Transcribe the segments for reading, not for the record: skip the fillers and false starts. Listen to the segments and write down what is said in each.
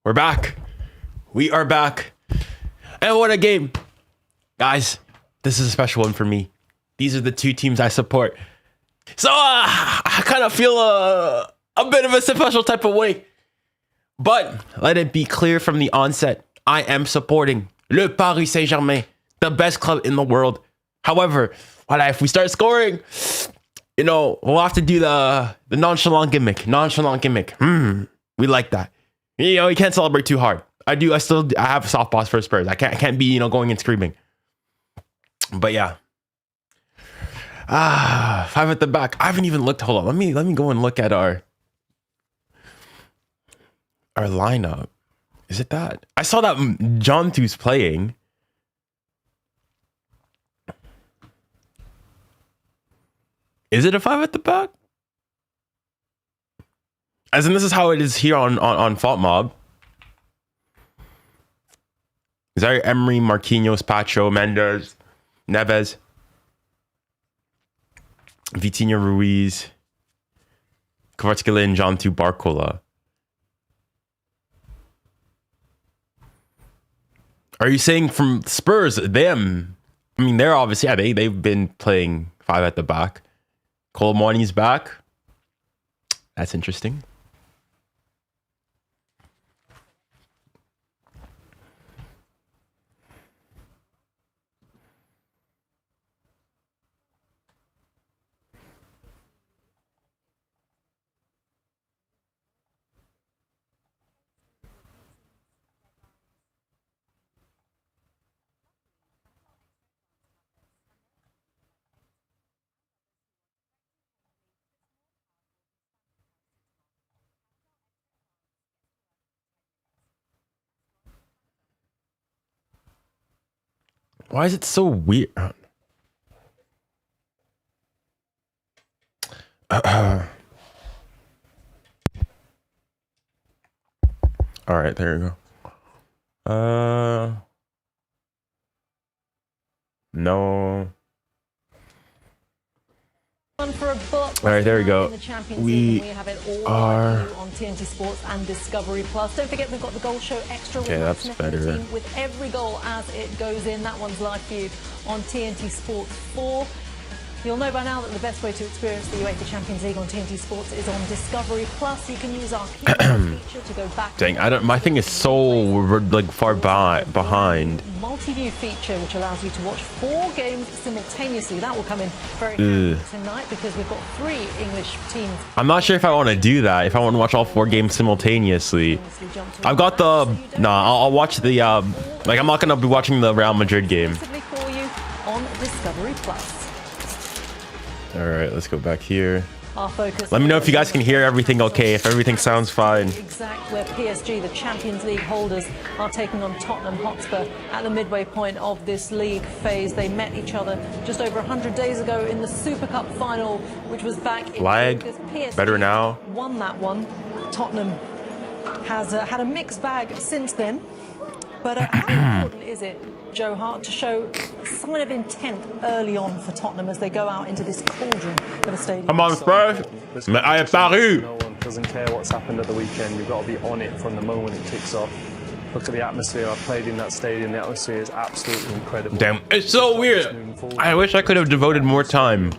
We're back. We are back. And what a game. Guys, this is a special one for me. These are the two teams I support. So I kind of feel a bit of a special type of way. But let it be clear from the onset, I am supporting le Paris Saint-Germain, the best club in the world. However, if we start scoring, you know, we'll have to do the nonchalant gimmick. We like that. You know, you can't celebrate too hard. I have soft spots for Spurs. I can't be, you know, going and screaming. But yeah. 5 at the back. I haven't even looked. Hold on. Let me go and look at our lineup. Is it that? I saw that 𝙎𝙬𝙧𝙬𝙧's playing. Is it a 5 at the back? As in, this is how it is here on 𝙀𝙊𝘾𝘼𝙎𝙬. 𝙬𝙬𝙬𝙬, Marquinhos, Pacho, Mendes, Neves, Vitinha, Ruiz, 𝙀𝙁𝙖𝙆𝘾𝙄𝘼𝙎𝙬, 𝙬𝙬𝙬𝙬. Are you saying from Spurs, them? I mean, they're obviously, yeah, they've been playing 5 at the back. 𝙀𝙁𝙾𝙼's back. That's interesting. Why is it so weird? All right, there you go. No. All right, there we go. We are on TNT Sports and Discovery Plus. Don't forget, we've got the Goal Show Extra. Okay, that's better. With every goal as it goes in, that one's live for you on TNT Sports 4. You'll know by now that the best way to experience the UEFA Champions League on TNT Sports is on Discovery Plus. You can use our feature to go back. Dang, my thing is so like far behind. Multi-view feature which allows you to watch 4 games simultaneously. That will come in very handy tonight because we've got 3 English teams. I'm not sure if I want to do that. If I want to watch all 4 games simultaneously, I've got the I'll watch the like I'm not gonna be watching the Real Madrid game. For you on Discovery Plus. All right, let's go back here. Our focus. Let me know if you guys can hear everything okay, if everything sounds fine. Exact where PSG, the Champions League holders, are taking on Tottenham Hotspur at the midway point of this league phase. They met each other just over 100 days ago in the Super Cup final, which was back in August. PSG better now. Won that one. Tottenham has had a mixed bag since then. But how important is it, Joe Hart, to show sign of intent early on for Tottenham as they go out into this cauldron of a stadium? Come on, Spurs. Mais I apparu. No one doesn't care what's happened at the weekend. You've got to be on it from the moment it kicks off. Look at the atmosphere. I've played in that stadium. The atmosphere is absolutely incredible. Damn, it's so weird. I wish I could have devoted more time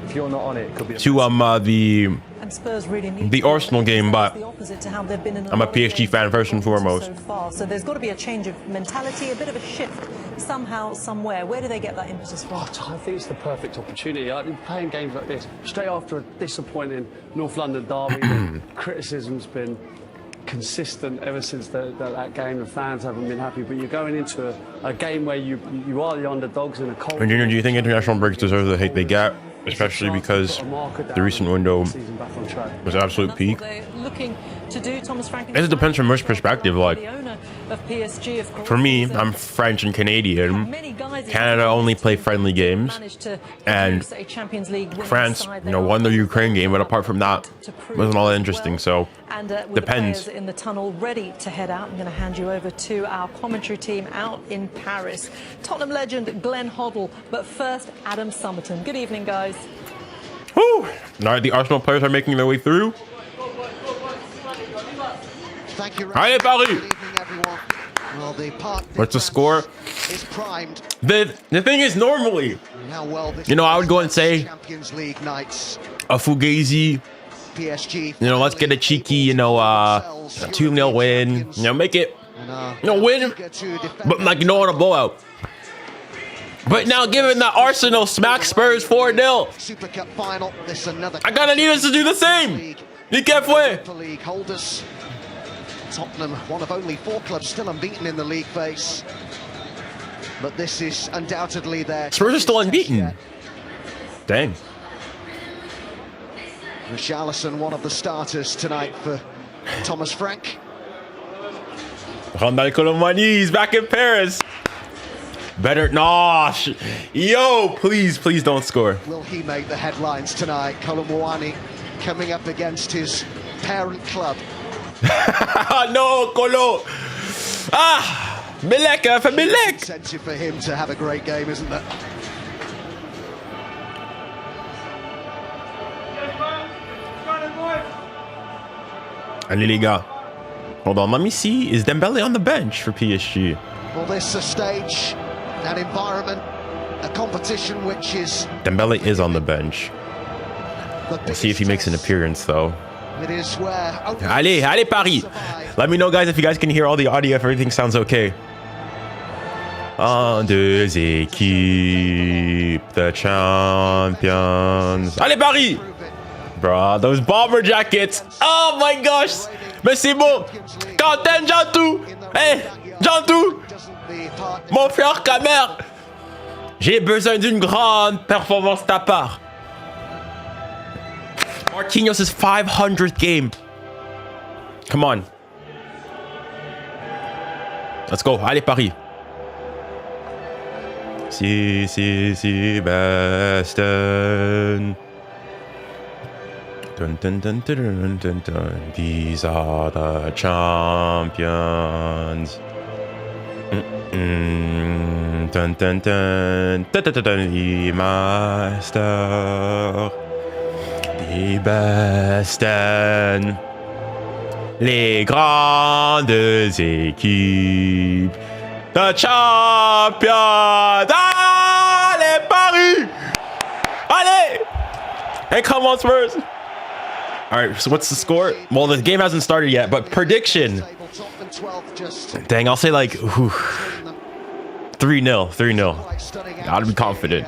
if you're not on it, could be to Spurs really need the Arsenal game, but I'm a PSG PSG fan first and foremost. So there's got to be a change of mentality, a bit of a shift somehow, somewhere. Where do they get that impetus from? I think it's the perfect opportunity. I've been playing games like this straight after a disappointing North London derby. The criticism's been consistent ever since that game. The fans haven't been happy, but you're going into a game where you are the underdogs in a cold. And Junior, do you think international breaks deserve the hate they get? Especially because the recent window was absolute peak. It depends from which perspective. Like, for me, I'm French and Canadian. Canada only play friendly games, and France, you know, won the Ukraine game. But apart from that, wasn't all that interesting. So depends. In the tunnel, ready to head out. I'm going to hand you over to our commentary team out in Paris. Tottenham legend Glenn Hoddle, but first Adam Summerton. Good evening, guys. Woo! Now the Arsenal players are making their way through. Thank you. Allez, Paris. Good evening, everyone. Well, the park What's the score? is primed. The thing is, normally, How well this you know, I would go and say Champions League nights. 𝙀𝙊𝘿𝘾𝘼𝙎𝑎. PSG. You know, let's get a cheeky, you know, 2-0 win. You know, make it, you know, win, but like, you know, on a blowout. But now, given that Arsenal smacked Spurs 4-0, Super Cup final. This another. I gotta need us to do the same. 𝙎𝙊𝘾𝘼𝙖. League holders. Tottenham, one of only 4 clubs still unbeaten in the league phase. But this is undoubtedly their. Spurs are still unbeaten. Dang. 𝙎𝙊𝘾𝘾𝘄𝘼𝘶, one of the starters tonight for Thomas Frank. 𝙎𝙊𝘾𝘾𝘼𝘶, he's back in Paris. Better, no, yo, please don't score. Will he make the headlines tonight? 𝙬𝙾𝘾𝘼𝘶 coming up against his parent club. No, Colo. Milek, for Milek. Incentive for him to have a great game, isn't there? Allez, les gars. Hold on, let me see. Is Dembele on the bench for PSG? Well, this a stage, an environment, a competition which is. Dembele is on the bench. We'll see if he makes an appearance, though. It is where. Allez, Paris. Let me know, guys, if you guys can hear all the audio, if everything sounds okay. En deux équipes, the champions. Allez, Paris! Bro, those bomber jackets. Oh my gosh. Mais c'est bon. Quentin, 𝙀𝙬𝙖𝘾𝑗𝑎𝑛tou. Hey, 𝙀𝙀𝙬𝙗. Mon frère 𝙀𝙀𝘾𝑝𝑒𝑟. J'ai besoin d'une grande performance de ta part. Marquinhos' 500th game. Come on. Let's go. Allez, Paris. Si, Baston. Dun, dun, dun, dun, dun, dun. These are the champions. Dun, dun, dun. Dun, dun, dun, dun. The master. The Baston. Les grandes équipes. The champions. Allez, Paris! Allez! Hey, come on, Spurs! All right, so what's the score? Well, the game hasn't started yet, but prediction. Dang, I'll say like 3-0, 3-0. Gotta be confident.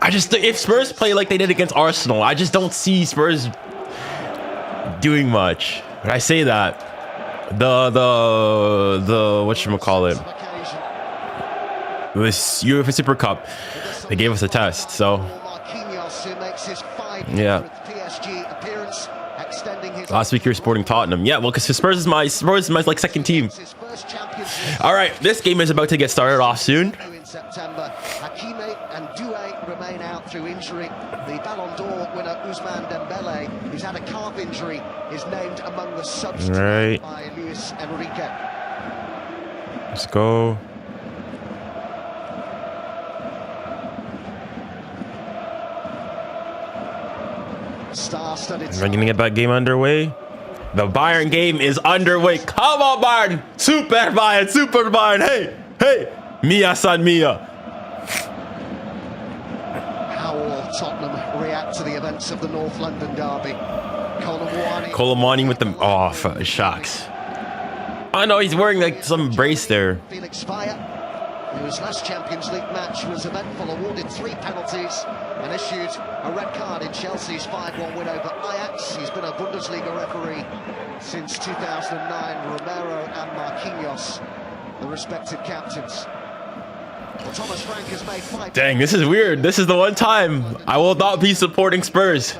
I just, if Spurs play like they did against Arsenal, I just don't see Spurs doing much. But I say that the whatchamacallit, this UEFA Super Cup, they gave us a test, so yeah. Last week you were supporting Tottenham. Yeah, well, because Spurs is my like second team. All right, this game is about to get started off soon. In September, 𝙎𝙖𝘾𝑗𝑎𝑛tou and remain out through injury. The Ballon d'Or winner 𝙂�oussmane Dembélé, who's had a calf injury, is named among the subs by 𝙂𝙖𝙾𝑗𝑎𝑛tou. Let's go. Star-studded. Am I gonna get that game underway? The Bayern game is underway. Come on, Bayern! Super Bayern! Super Bayern! Hey! Hey! Mia San Mia! How will Tottenham react to the events of the North London derby? 𝙬𝙾𝘾𝑗𝑎𝑛tou with the... Oh, shucks. I know he's wearing like some brace there. Felix Bayer, whose last Champions League match was eventful, awarded 3 penalties and issued a red card in Chelsea's 5-1 win over Ajax. He's been a Bundesliga referee since 2009. Romero and Marquinhos, the respective captains. Well, Thomas Frank has made 5. Dang, this is weird. This is the one time I will not be supporting Spurs.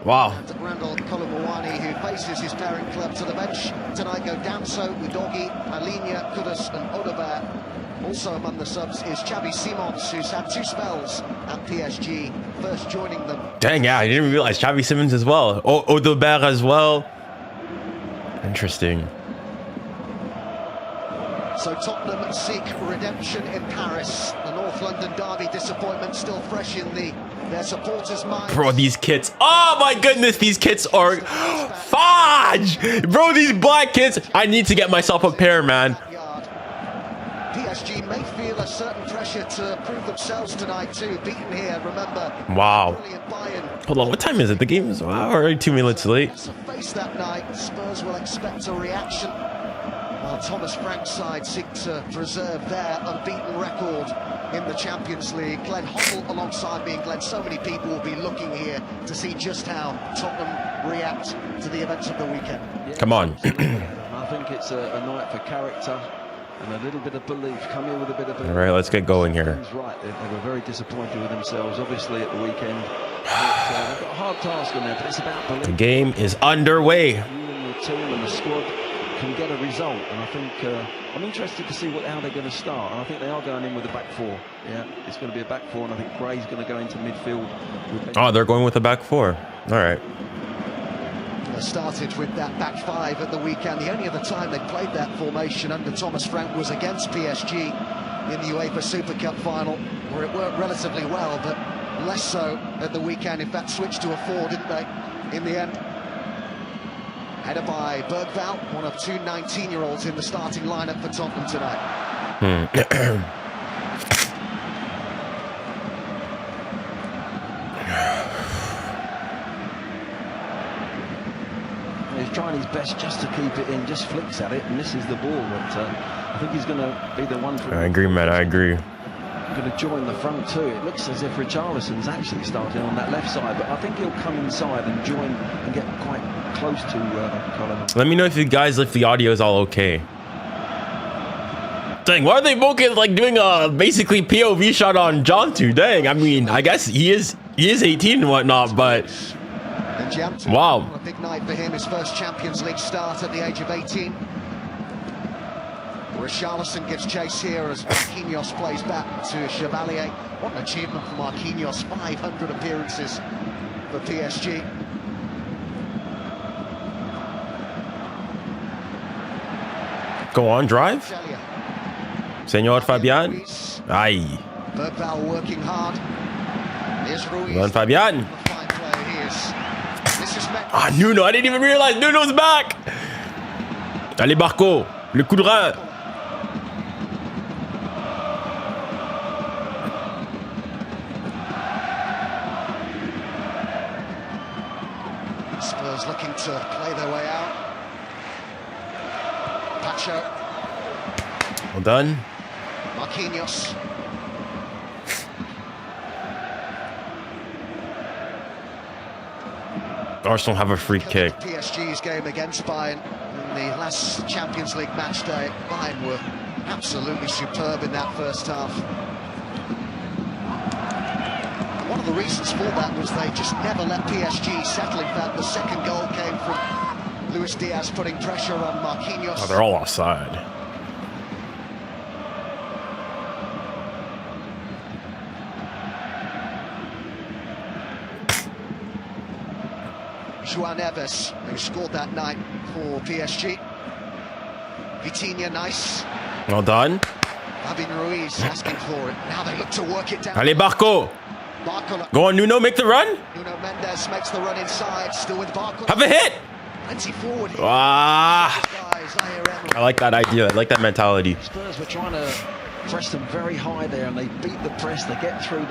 Wow. And 𝙬𝙾𝘾𝘾𝘼𝑗𝑎𝑛tou, who faces his parent club, to the bench tonight go 𝙬𝙤𝙬𝘾𝙄𝑼𝙖𝙞𝑃𝑒𝑟, 𝙬𝙤𝙬𝘾𝙄𝑼𝙖𝙞𝑃𝑒𝑟, also among the subs is 𝙬𝙬𝘲𝑖 Simons, who's had 2 spells at PSG, first joining them. Dang, yeah, I didn't realize 𝙬𝙬𝘲𝑖 Simons as well. 𝙬𝙬𝑏𝑒𝑟 as well. Interesting. So Tottenham seek redemption in Paris. The North London derby disappointment still fresh in their supporters' minds. Bro, these kits. Oh my goodness, these kits are fire! gosh, bro, these black kids. I need to get myself a pair, man. PSG may feel a certain pressure to prove themselves tonight too. Beaten here, remember. Wow. Brilliant Bayern. Hold on, what time is it? The game is already 2 minutes late. To face that night, Spurs will expect a reaction. While Thomas Frank's side seek to preserve their unbeaten record in the Champions League. 𝙀𝙊𝘾𝘼𝙎𝙾 alongside me, and Glenn, so many people will be looking here to see just how Tottenham react to the events of the weekend. Come on. I think it's a night for character and a little bit of belief. Come here with a bit of belief. All right, let's get going here. Right, they were very disappointed with themselves, obviously, at the weekend. But, they've got a hard task on there, but it's about belief. The game is underway. You and the team and the squad can get a result, and I think I'm interested to see how they're going to start. And I think they are going in with a back four. Yeah, it's going to be a back four, and I think Gray's going to go into midfield. Oh, they're going with a back four. All right. They started with that back five at the weekend. The only other time they played that formation under Thomas Frank was against PSG in the UEFA Super Cup final, where it worked relatively well, but less so at the weekend. In fact, switched to a four, didn't they, in the end? Headed by 𝙀𝙊𝘾𝘼𝘋, one of two 19-year-olds in the starting lineup for Tottenham tonight. He's trying his best just to keep it in, just flicks at it, and misses the ball. But I think he's going to be the one. I agree, man. I agree. Going to join the front too. It looks as if 𝙬𝙊𝘾𝘼𝘋's actually starting on that left side, but I think he'll come inside and join and get quite close to Colin. Let me know if you guys, if the audio is all okay. Dang, why are they both like doing a basically POV shot on 𝙬𝙬𝘋? Dang, I mean, I guess he is 18 and whatnot, but wow. A big night for him, his first Champions League start at the age of 18. 𝙬𝙊𝘾𝘼𝘋 gives chase here as Marquinhos plays back to 𝙎𝙊𝘾𝘼. What an achievement for Marquinhos, 500 appearances for PSG. Go on, drive. Senor Fabian. Aye. 𝙀𝙊𝘾 working hard. Here's Ruiz. Go on, Fabian. Fine player he is. This is Ah, Nuno. I didn't even realize Nuno's back. Allez, Barco. Le coup de rein. Spurs looking to play their way out. Pacho. Well done. Marquinhos. Arsenal have a free kick. PSG's game against Bayern in the last Champions League match day. Bayern were absolutely superb in that first half. One of the reasons for that was they just never let PSG settle. In fact, the second goal came from Luis Diaz putting pressure on Marquinhos. Oh, they're all offside. João Neves, who scored that night for PSG. Vitinha, nice. Well done. Fabian Ruiz asking for it. Now they look to work it down. Allez, Barco. Barcola. Go on, Nuno. Make the run. Nuno Mendes makes the run inside, still with Barcola. Have a hit. Plenty forward here. Ah. I like that idea. I like that mentality. Spurs were trying to press them very high there, and they beat the press. They get through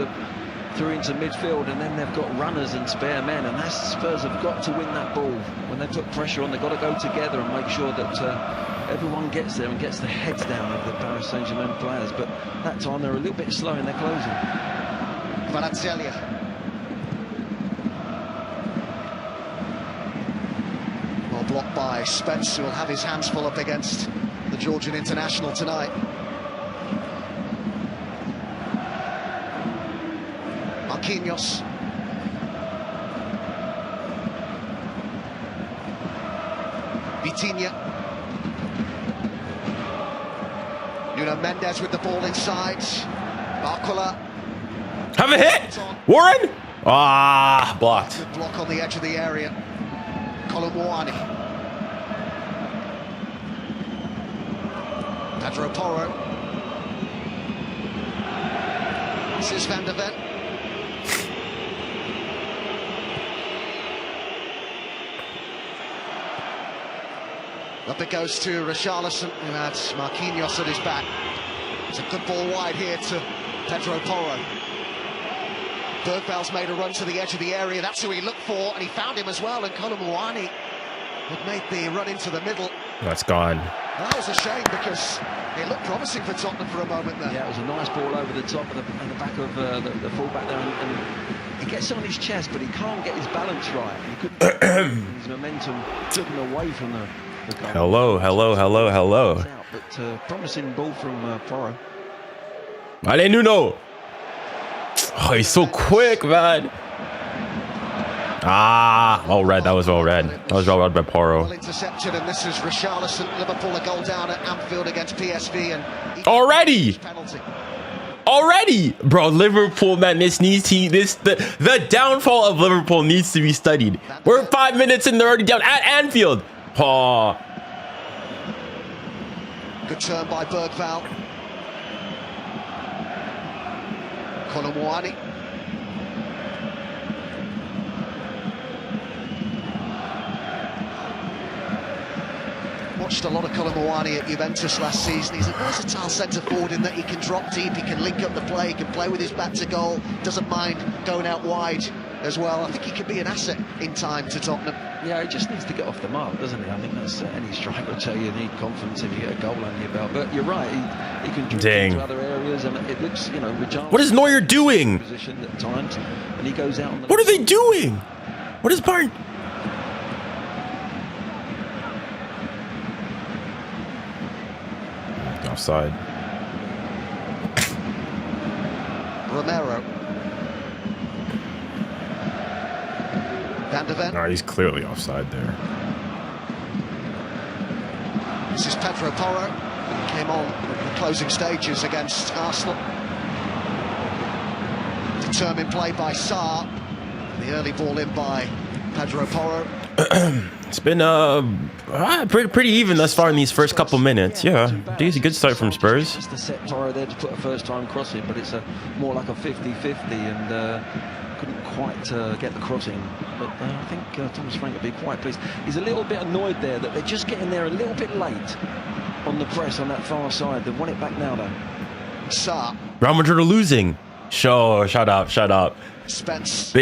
into midfield, and then they've got runners and spare men, and that's Spurs have got to win that ball. When they put pressure on, they've got to go together and make sure that everyone gets there and gets the heads down of the Paris Saint-Germain players. But that time they're a little bit slow in their closing. Kvaratskhelia. Well blocked by Spence, who will have his hands full up against the Georgian international tonight. Marquinhos. Vitinha. Nuno Mendes with the ball inside. Barcola. Have a hit. Warren. Ah, blocked. Good block on the edge of the area. 𝙀𝙊𝘾𝘼𝑗𝑎𝑛. Pedro Porro. This is Van der Ven. Up it goes to 𝙎𝙊𝘾𝘾𝘖, who had Marquinhos at his back. It's a good ball wide here to Pedro Porro. 𝙎𝙊𝘾𝘾𝘖's made a run to the edge of the area. That's who he looked for, and he found him as well. And 𝙀𝙀𝘆𝘾𝘼𝘋𝙾 had made the run into the middle. That's gone. That was a shame because it looked promising for Tottenham for a moment there. Yeah, it was a nice ball over the top of the back of the fullback there, and he gets on his chest, but he can't get his balance right. He couldn't. His momentum took him away from the goal. Hello. But promising ball from Porro. Allez, Nuno. Oh, he's so quick, man. All red. That was well read. That was well read by Porro. Well intercepted, and this is 𝙎𝙊𝘾𝘾𝘖. Liverpool a goal down at Anfield against PSG, and Already, bro. Liverpool, man. The downfall of Liverpool needs to be studied. We're 5 minutes and they're already down at Anfield. Oh. Good turn by 𝙎𝙊𝘾𝘾𝘼. 𝙀𝙀𝘆𝘾𝘼. Watched a lot of 𝙀𝙀𝘆𝘾𝘼 at Juventus last season. He's a versatile centre forward in that he can drop deep, he can link up the play, he can play with his back to goal, doesn't mind going out wide as well. I think he could be an asset in time to Tottenham. Yeah, he just needs to get off the mark, doesn't he? I think that's any striker will tell you need confidence if you get a goal under your belt. But you're right, he can drift into other areas, and it looks, you know, what is Neuer doing? Position at times, and he goes out. On the what are they doing? What is Bayern? Offside. Romero. Van de Ven. No, he's clearly offside there. This is Pedro Porro. Came on in the closing stages against Arsenal. Determined play by Sarr. The early ball in by Pedro Porro. It's been pretty even thus far in these first couple minutes. Yeah, a good start from Spurs. Just the set Porro there to put a first-time cross in, but it's more like a 50-50, and couldn't quite get the cross in. But I think Thomas Frank would be quite pleased. He's a little bit annoyed there that they're just getting there a little bit late on the press on that far side. They want it back now, though. Sarr. Real Madrid are losing. Shut up. Spence.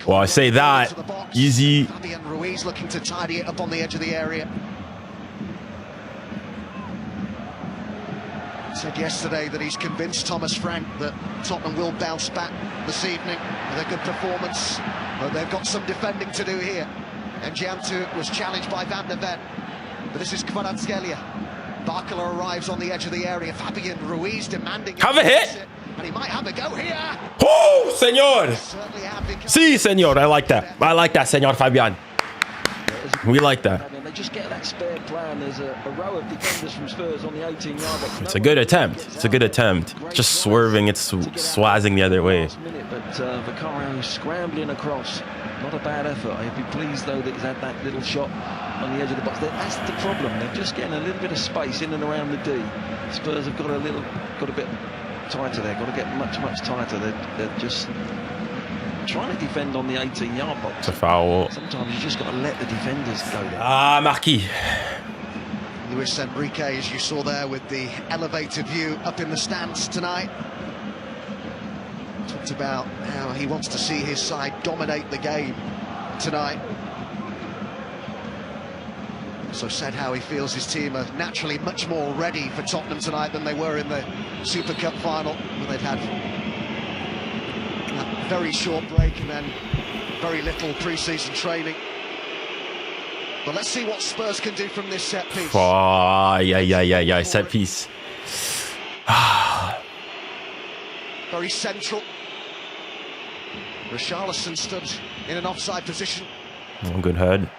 Well, I say that easy. 𝙎𝙊𝘾𝘾𝘼 looking to tidy it up on the edge of the area. Said yesterday that he's convinced Thomas Frank that Tottenham will bounce back this evening with a good performance, but they've got some defending to do here. And Ńkanà was challenged by Van de Ven, but this is 𝙀𝙀𝘆𝘾𝘾𝘼. Barcola arrives on the edge of the area. Fabian Ruiz demanding. Have a hit. And he might have a go here. Oh, senor. Si, senor. I like that, senor Fabian. We like that. They just get that spare plan. There's a row of defenders from Spurs on the 18-yard box. It's a good attempt. Just swerving. It's swazzing the other way. But Vicario scrambling across. Not a bad effort. I'd be pleased, though, that he's had that little shot on the edge of the box. That's the problem. They're just getting a little bit of space in and around the D. Spurs have got a bit tighter there. Got to get much tighter. They're just trying to defend on the 18-yard box. It's a foul. Sometimes you just got to let the defenders go there. Marquis. Luis Enrique, as you saw there, with the elevated view up in the stands tonight. Talked about how he wants to see his side dominate the game tonight. Also said how he feels his team are naturally much more ready for Tottenham tonight than they were in the Super Cup final, when they've had that very short break and then very little pre-season training. But let's see what Spurs can do from this set piece. Oh, yeah, set piece. Very central. 𝙎𝙊𝘾𝘾𝘼 stood in an offside position. Oh, good head.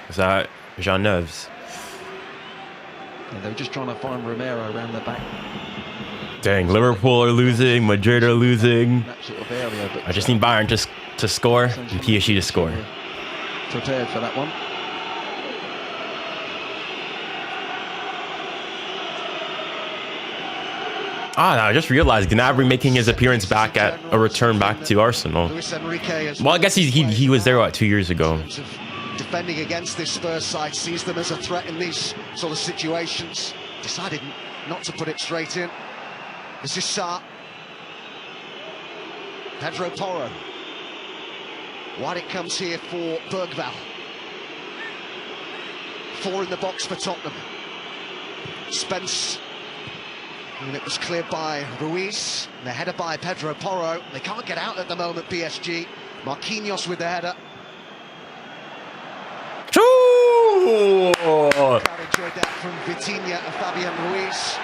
Is that Jean Neves? Yeah, they were just trying to find Romero around the back. Dang, Liverpool are losing, Madrid are losing. That sort of area, but I just need Bayern to score and PSG to score. Prepared for that one. I just realized Gnabry making his appearance back at a return back to Arsenal. Luis Enrique as Well, I guess he was there, what, 2 years ago. defending against this Spurs side, sees them as a threat in these sort of situations. Decided not to put it straight in. This is 𝙻. Pedro Porro. Wide it comes here for 𝙀𝙁𝙬𝘼. 4 in the box for Tottenham. Spence. And it was cleared by Ruiz. And the header by Pedro Porro. They can't get out at the moment, PSG. Marquinhos with the header. Crowd enjoyed that from Vitinha and Fabian Ruiz.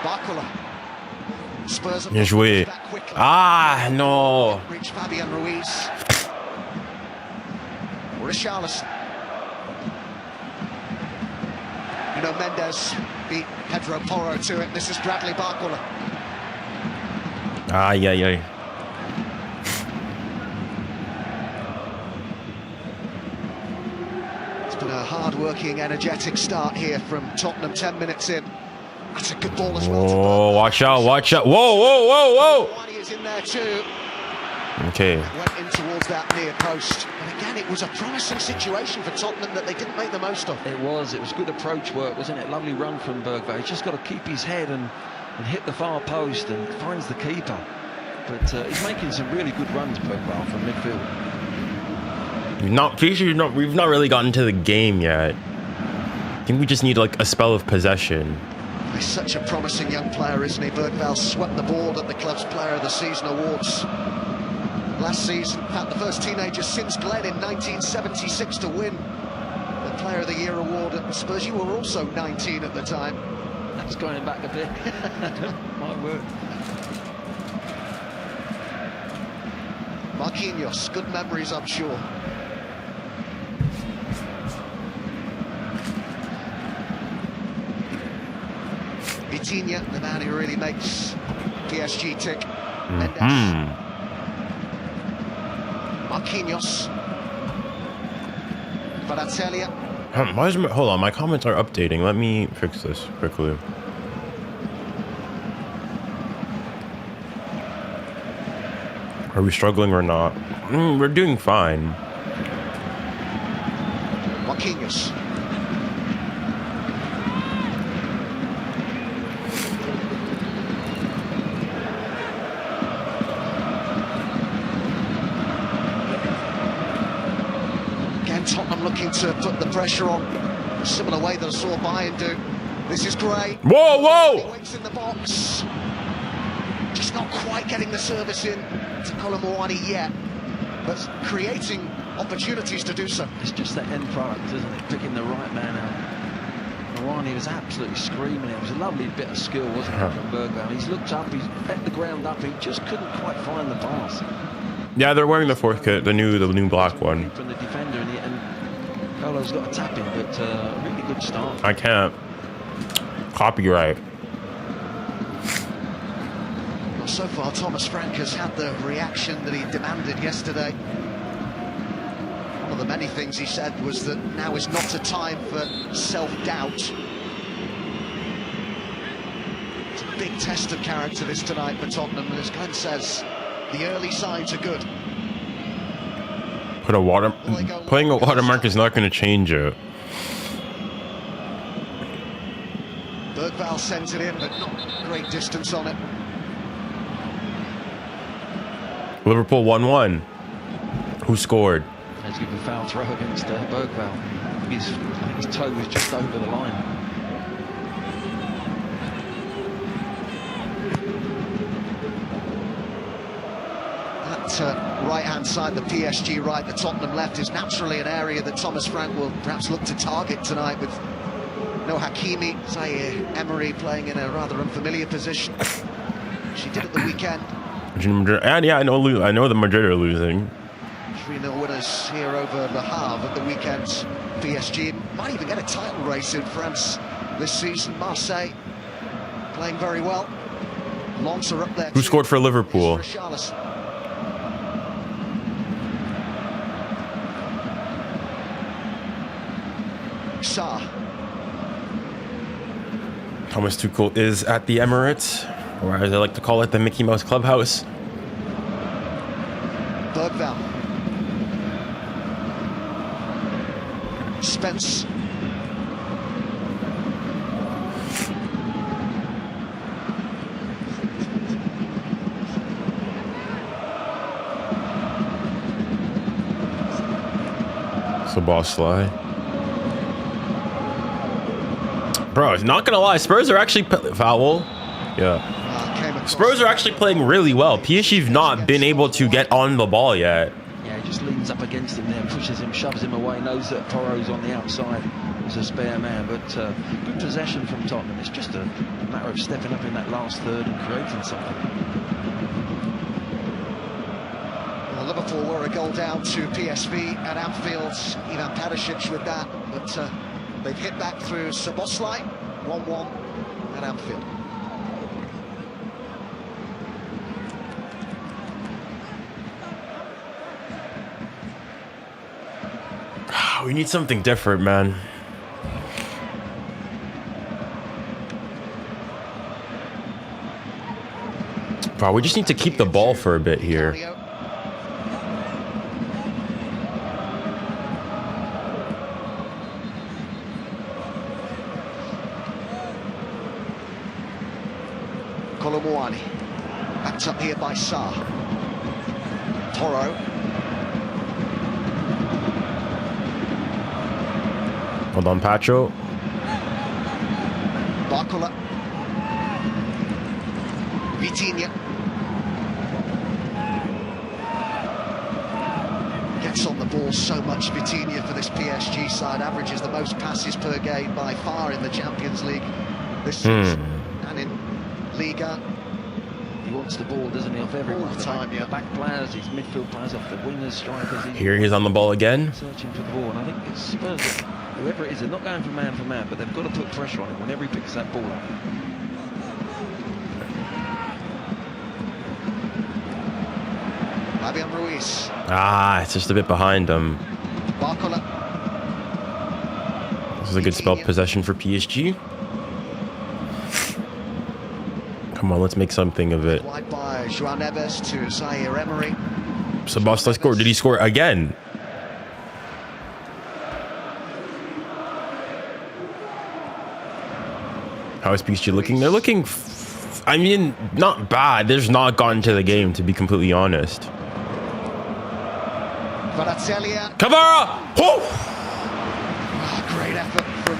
𝙀𝙀𝙀. Spurs Bien joué. Ah, no. Reach Fabian Ruiz. Richarlison. Mendes beat Pedro Porro to it. This is Bradley 𝙀𝙀𝙀. Ah, yeah. It's been a hard-working, energetic start here from Tottenham. 10 minutes in. That's a good ball as well. Oh, watch out! Whoa! Rouhani is in there too. Okay. Went in towards that near post. And again, it was a promising situation for Tottenham that they didn't make the most of. It was good approach work, wasn't it? Lovely run from 𝙀𝙁𝙀. He's just got to keep his head and hit the far post and finds the keeper. But he's making some really good runs, 𝙀𝙀, from midfield. We've not really gotten to the game yet. I think we just need like a spell of possession. He's such a promising young player, isn't he? 𝙀𝙁𝙀 swept the board at the club's Player of the Season awards last season. In fact, the first teenager since Glenn in 1976 to win the Player of the Year award at Spurs. You were also 19 at the time. That's going back a bit. Might work. Marquinhos, good memories, I'm sure. Vitinha, the man who really makes PSG tick. Mendes. Marquinhos. Kvaratskhelia. Hold on, my comments are updating. Let me fix this quickly. Are we struggling or not? We're doing fine. Marquinhos. Tottenham looking to put the pressure on a similar way that I saw Bayern do. This is great. Whoa! He waits in the box. Just not quite getting the service in to 𝙀𝙀𝙀𝙀 yet, but creating opportunities to do so. It's just the end product, isn't it? Picking the right man out. 𝙀𝙀𝙀 was absolutely screaming. It was a lovely bit of skill, wasn't it, from 𝙀𝙁𝙀? He's looked up, he's let the ground up, he just couldn't quite find the pass. Yeah, they're wearing the fourth kit, the new black one. From the defender, and Polo's got a tap in, but a really good start. I can't. Copyright. Well, so far, Thomas Frank has had the reaction that he demanded yesterday. One of the many things he said was that now is not a time for self-doubt. It's a big test of character this tonight for Tottenham, and as Glenn says, the early signs are good. Playing a watermark is not going to change it. 𝙀𝙁𝙀 sent it in, but not great distance on it. Liverpool 1-1. Who scored? He's given a foul throw against 𝙀𝙀𝙀. His toe was just over the line. Right-hand side, the PSG right, the Tottenham left, is naturally an area that Thomas Frank will perhaps look to target tonight, with no Hakimi, 𝙎𝙊𝘾𝘼 playing in a rather unfamiliar position. She did at the weekend. And yeah, I know the Madrid are losing. 3-0 winners here over Le Havre at the weekend. PSG might even get a title race in France this season. Marseille playing very well. Lens are up there. Who scored for Liverpool? 𝙬𝙬𝙬𝙬. Thomas Tuchel is at the Emirates, or as I like to call it, the Mickey Mouse Clubhouse. 𝙀𝙁𝙀. Spence. 𝙎𝙊𝘾𝘼𝙎𝙖. Bro, not gonna lie, Spurs are actually foul. Yeah. Spurs are actually playing really well. PSG have not been able to get on the ball yet. Yeah, he just leans up against him there, pushes him, shoves him away, knows that Porro's on the outside. He's a spare man, but good possession from Tottenham. It's just a matter of stepping up in that last third and creating something. Well, Liverpool were a goal down to PSV at Anfield. Iván Perisic with that, but they've hit back through 𝙎𝙊𝘾𝘼𝙎𝙖, 1-1 at Anfield. We need something different, man. Bro, we just need to keep the ball for a bit here. 𝙎𝙊𝘾𝘼𝙎𝙖, backed up here by Sarr. Porro. Hold on, Pacho. 𝙭𝙾𝙼𝘾. Vitinha. Gets on the ball so much, Vitinha, for this PSG side. Averages the most passes per game by far in the Champions League this season. And in Liga. He wants the ball, doesn't he, off everyone? All the time, yeah. Back players, his midfield players, off the wingers, strikers. Here he's on the ball again. Searching for the ball, and I think it's Spurs, whoever it is, they're not going for man, but they've got to put pressure on him whenever he picks that ball up. Fabian Ruiz. It's just a bit behind him. 𝙭𝙾𝙼𝘾. This is a good spell possession for PSG. Come on, let's make something of it. Wide by João Neves to 𝙎𝙊𝘾𝙼. 𝙎𝙊𝘾𝘼 scored. Did he score again? How is PSG looking? They're looking, I mean, not bad. They've just not gotten to the game, to be completely honest. 𝙭𝙊𝘾𝘼𝑎. Kvara! Oh! Great effort from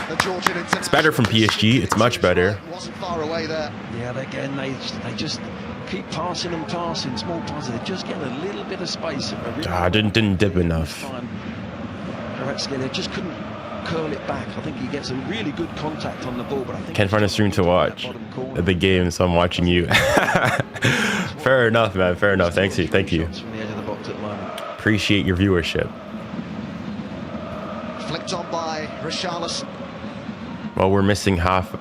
the Georgian international. It's better from PSG. It's much better. Wasn't far away there. Yeah, again, they just keep passing and passing, small passes. They're just getting a little bit of space. Didn't dip enough. 𝙎𝙊𝘾𝘼𝑎, they just couldn't curl it back. I think he gets a really good contact on the ball, but I think Can't find a stream to watch at the game, so I'm watching you. Fair enough, man. Fair enough. Thank you. Thank you. From the edge of the box at the moment. Appreciate your viewership. Flicked on by Richarlison. Well, we're missing half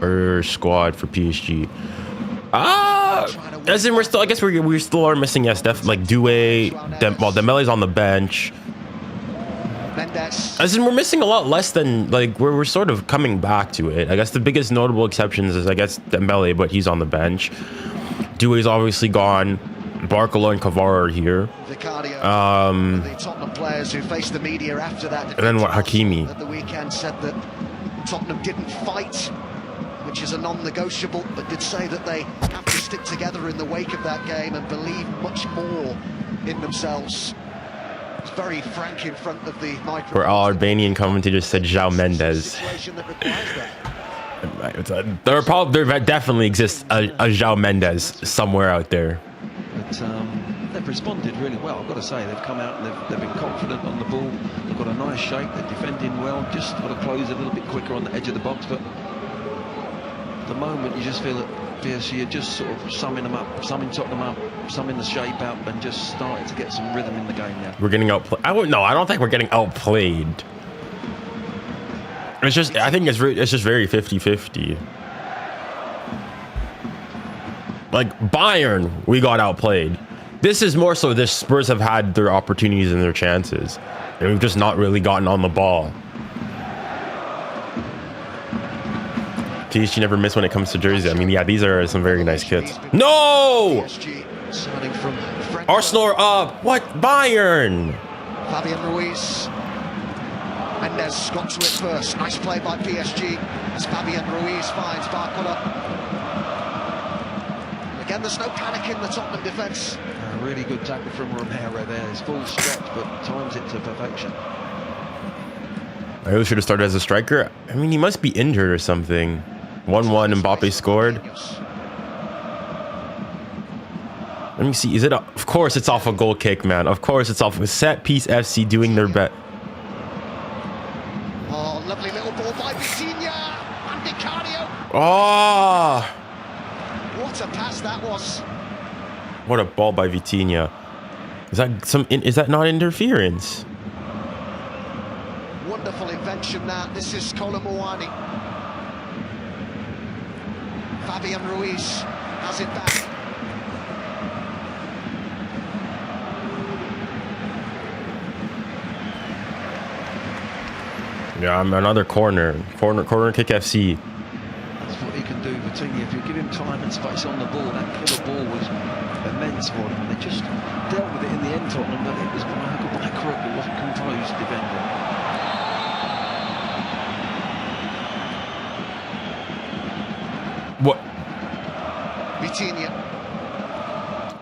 our squad for PSG. As in, we're still. I guess we still are missing. Yes, like 𝙬𝙖𝘼𝘾𝙖𝘼. Well, Dembele's on the bench. Mendes. As in, we're missing a lot less than like we're sort of coming back to it. I guess the biggest notable exceptions is Dembele, but he's on the bench. 𝙬𝙖𝘼's obviously gone. Barcola and Kvara are here. The Tottenham players who faced the media after that. And then what? Hakimi. At the weekend said that Tottenham didn't fight, which is a non-negotiable, but did say that they have to stick together in the wake of that game and believe much more in themselves. It's very frank in front of the microphone. Where our Albanian commentator said João Mendes. There definitely exists a João Mendes somewhere out there. But they've responded really well. I've got to say, they've come out and they've been confident on the ball. They've got a nice shape. They're defending well. Just got to close a little bit quicker on the edge of the box. But at the moment, you just feel that PSG are just sort of summing them up, summing Tottenham up, summing the shape up, and just starting to get some rhythm in the game now. We're getting outplayed. I don't think we're getting outplayed. It's just, I think it's just very 50-50. Like Bayern, we got outplayed. This is more so the Spurs have had their opportunities and their chances, and we've just not really gotten on the ball. PSG never miss when it comes to jersey. I mean, yeah, these are some very nice kits. No! Arsenal are up. What? Bayern? Fabian Ruiz. Mendes got to it first. Nice play by PSG as Fabian Ruiz finds 𝙋𝙖𝘋𝘼𝘋𝙼. Again, there's no panic in the Tottenham defence. A really good tackle from Romero there. His full stretch, but times it to perfection. I really should have started as a striker. I mean, he must be injured or something. 1-1, Mbappe scored. Let me see. Is it? Of course, it's off a goal kick, man. Of course, it's off a set piece. FC doing their bet. Oh, lovely little ball by 𝙎𝙊𝘾𝘼𝙎𝙏 and 𝙎𝙬𝙼. Oh, What a pass that was! what a ball by Vitinha. Is that some? Is that not interference? Wonderful invention that. This is 𝙎𝙬𝘾𝘼𝑗𝘋𝑼. Fabian Ruiz has it back. Yeah, I'm another corner kick FC. That's what he can do, Vitinha. If you give him time and space on the ball, that killer ball was immense for them. They just dealt with it in the end, Tottenham, but it was like a black crook. It wasn't composed defending. What? Vitinha.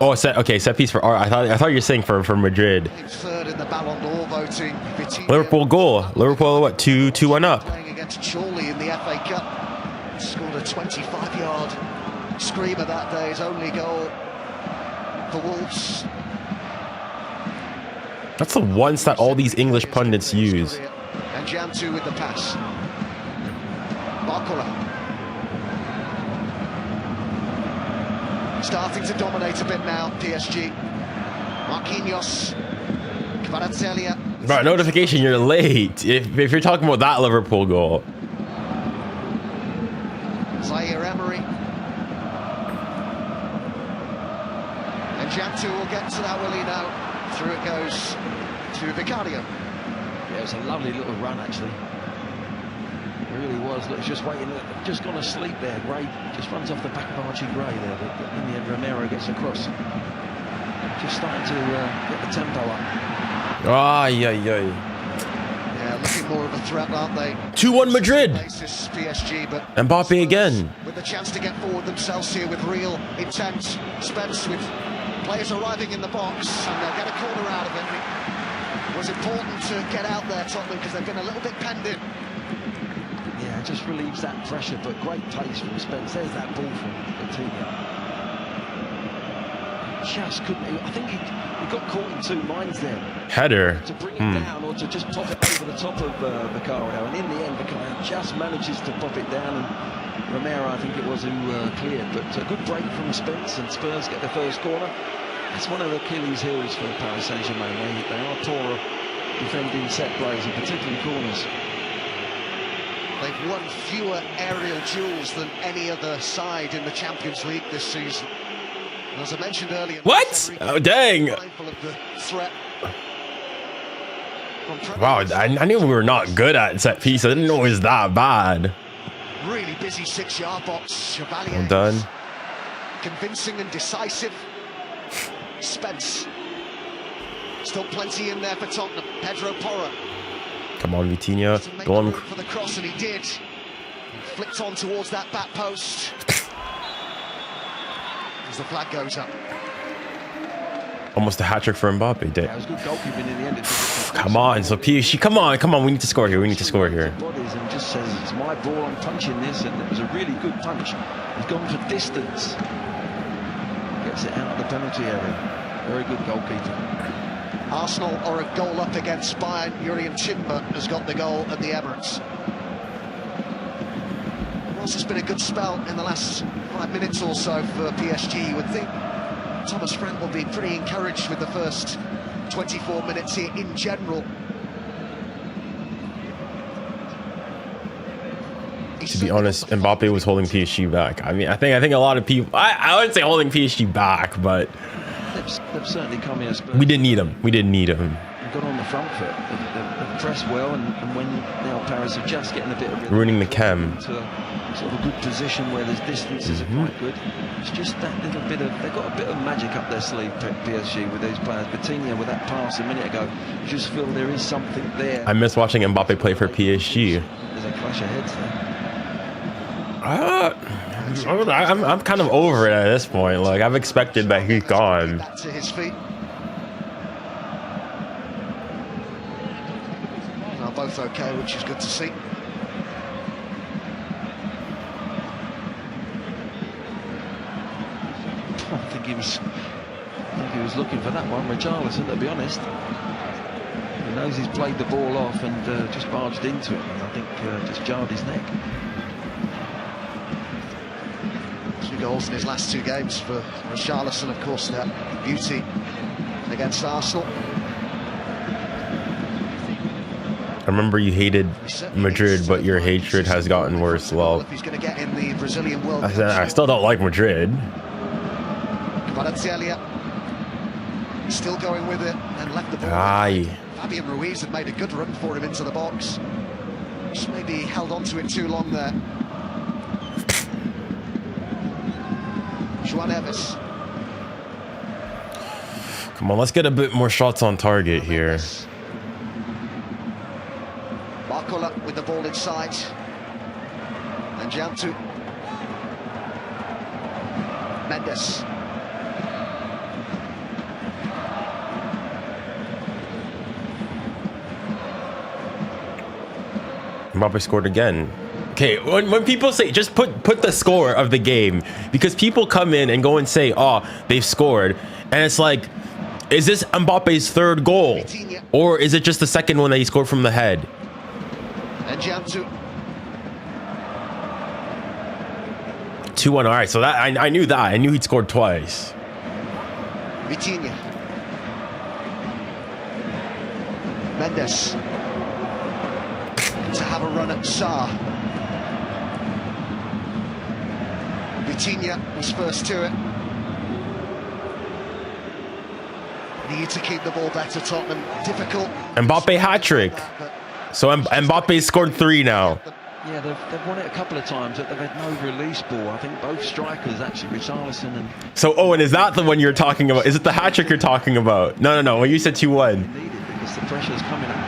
Oh, set piece for R. I thought you were saying for Madrid. Third in the Ballon d'Or voting. Vitinha. Liverpool goal. Liverpool what? 2-1 up. Playing against 𝙬𝙬𝘋𝙼 in the FA Cup. Scored a 25-yard screamer that day. His only goal for Wolves. That's the ones that all these English pundits use. And 𝙎𝙬𝘋𝙼 with the pass. 𝙋𝙖𝘋𝑼𝑃ℎ. Starting to dominate a bit now, PSG. Marquinhos. 𝙬𝙑𝑎𝑟𝑒𝑖𝑎. Bro, notification, you're late. If you're talking about that Liverpool goal. 𝙎𝙬𝘋𝑼𝑃ℎ. And 𝙎𝙬𝘋𝑼𝑃ℎ will get to that, will he now? Through it goes to 𝙎𝑃ℎ. Yeah, it was a lovely little run, actually. It really was. Look, he's just waiting, just gone to sleep there. Gray just runs off the back of Archie Gray there, but in the end, Romero gets across. Just starting to get the tempo up. Yeah. Yeah, looking more of a threat, aren't they? 2-1 Madrid. Basis, PSG, but Mbappe again. with a chance to get forward themselves here with real intent. Spence with players arriving in the box, and they'll get a corner out of it. It was important to get out there, Tottenham, because they've been a little bit penned in. Yeah, it just relieves that pressure, but great pace from Spence. There's that ball from Vitinha. Just couldn't. I think he got caught in two minds there. Header. To bring it down or to just pop it over the top of 𝙎𝙬𝘋𝑼𝑃ℎ. And in the end, 𝙎𝙬𝘋𝑼𝑃ℎ just manages to pop it down. And Romero, I think it was, who cleared. But a good break from Spence, and Spurs get their first corner. That's one of the Achilles' heels for Paris Saint-Germain. They are poor defending set plays, and particularly corners. They've won fewer aerial duels than any other side in the Champions League this season. And as I mentioned earlier... What? Oh, dang. Mindful of the threat. Wow, I knew we were not good at set piece. I didn't know it was that bad. Really busy 6-yard box. 𝙎𝙬𝘋𝑼𝑃ℎ. Well done. Convincing and decisive. Spence. Still plenty in there for Tottenham. Pedro Porro. Come on, Vitinha. Go on. For the cross, and he did. He flicked on towards that back post. As the flag goes up. Almost a hat-trick for Mbappe. Yeah, it was good goalkeeping in the end. Come on, so PSG, come on. We need to score here. Bodies and just says, it's my ball, I'm punching this, and it was a really good punch. He's gone for distance. Gets it out of the penalty area. Very good goalkeeping. Arsenal are a goal up against Bayern. 𝙎𝙬𝘋𝘼𝘋 has got the goal at the Emirates. Whilst it's been a good spell in the last 5 minutes or so for PSG, you would think Thomas Frank will be pretty encouraged with the first 24 minutes here in general. To be honest, Mbappe was holding PSG back. I mean, I think a lot of people... I wouldn't say holding PSG back, but... They've certainly come here. We didn't need him. got on the front foot. They've pressed well, and when now Paris are just getting a bit of rhythm, ruining the chem. to sort of a good position where there's distances are quite good. It's just that little bit of, they've got a bit of magic up their sleeve, PSG, with these players. Coutinho with that pass a minute ago, you just feel there is something there. I miss watching Mbappe play for PSG. There's a clash of heads there. I'm kind of over it at this point. Like, I've expected that he's gone. Back to his feet. Now both okay, which is good to see. I think he was looking for that one, 𝙎𝙊𝘾𝘾𝘼, to be honest. He knows he's played the ball off and just barged into it, and I think just jarred his neck. 2 goals in his last 2 games for 𝙎𝙊𝘾𝘾𝘼, of course, that beauty against Arsenal. I remember you hated Madrid, but your hatred has gotten worse. Well, If he's going to get in the Brazilian World Cup. I still don't like Madrid. 𝙬𝙬𝘼𝘋 still going with it and left the ball. Aye. Fabian Ruiz had made a good run for him into the box. Just maybe held on to it too long there. João Neves. Come on, let's get a bit more shots on target here. 𝙎𝙬𝘼𝘋 with the ball inside. And 𝙬𝙬𝘋. Mendes. Mbappe scored again. Okay, when people say, just put the score of the game, because people come in and go and say, oh, they've scored, and it's like, is this Mbappe's 3rd goal, or is it just the 2nd one that he scored from the head? And 𝙬𝙬𝘋. 2-1. All right, so that I knew that. I knew he'd scored twice. Vitinha. Mendes. To have a run at Sarr. Vitinha was first to it. Need to keep the ball better, Tottenham. Difficult. Mbappe hat-trick. So Mbappe scored 3 now. Yeah, they've won it a couple of times. They've had no release ball. I think both strikers, actually, 𝙬𝙊𝘾𝘾𝘼 and... So, Owen, is that the one you're talking about? Is it the hat-trick you're talking about? No. When you said 2-1. Needed because the pressure's coming up.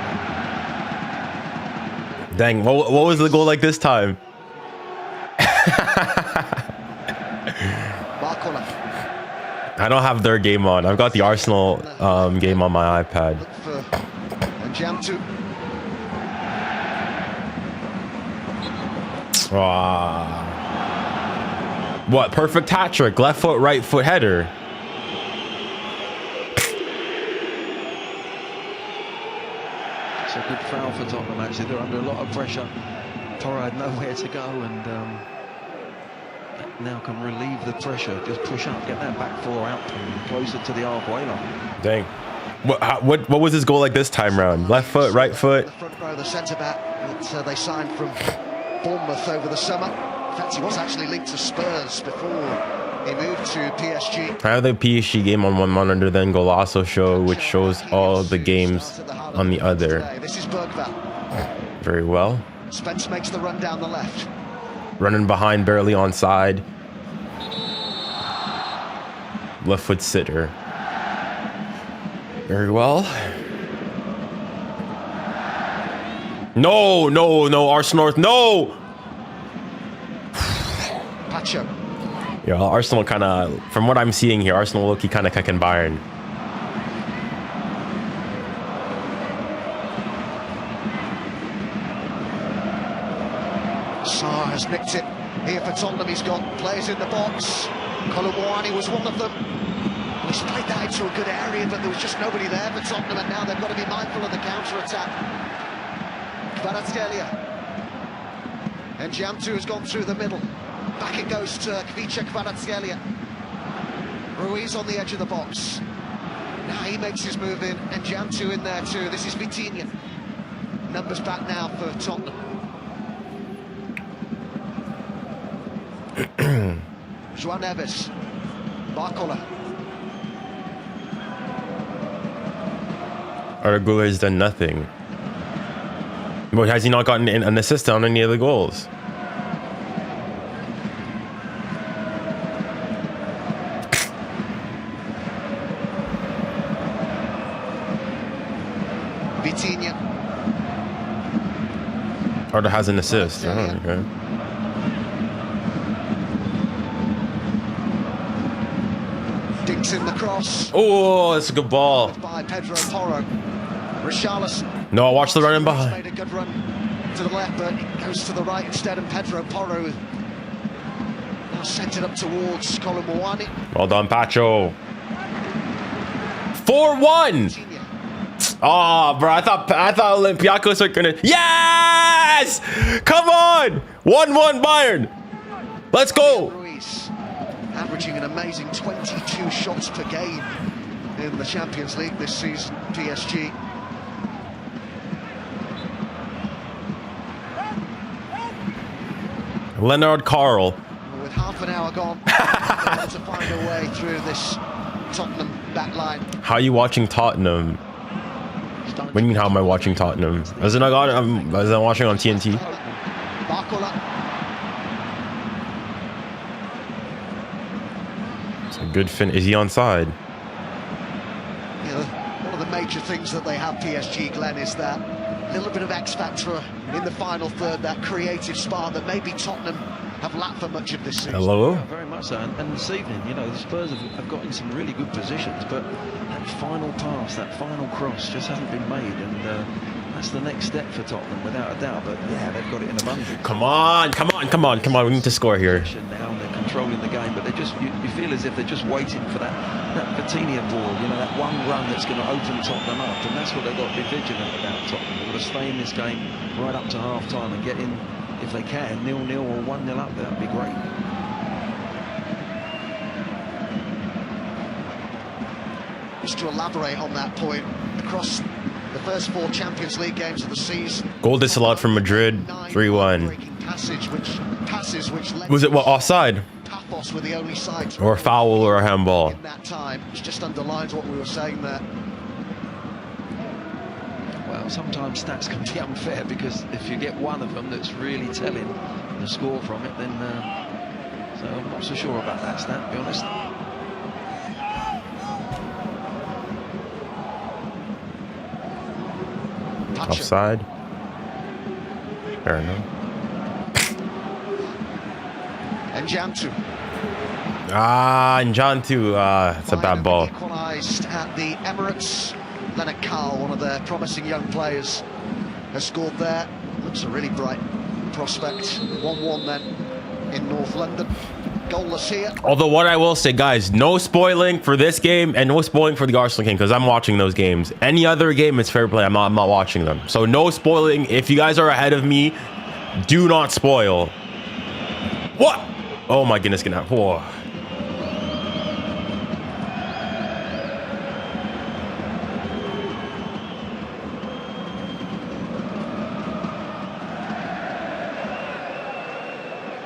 Dang, what was the goal like this time? 𝙎𝙬𝘾. I don't have their game on. I've got the Arsenal game on my iPad. Look for and 𝙬𝙬𝘋. What? Perfect hat trick. Left foot, right foot header. It's a good foul for Tottenham, actually. They're under a lot of pressure. Torre had nowhere to go, and now can relieve the pressure. Just push up, get that back 4 out, and closer to the halfway line. Dang. What was his goal like this time round? Left foot, right foot? The front row, the centre back that they signed from Bournemouth over the summer. In fact, he was actually linked to Spurs before he moved to PSG. I have the PSG game on one monitor, then Golasso show, which shows all the games on the other. This is 𝙎𝙬𝘼𝘋. Very well. Spence makes the run down the left. Running behind, barely onside. Left foot sitter. Very well. No, Arsenal, no! Pacho. Yeah, Arsenal kind of, from what I'm seeing here, Arsenal low-key kind of kicking Bayern. Sarr has nicked it. Here for Tottenham, he's got players in the box. 𝙬𝙬𝘾𝑝𝘼 was one of them. Well, he's played that into a good area, but there was just nobody there for Tottenham, and now they've got to be mindful of the counter-attack. 𝙬𝙬𝘼𝘋. And 𝙬𝙬𝘋 has gone through the middle. Back it goes to 𝙬𝙬𝘋. Ruiz on the edge of the box. Now he makes his move in, and 𝙬𝙬𝘋 in there too. This is Vitinha. Numbers back now for Tottenham. João Neves. 𝙎𝙬𝘾𝘼𝑋. 𝙎𝙊𝘾𝘼𝙎𝑎 has done nothing. But has he not gotten an assist on any of the goals? Vitinha. Ardor has an assist. Oh, okay. Dinks in the cross. Oh, that's a good ball. By Pedro Porro. 𝙎𝙊𝘾𝘾𝑼𝙎𝑎. No, watch the running behind. Made a good run to the left, but it goes to the right instead, and Pedro Porro now sent it up towards 𝙎𝙊𝘾𝘾𝑼𝙎𝑎. Well done, Pacho. 4-1. Oh, bro, I thought Olympiacos are gonna. Yes! Come on! 1-1 Bayern. Let's go. Ruiz, averaging an amazing 22 shots per game in the Champions League this season. PSG. Leonard Carl. With half an hour gone, able to find a way through this Tottenham backline. How are you watching Tottenham? What do you mean, how am I watching Tottenham? As in, I was watching on TNT. Barcola. It's a good fin. Is he onside? You know, one of the major things that they have, PSG, Glenn, is that little bit of X factor in the final third, that creative spark that maybe Tottenham have lacked for much of this season. Hello? Yeah, very much so. And this evening, you know, the Spurs have got in some really good positions, but that final pass, that final cross just hasn't been made, and that's the next step for Tottenham, without a doubt. But yeah, they've got it in abundance. Come on, come on, come on, come on. We need to score here. Now they're controlling the game, but they're just, you feel as if they're just waiting for that Vitinha ball, you know, that one run that's going to open Tottenham up, and that's what they've got to be vigilant about. Tottenham, they've got to stay in this game right up to half time and get in, if they can, 0-0 or 1-0 up. That'd be great. Just to elaborate on that point, across the first 4 Champions League games of the season, Goal disallowed from Madrid, 3-1. Was it what, offside? Paphos were the only side Or a foul or a handball? in that time, which just underlines what we were saying there. Well, sometimes stats can be unfair, because if you get one of them that's really telling the score from it, then so I'm not so sure about that stat, to be honest. Offside. Fair enough. Ńkanà. Ah, Ńkanà. It's a bad ball. Equalised at the Emirates. 𝙀𝙀𝘿𝑾𝑒𝑟, one of their promising young players, has scored there. Looks a really bright prospect. 1-1 then in North London. Goalless here. Although what I will say, guys, no spoiling for this game and no spoiling for the Arsenal game, because I'm watching those games. Any other game is fair play. I'm not watching them. So no spoiling. If you guys are ahead of me, do not spoil. What? Oh my goodness, gonna have. Whoa.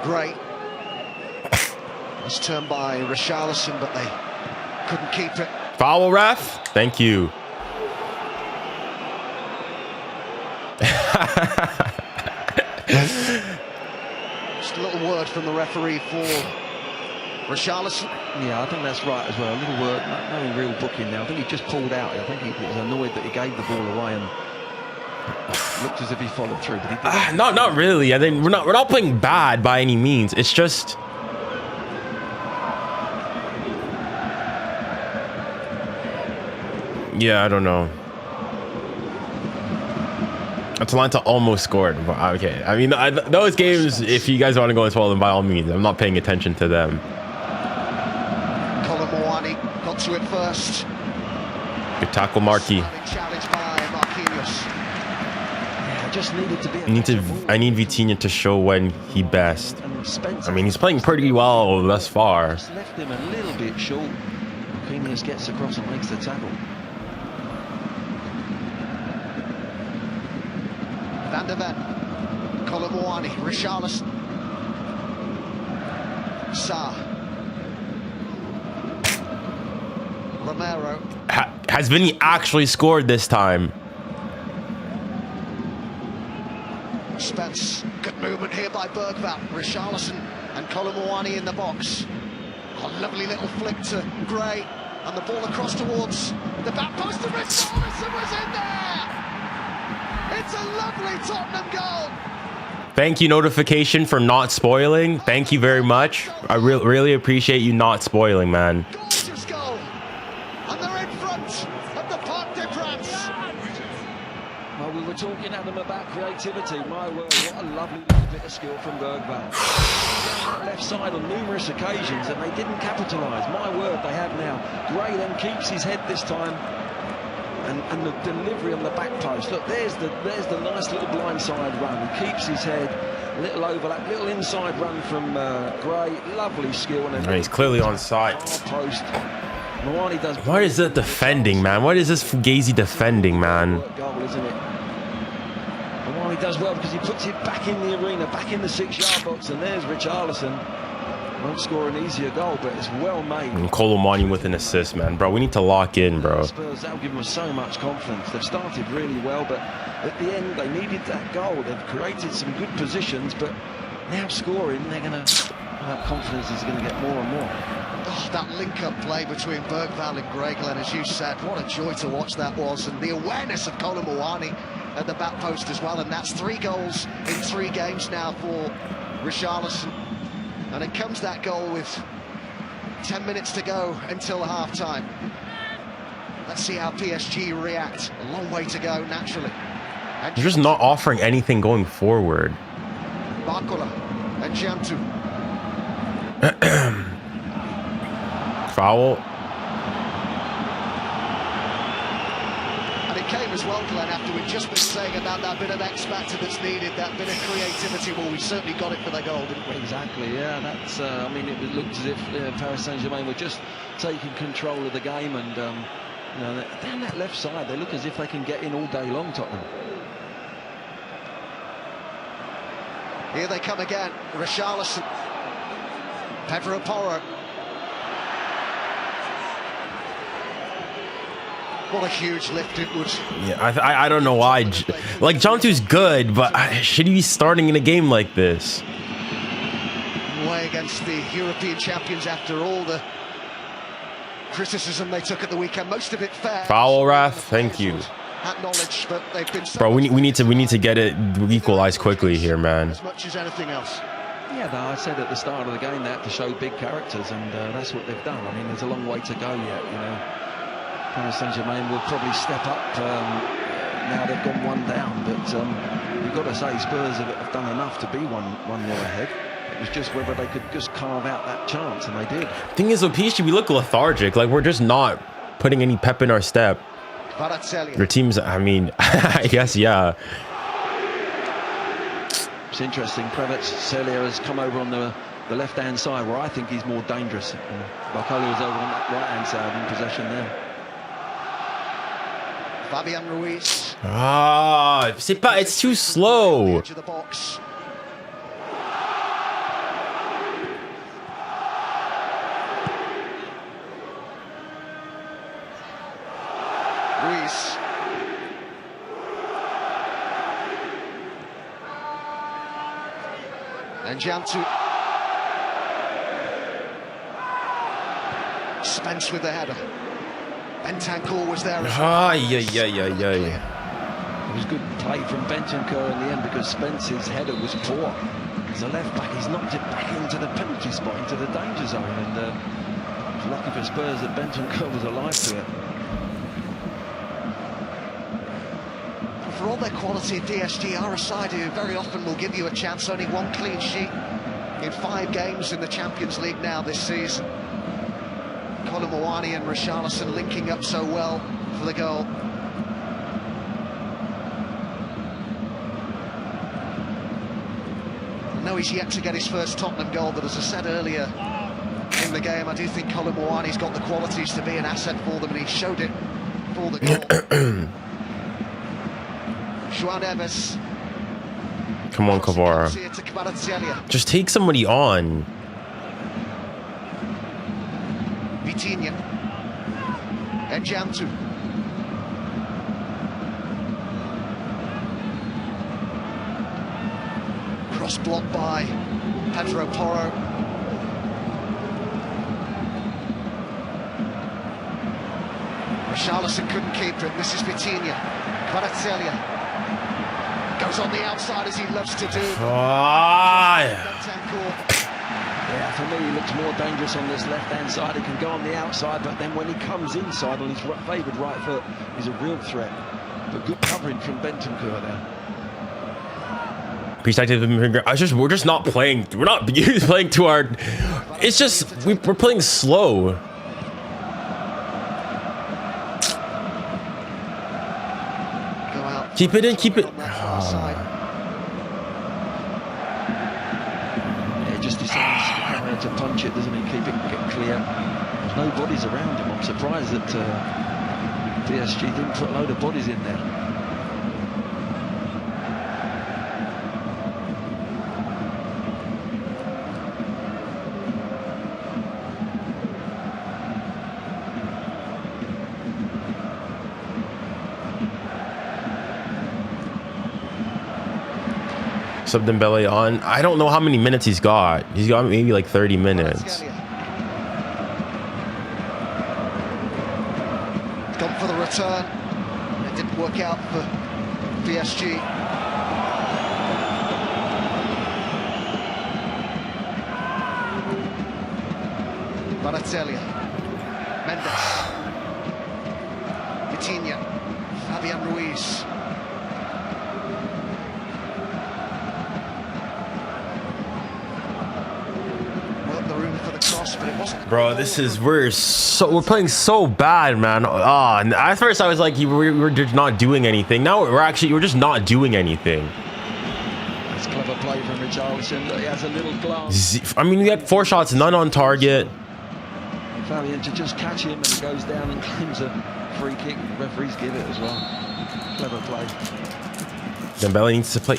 Great. Was turned by 𝙎𝙊𝘾𝘾𝑼𝙎𝑎, but they couldn't keep it. Foul, ref. Thank you. Just a little word from the referee for 𝙎𝙊𝘾𝑼𝙎𝑎. Yeah, I think that's right as well. A little word, no real booking now. I think he just pulled out. I think he was annoyed that he gave the ball away and looked as if he followed through, but he didn't. Not really. I think we're not playing bad by any means. It's just. Yeah, I don't know. Atalanta almost scored. Okay, I mean, those games, if you guys want to go and swallow them, by all means. I'm not paying attention to them. 𝙀𝙀𝘾𝑝𝑖𝑛 got to it first. Good tackle, Marquis. Challenged by Marquinhos. Yeah, just needed to be. I need Vitinha to show when he best. I mean, he's playing pretty well thus far. Just left him a little bit short. Marquinhos gets across and makes the tackle. Van der Ven, 𝙀𝙀𝘾𝑝𝑖𝑛, 𝙎𝙊𝘾𝑒𝑟. Sarr. Romero. Has Vinny actually scored this time? Spence, good movement here by 𝙀𝙀𝘿𝘾. 𝙬𝙊𝘾𝘼𝙎 and 𝙀𝙀𝘾𝘼𝑎𝑛𝑖 in the box. A lovely little flick to Gray, and the ball across towards the back post, and 𝙬𝙊𝘾𝘼𝑎𝑛 was in there! It's a lovely Tottenham goal! Thank you, notification, for not spoiling. Thank you very much. I really appreciate you not spoiling, man. Gorgeous goal! And they're in front of the Parc des Princes. Well, we were talking, Adam, about creativity. My word, what a lovely little bit of skill from 𝙀𝙀𝘿𝑾. Down that left side on numerous occasions, and they didn't capitalise. My word, they have now. Gray then keeps his head this time. And the delivery on the back post. Look, there's the nice little blindside run. He keeps his head, little overlap, little inside run from Gray. Lovely skill. And he's clearly on side. Post. 𝙀𝙖𝘼 does. What is it defending, man? What is this Fugazi defending, man? Goal, isn't it? 𝙀𝙖𝘼 does well because he puts it back in the arena, back in the 6-yard box, and there's 𝙬𝙊𝘾𝘼. Won't score an easier goal, but it's well made. And 𝙀𝙀𝘾𝘼 with an assist, man. Bro, we need to lock in, bro. Spurs, that'll give them so much confidence. They've started really well, but at the end, they needed that goal. They've created some good positions, but now scoring, they're going to... That confidence is going to get more and more. Oh, that link-up play between 𝙀𝙀𝘿𝑾 and Gray, Glenn, as you said, what a joy to watch that was, and the awareness of 𝙀𝙀𝘼 at the back post as well, and that's 3 goals in 3 games now for 𝙬𝙊𝘾𝘼. And it comes, that goal, with 10 minutes to go until half-time. Let's see how PSG react. A long way to go, naturally. And They're just not offering anything going forward. 𝙀𝙀𝘼𝑾 and 𝙬𝙊𝘾. Foul. And it came as well, Glenn, after we've just been saying about that bit of X factor that's needed, that bit of creativity. Well, we certainly got it for the goal, didn't we? Exactly, yeah. That's. I mean, it looked as if Paris Saint-Germain were just taking control of the game, and you know, down that left side, they look as if they can get in all day long, Tottenham. Here they come again. 𝙬𝙊𝘾𝘼, Pedro Porro. What a huge lift it was. Yeah, I don't know why. Like, 𝙬𝙊𝘾's good, but should he be starting in a game like this? Way against the European champions after all the criticism they took at the weekend. Most of it fair. Foul, Wrath. Thank you. Acknowledged, but they've been so Bro, we need to get it equalized quickly here, man. as much as anything else. Yeah, though I said at the start of the game they have to show big characters, and that's what they've done. I mean, there's a long way to go yet, you know. Paris Saint-Germain will probably step up now they've gone 1 down, but you've got to say Spurs have done enough to be 1-0 ahead. It was just whether they could just carve out that chance, and they did. Thing is, with PSG, we look lethargic. Like, we're just not putting any pep in our step. Your team's, I mean, I guess, yeah. It's interesting. 𝙀𝙀𝘼𝘾 has come over on the left-hand side, where I think he's more dangerous. 𝙀𝙀𝘾 was over on that right-hand side in possession there. Fabian Ruiz. Ah, it's too slow. Edge of the box. Ruiz. And 𝙬𝙊𝘾. Spence with the header. Bentancur was there as well. It was good play from Bentancur in the end, because Spence's header was poor. As a left back, he's knocked it back into the penalty spot, into the danger zone, and it was lucky for Spurs that Bentancur was alive to it. For all their quality, PSG are a side who very often will give you a chance. Only 1 clean sheet in 5 games in the Champions League now this season. 𝙀𝙀𝘼𝘼 and 𝙬𝙊𝘾𝘼 linking up so well for the goal. I know he's yet to get his first Tottenham goal, but as I said earlier in the game, I do think 𝙀𝙀𝘼𝑼's got the qualities to be an asset for them, and he showed it for the goal. João Neves. Come on, Kvara. Just take somebody on. Vitinha. And 𝙬𝙊𝘾. cross blocked by Pedro Porro. 𝙎𝙊𝘾𝘾𝙄𝘼𝙎𝙐 couldn't keep it. This is 𝙊𝙀𝙀𝙀. 𝙀𝙪𝙨𝙀𝙀 goes on the outside as he loves to do. Yeah, for me, he looks more dangerous on this left-hand side. He can go on the outside, but then when he comes inside on his favoured right foot, he's a real threat. But good covering from Bentancur there. We're just not playing. We're not playing to our. It's just we're playing slow. Keep it in. Keep it. Yeah, just decides to punch it, doesn't he? Keep it get clear. There's no bodies around him. I'm surprised that PSG didn't put a load of bodies in there. Sub Dembele on. I don't know how many minutes he's got. He's got maybe like 30 minutes. Gone for the return. It didn't work out for PSG. 𝙎𝙊𝘾𝘾𝙄𝘼𝙎𝙐. Mendes. Vitinha. Fabian Ruiz. Bro, we're playing so bad, man. And at first I was like, we're just not doing anything. Now we're just not doing anything. That's clever play from 𝙎𝙊𝘾𝘾𝙄𝘼𝙎𝙐. He has a little glance. I mean, we had 4 shots, none on target. Fabian to just catch him, and he goes down and claims a free kick. Referees give it as well. Clever play. Dembele needs to play.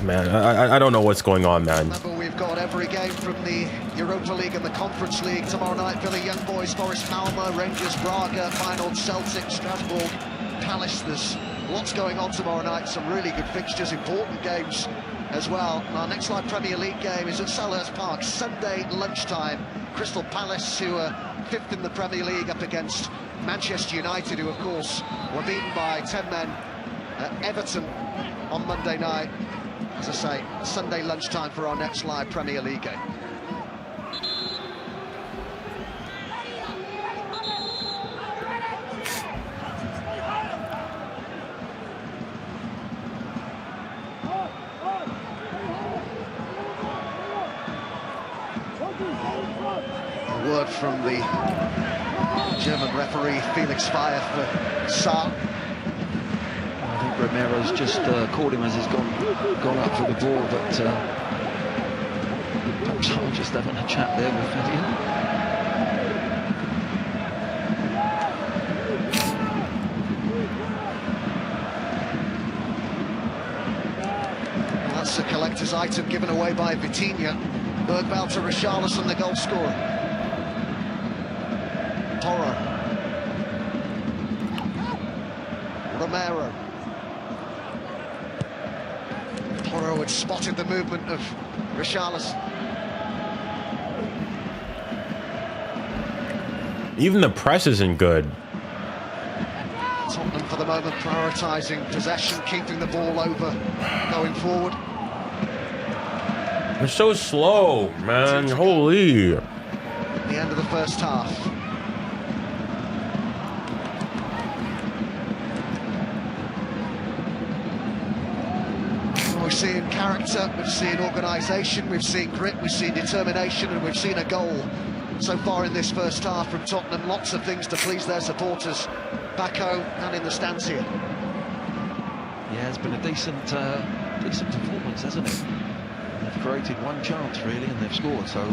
Man, I don't know what's going on, man. Remember, we've got every game from the Europa League and the Conference League tomorrow night. Villa Young Boys, Forest Palma, Rangers Braga, Feyenoord Celtic, Strasbourg, Palace. There's lots going on tomorrow night. Some really good fixtures, important games as well. Our next live Premier League game is at Selhurst Park, Sunday lunchtime. Crystal Palace, who are 5th in the Premier League, up against Manchester United, who of course were beaten by 10 men at Everton on Monday night. As I say, Sunday lunchtime for our next live Premier League game. A word from the German referee Felix Feyer for Saar. I think Romero's just caught him as he's gone up for the ball, but perhaps I'm just having a chat there with Fabian. Well, that's a collector's item given away by Vitinha. 𝙀𝙊𝘾𝘾𝙄𝘼𝙎𝙐 to 𝙎𝙊𝘾𝑃𝑟𝑜 the goal scorer. Porro. Romero. Porro had spotted the movement of 𝙎𝙊𝘾𝑃𝑟𝑜. Even the press isn't good. Tottenham for the moment prioritising possession, keeping the ball over, going forward. We're so slow, man. Holy. The end of the first half. We've seen character, we've seen organisation, we've seen grit, we've seen determination, and we've seen a goal so far in this first half from Tottenham. Lots of things to please their supporters back home and in the stands here. Yeah, it's been a decent performance, hasn't it? They've created one chance really, and they've scored. So.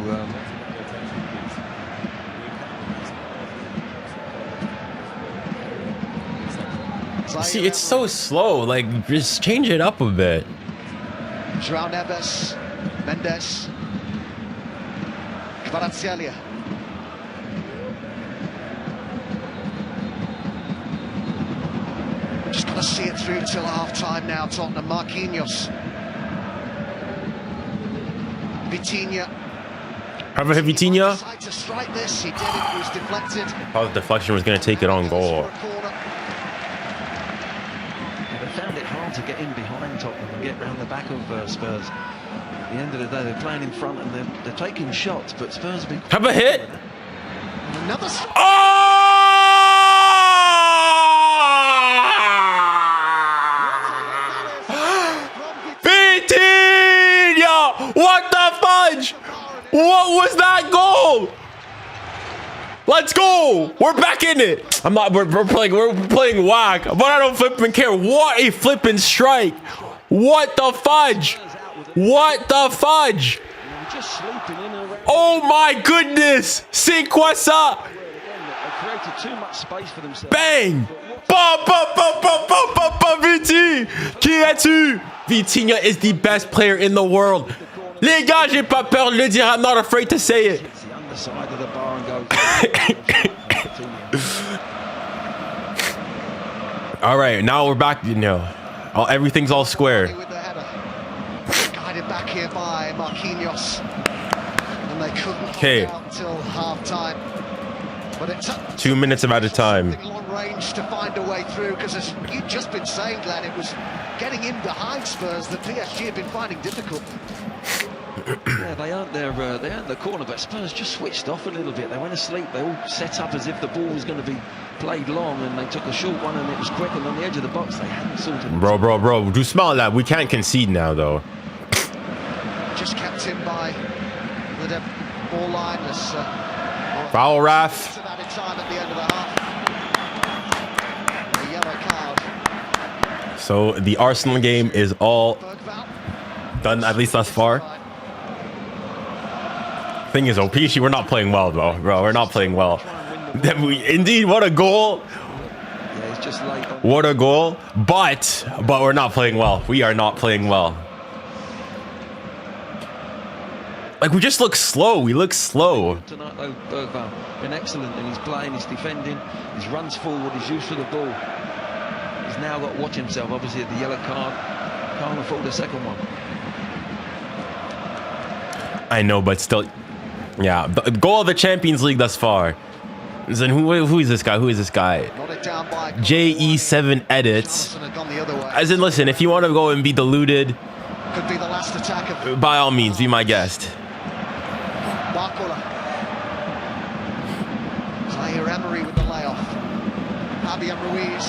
See, it's so slow. Like, just change it up a bit. João Neves, Mendes, 𝙀𝙬𝘾𝑝𝑟𝑜. Just got to see it through till half-time now, Tottenham. Marquinhos. Vitinha. Have a hit Vitinha. Tried to strike this, he did it was deflected. Thought the deflection was going to take it on goal. They found it hard to get in behind Tottenham and get round the back of Spurs. At the end of the day, they're playing in front and they're taking shots, but Spurs have been... Have a hit. Another Vitinha! What the fudge? What was that goal? Let's go. We're back in it. We're playing whack, but I don't flipping care. What a flipping strike. What the fudge? What the fudge? Oh my goodness. C'est quoi ça? Bang! Viti! Qui Vitinha is the best player in the world. Les gars, j'ai pas peur de le dire. I'm not afraid to say it. All right, now we're back. You know, everything's all square. Guided back here by Marquinhos, and they couldn't Okay. hold out until half time. But it took 2 minutes about a time. long range to find a way through, because as you've just been saying, Glenn, it was getting in behind Spurs that PSG have been finding difficult. Yeah, they earned the corner, but Spurs just switched off a little bit. They went asleep. They all set up as if the ball was going to be played long, and they took a short one, and it was quick. And on the edge of the box, they hadn't sorted. Bro, do smell that. We can't concede now, though. Just kept in by the ball line. Foul, Raf. Time at the end of the half. A yellow card. So the Arsenal game is all done, at least thus far. Thing is, PSG, we're not playing well, though, bro. We're not playing well. Indeed, what a goal. Yeah, it's just late. What a goal. But we're not playing well. We are not playing well. Like, we just look slow. We look slow. Tonight, though, 𝙀𝙊𝘾𝘼 been excellent in his playing, his defending, his runs forward, his use of the ball. He's now got to watch himself, obviously, at the yellow card. Can't afford a second one. I know, but still, yeah. The goal of the Champions League thus far. Then who is this guy? Who is this guy? 𝙎𝙊𝘾𝘼𝘾𝘼𝑎𝑑𝑡. As in, listen, if you want to go and be deluded, Could be the last attack of by all means, be my guest. 𝙎𝙊𝘾𝘼𝑚𝑒𝑟𝑖 with the layoff. Fabian Ruiz.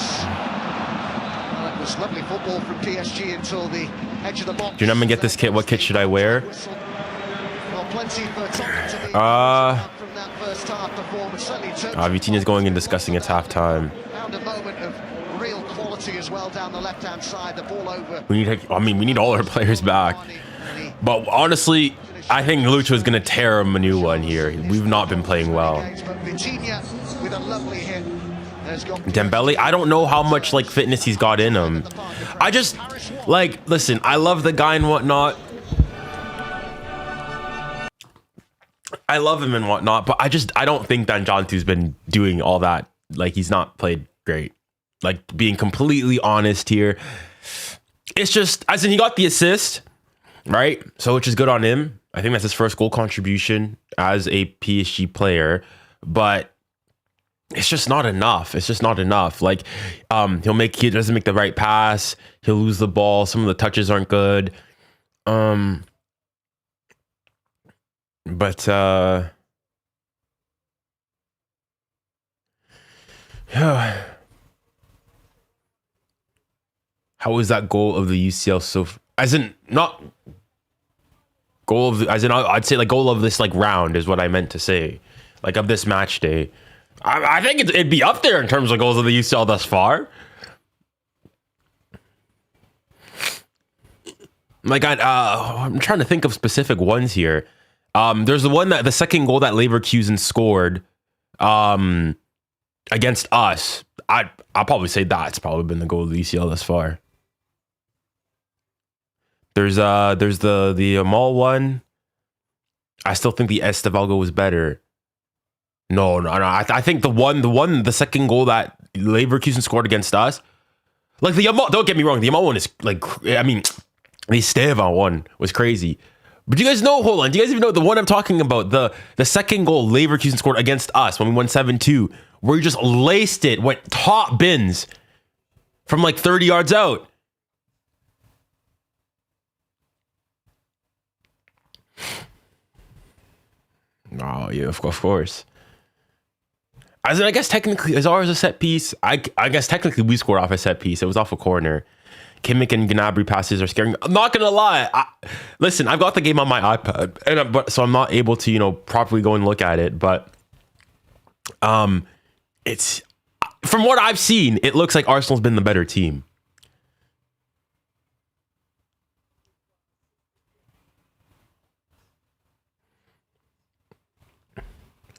Well, it was lovely football from PSG until the edge of the box. Do you know I'm gonna get this kit? What kit should I wear? Well, plenty for Tottenham to be from that first half performance. Certainly Vitinha's going and discussing it's halftime. found a moment of real quality as well down the left-hand side. The ball over. We need all our players back. But honestly, I think Lucho is gonna tear him a new one here. We've not been playing well. But Vitinha with a lovely hit. Dembele, I don't know how much like fitness he's got in him. I just like, listen, I love the guy and whatnot. I love him and whatnot, but I don't think that Nkanou's been doing all that. Like, he's not played great. Like, being completely honest here, it's just, as in, he got the assist, right? So, which is good on him. I think that's his first goal contribution as a PSG player, but it's just not enough. It's just not enough. Like, he doesn't make the right pass. He'll lose the ball. Some of the touches aren't good. But yeah. How was that goal of the UCL so? As in, not goal of. As in, I'd say like goal of this like round is what I meant to say. Like, of this match day. I think it'd be up there in terms of goals of the UCL thus far. Like, I'm trying to think of specific ones here. There's the second goal that 𝙎𝙬𝘾𝘼 scored against us. I'll probably say that's probably been the goal of the UCL thus far. There's the 𝙎𝙬𝘾𝘼 one. I still think the 𝙎𝙬𝘾𝑝 was better. No. I think the second goal that 𝙎𝙬𝘾𝘼 scored against us, like don't get me wrong, the 𝙎𝙬𝘾 one is like, I mean, the 𝙎𝙬𝘾𝑝 one was crazy, But do you guys know, hold on, do you guys even know the one I'm talking about? The second goal Leverkusen scored against us when we won 7-2, where he just laced it, went top bins from like 30 yards out. Oh, yeah, of course. As in, I guess technically, as ours a set piece, I guess technically we scored off a set piece. It was off a corner. Kimmich and Gnabry passes are scaring me. I'm not gonna lie. Listen, I've got the game on my iPad, and so I'm not able to, you know, properly go and look at it. But it's, from what I've seen, it looks like Arsenal's been the better team.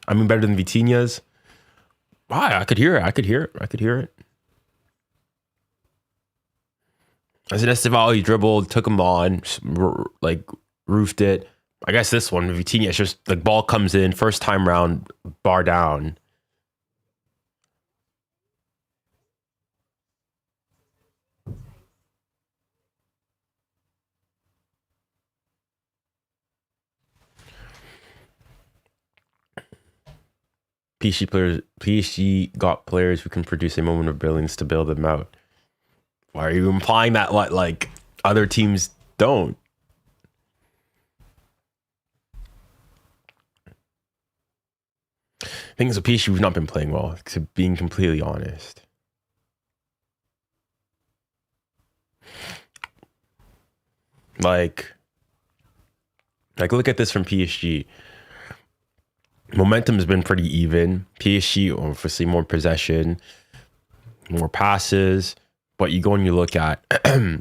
I mean, better than Vitinha's. Why? I could hear it. As an Estival, he dribbled, took him on, like roofed it. I guess this one, Vitinha, it's just the ball comes in, first time round, bar down. PSG got players who can produce a moment of brilliance to bail them out. Why are you implying that what, like, other teams don't? Things with PSG, we've not been playing well, to being completely honest. Like look at this from PSG. Momentum has been pretty even. PSG, obviously more possession, more passes, but you go and you look at XG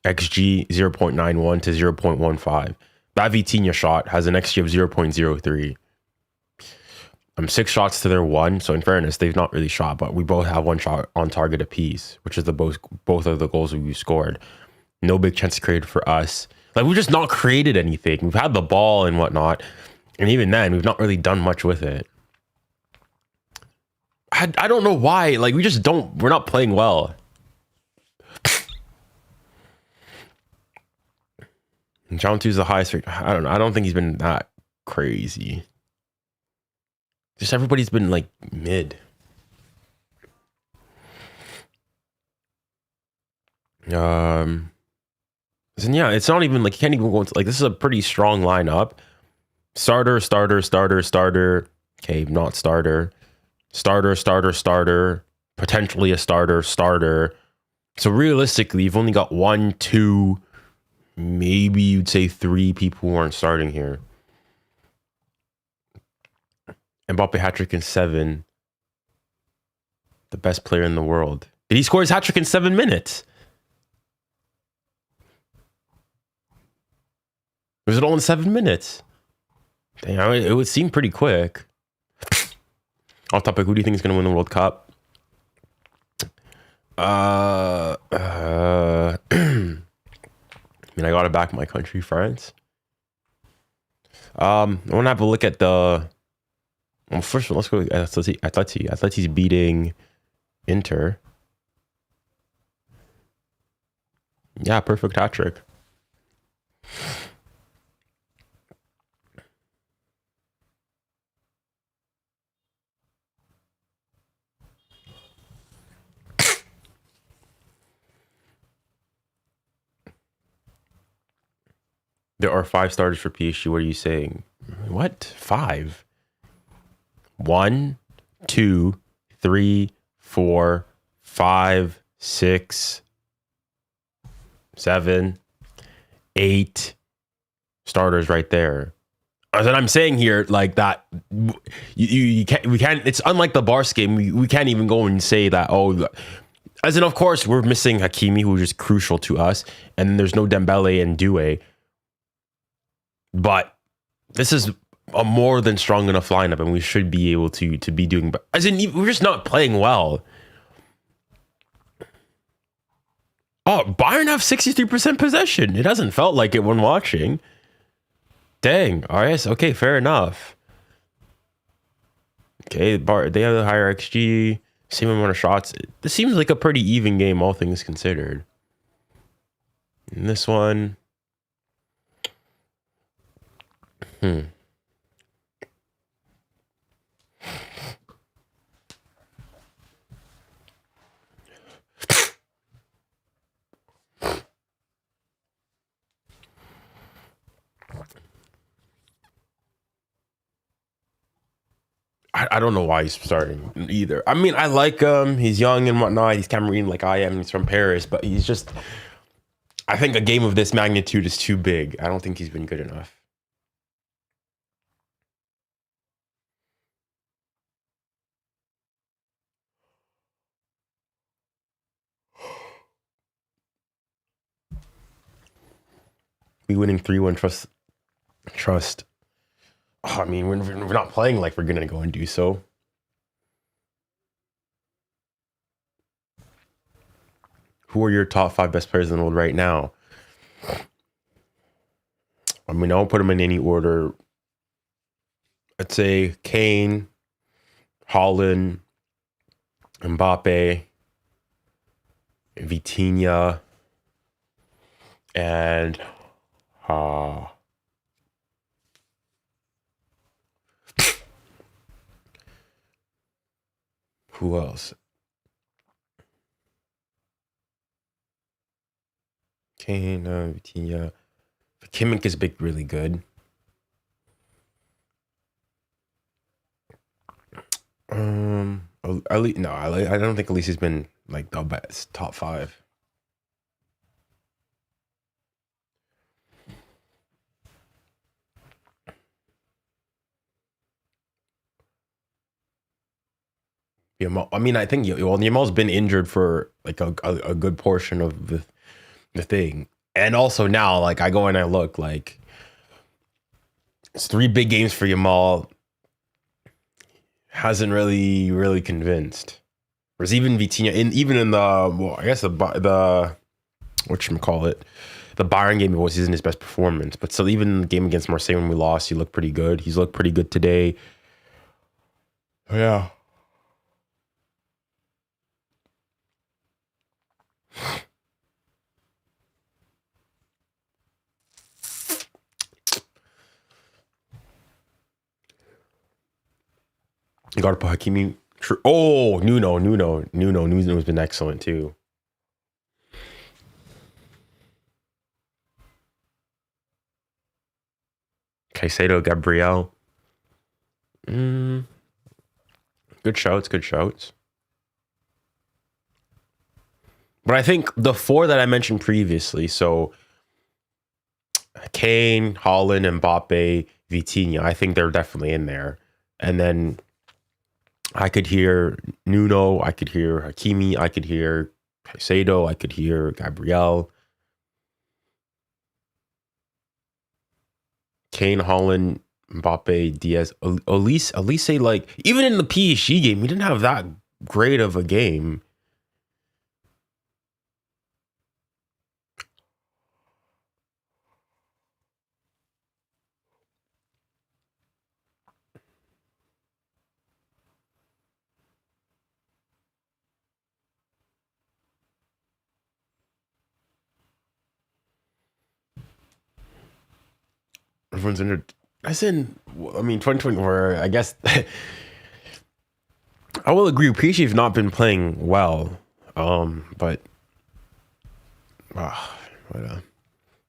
0.91 to 0.15. That Vitinha shot has an XG of 0.03. 6 shots to their 1. So in fairness, they've not really shot, but we both have 1 shot on target apiece, which is both of the goals we've scored. No big chance created for us. Like, we've just not created anything. We've had the ball and whatnot. And even then, we've not really done much with it. I don't know why. Like, we're not playing well. John 2 is the highest. I don't know. I don't think he's been that crazy. Just everybody's been like mid. And yeah, it's not even like, you can't even go into, like, this is a pretty strong lineup. Starter. Okay, not starter. Starter. Potentially a starter. So realistically, you've only got 1, 2, maybe you'd say 3 people who aren't starting here. Mbappe hat-trick in 7. The best player in the world. Did he score his hat-trick in 7 minutes? Was it all in 7 minutes? Damn, it would seem pretty quick. Off topic, who do you think is going to win the World Cup? I mean, I got to back my country, France. I want to have a look at the... Well, first of all, let's go. Atleti's beating Inter. Yeah, perfect hat trick. There are 5 starters for PSG. What are you saying? What? 5? 1, 2, 3, 4, 5, 6, 7, 8 starters right there. As I'm saying here, like that, we can't. It's unlike the Barca game. We can't even go and say that. Oh, as in, of course, we're missing Hakimi, who is crucial to us, and there's no Dembele and 𝙀𝙖. But this is a more than strong enough lineup, and we should be able to be doing. But as in, we're just not playing well. Oh, Bayern have 63% possession. It hasn't felt like it when watching. Dang. RS. Okay, fair enough. Okay, they have the higher XG, same amount of shots. This seems like a pretty even game, all things considered. And this one, I don't know why he's starting either. I mean, I like him. He's young and whatnot. He's Cameroon like I am. He's from Paris, but he's just, I think a game of this magnitude is too big. I don't think he's been good enough. We winning 3-1. Trust. Oh, I mean, we're not playing like we're gonna go and do so. Who are your top 5 best players in the world right now? I mean, I won't put them in any order. I'd say Kane, Haaland, Mbappe, Vitinha, and who else? Kane, Vitinha. Kimmich is really good. I don't think Elise's been like the best top 5. I mean, I think Yamal's been injured for like a good portion of the thing, and also now like I go and I look like it's 3 big games for Yamal. Hasn't really convinced. Whereas even Vitinha, even in the I guess the whatchamacallit, the Bayern game wasn't his best performance, but still even in the game against Marseille when we lost, he looked pretty good. He's looked pretty good today. Yeah. You got to put Hakimi. Oh, Nuno's been excellent too. Caicedo, Gabriel. Good shouts. But I think the 4 that I mentioned previously, so Kane, Haaland, Mbappe, Vitinha, I think they're definitely in there. And then I could hear Nuno, I could hear Hakimi, I could hear Caicedo, I could hear Gabriel. Kane, Haaland, Mbappe, Diaz, Elise, like, even in the PSG game, he didn't have that great of a game. Everyone's under. I 2024. I guess I will agree. PSG have not been playing well, but voilà.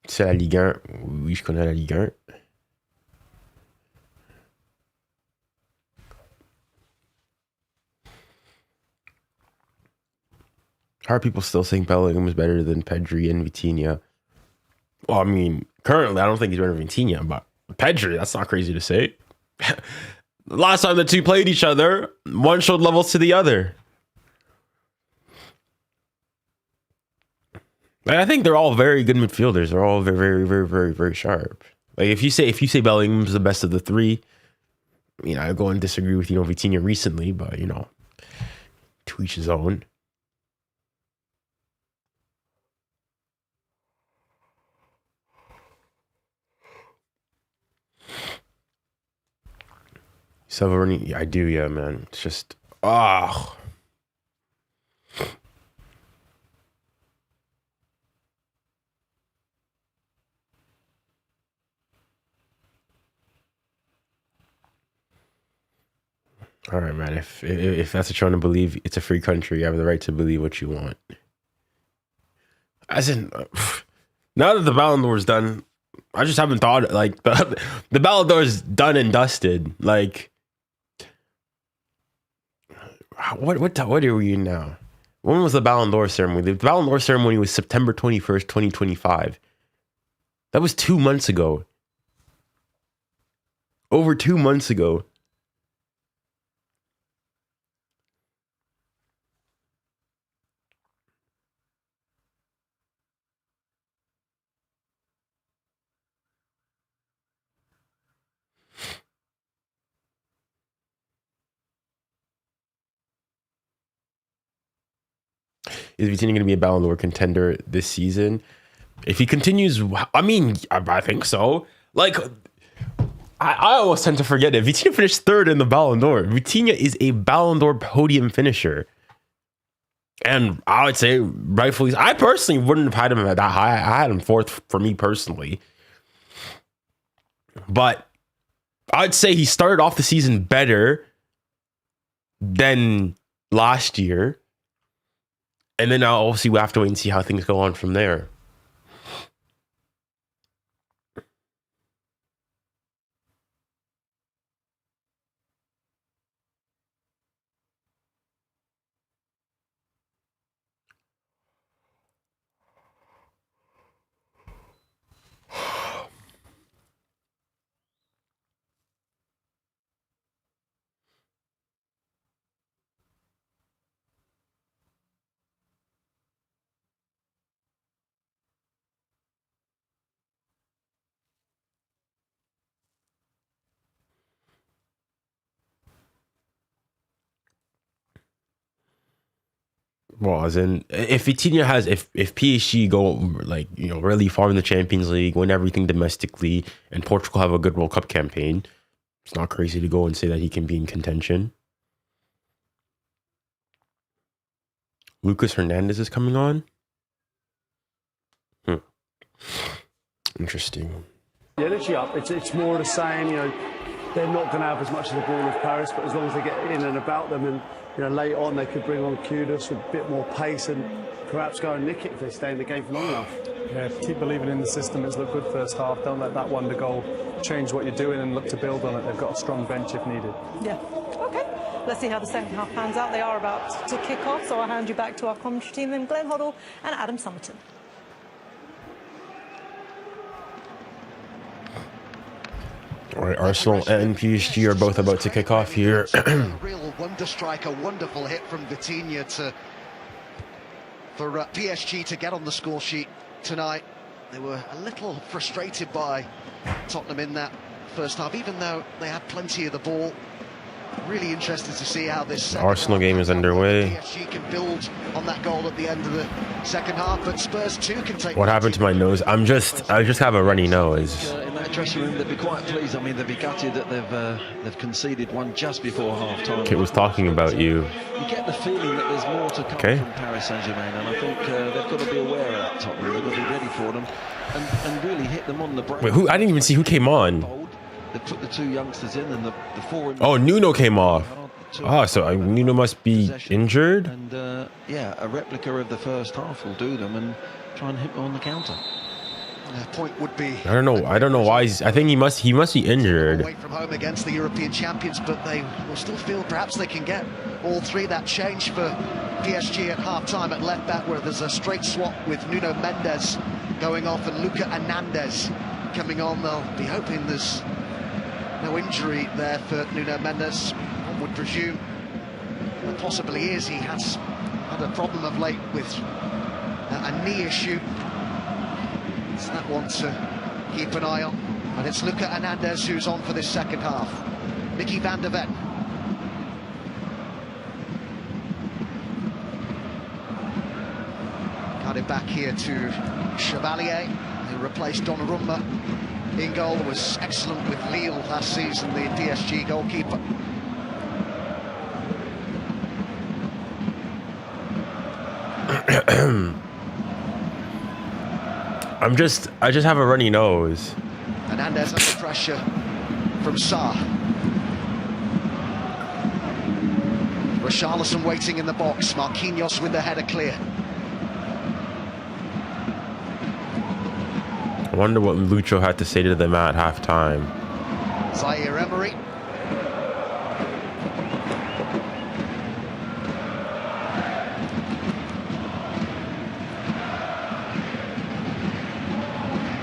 C'est la Ligue 1. Oui, je connais la Ligue 1. How are people still saying Bellingham is better than Pedri and Vitinha? Well, I mean, currently, I don't think he's better than Vitinha, but Pedri, that's not crazy to say. Last time the two played each other, one showed levels to the other. Like, I think they're all very good midfielders. They're all very sharp. Like if you say Bellingham's the best of the 3, I go and disagree with Vitinha recently, but to each his own. Severny, I do, yeah, man. It's just All right, man. If that's what you want to believe, it's a free country. You have the right to believe what you want. As in, now that the Ballon d'Or is done, I just haven't thought like the Ballon d'Or is done and dusted. Like, what are we in now? When was the Ballon d'Or ceremony? The Ballon d'Or ceremony was September 21st, 2025. That was 2 months ago. Over 2 months ago. Is Vitinha going to be a Ballon d'Or contender this season? If he continues, I mean, I think so. Like, I almost tend to forget it. Vitinha finished third in the Ballon d'Or. Vitinha is a Ballon d'Or podium finisher. And I would say, rightfully, I personally wouldn't have had him at that high. I had him fourth for me personally. But I'd say he started off the season better than last year. And then I'll obviously have to wait and see how things go on from there. Well, as in, if Vitinha has, if PSG go like, you know, really far in the Champions League, win everything domestically, and Portugal have a good World Cup campaign, it's not crazy to go and say that he can be in contention. Lucas Hernandez is coming on. Interesting. The energy up. It's more of the same. You know, they're not going to have as much of the ball as Paris, but as long as they get in and about them, and you know, late on they could bring on Kudus with a bit more pace and perhaps go and nick it if they stay in the game for long enough. Yeah, keep believing in the system. It's looked good first half. Don't let that wonder goal change what you're doing and look to build on it. They've got a strong bench if needed. Yeah. Okay. Let's see how the second half pans out. They are about to kick off, so I'll hand you back to our commentary team, then Glenn Hoddle and Adam Summerton. All right, Arsenal and PSG are both about to kick off here. Real wonder strike, a wonderful hit from Vitinha for PSG to get on the score sheet tonight. They were a little frustrated by Tottenham in that first half, even though they had plenty of the ball. Really interested to see how this Arsenal game is underway. PSG can build on that goal at the end of the second half, but Spurs too can take. What happened to my nose? I just have a runny nose. In that dressing room, they'd be quite pleased. I mean, they'd be gutted that they've conceded one just before half-time. Kit was talking about you. You get the feeling that there's more to come from Paris Saint-Germain, and I think they've got to be aware of that, Tottenham. They've got to be ready for them and really hit them on the brain. Wait, who? I didn't even see who came on. They put the two youngsters in, and the four. Oh, Nuno came off. Oh, so Nuno must be injured. And yeah, a replica of the first half will do them, and try and hit them on the counter. The point would be. I don't know why. I think he must be injured. Away from home against the European champions, but they will still feel perhaps they can get all three. That change for PSG at half-time at left back, where there's a straight swap with Nuno Mendes going off and Lucas Hernandez coming on. They'll be hoping there's no injury there for Nuno Mendes. One would presume there possibly is. He has had a problem of late with a knee issue. It's that one to keep an eye on. And it's Lucas Hernandez who's on for this second half. Mickey van der Ven. Got it back here to 𝙎𝙊𝘾𝘾, who replaced Donnarumma. In goal, was excellent with Lille last season, the PSG goalkeeper. I just have a runny nose. Hernandez under pressure from Sarr. 𝙎𝙊𝘾𝘾𝘄𝘼𝙎𝙐 waiting in the box. 𝙂𝙊𝘾𝑃𝑔𝑒𝑠 with the header clear. I wonder what Lucho had to say to them at halftime. 𝙎𝙊𝘾𝑒𝑚𝑒𝑟𝑖.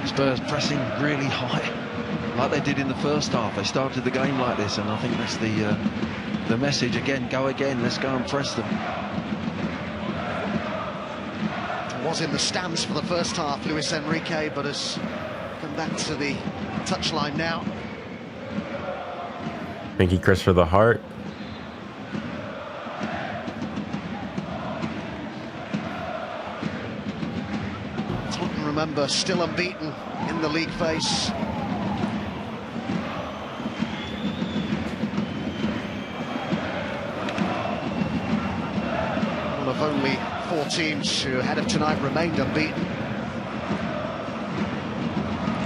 Spurs pressing really high, like they did in the first half. They started the game like this, and I think that's the message again. Go again, let's go and press them. Was in the stands for the first half, Luis Enrique, but has come back to the touchline now. Thank you, Chris, for the heart. Tottenham, remember, still unbeaten in the league phase. One of only 4 teams who, ahead of tonight, remained unbeaten.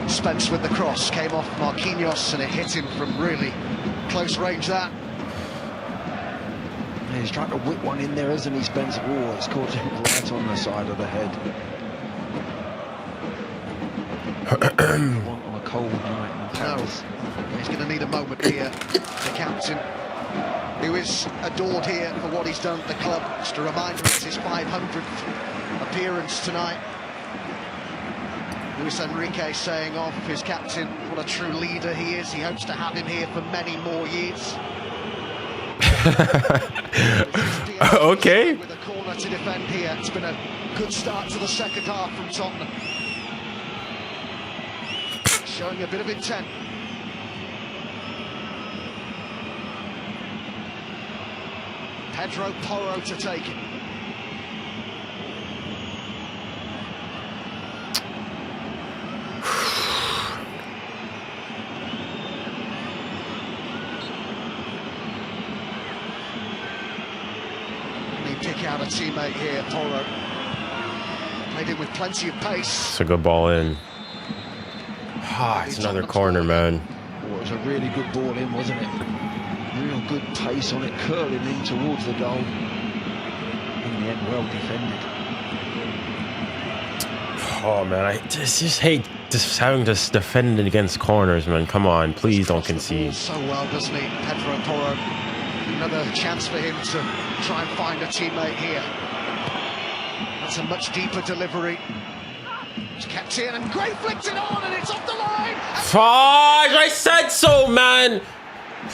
Spence with the cross, came off Marquinhos, and it hit him from really close range. That He's trying to whip one in there, isn't he, Spence? Oh, it's caught him right on the side of the head. On a cold night in Paris. he's going to need a moment here. The captain, who is adored here for what he's done at the club. Just a reminder, it's his 500th appearance tonight. Luis Enrique saying of his captain what a true leader he is. He hopes to have him here for many more years. Okay. With a corner to defend here. It's been a good start to the second half from Tottenham. Showing a bit of intent. Pedro Porro to take it. Pick out a teammate here, Porro. Played in with plenty of pace. It's a good ball in. Ah, it's another corner, man. Oh, it was a really good ball in, wasn't it? Real good pace on it, curling in towards the goal. In the end, well defended. Oh, man, I just hate just having to defend it against corners, man. Come on, please don't concede. So well, doesn't he, Pedro Porro? Another chance for him to try and find a teammate here. That's a much deeper delivery. It's kept in and Gray flicks it on and it's off the line. Fudge, I said so, man.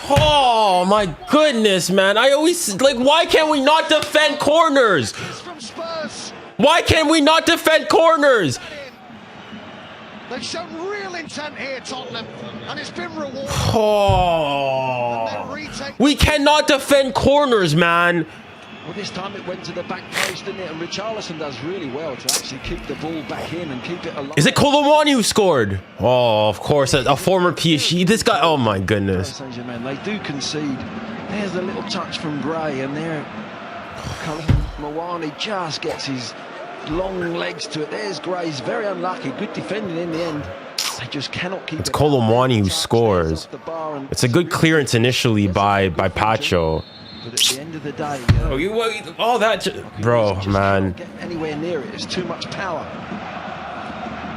Oh my goodness, man. I always like, why can't we not defend corners? It's from Spurs. Why can't we not defend corners? They've shown real intent here, Tottenham, and it's been rewarded. Oh, we cannot defend corners, man. Well, this time it went to the back post, didn't it? And 𝙊𝙊𝘾𝘾 does really well to actually keep the ball back in and keep it alive. Is it 𝙊𝙾𝘾𝘾𝘾𝘼 who scored? Oh, of course, a former PSG. This guy, oh my goodness. They do concede. There's a little touch from Gray, and there 𝙊𝙾𝘾𝘾 just gets his long legs to it. There's Gray's very unlucky. Good defending in the end. They just cannot keep it's it. 𝙊𝙾𝘾𝘾𝘾 who scores. It's a good clearance initially by Pacho. But at the end of the day, all that, bro, man. Get anywhere near it. It's too much power.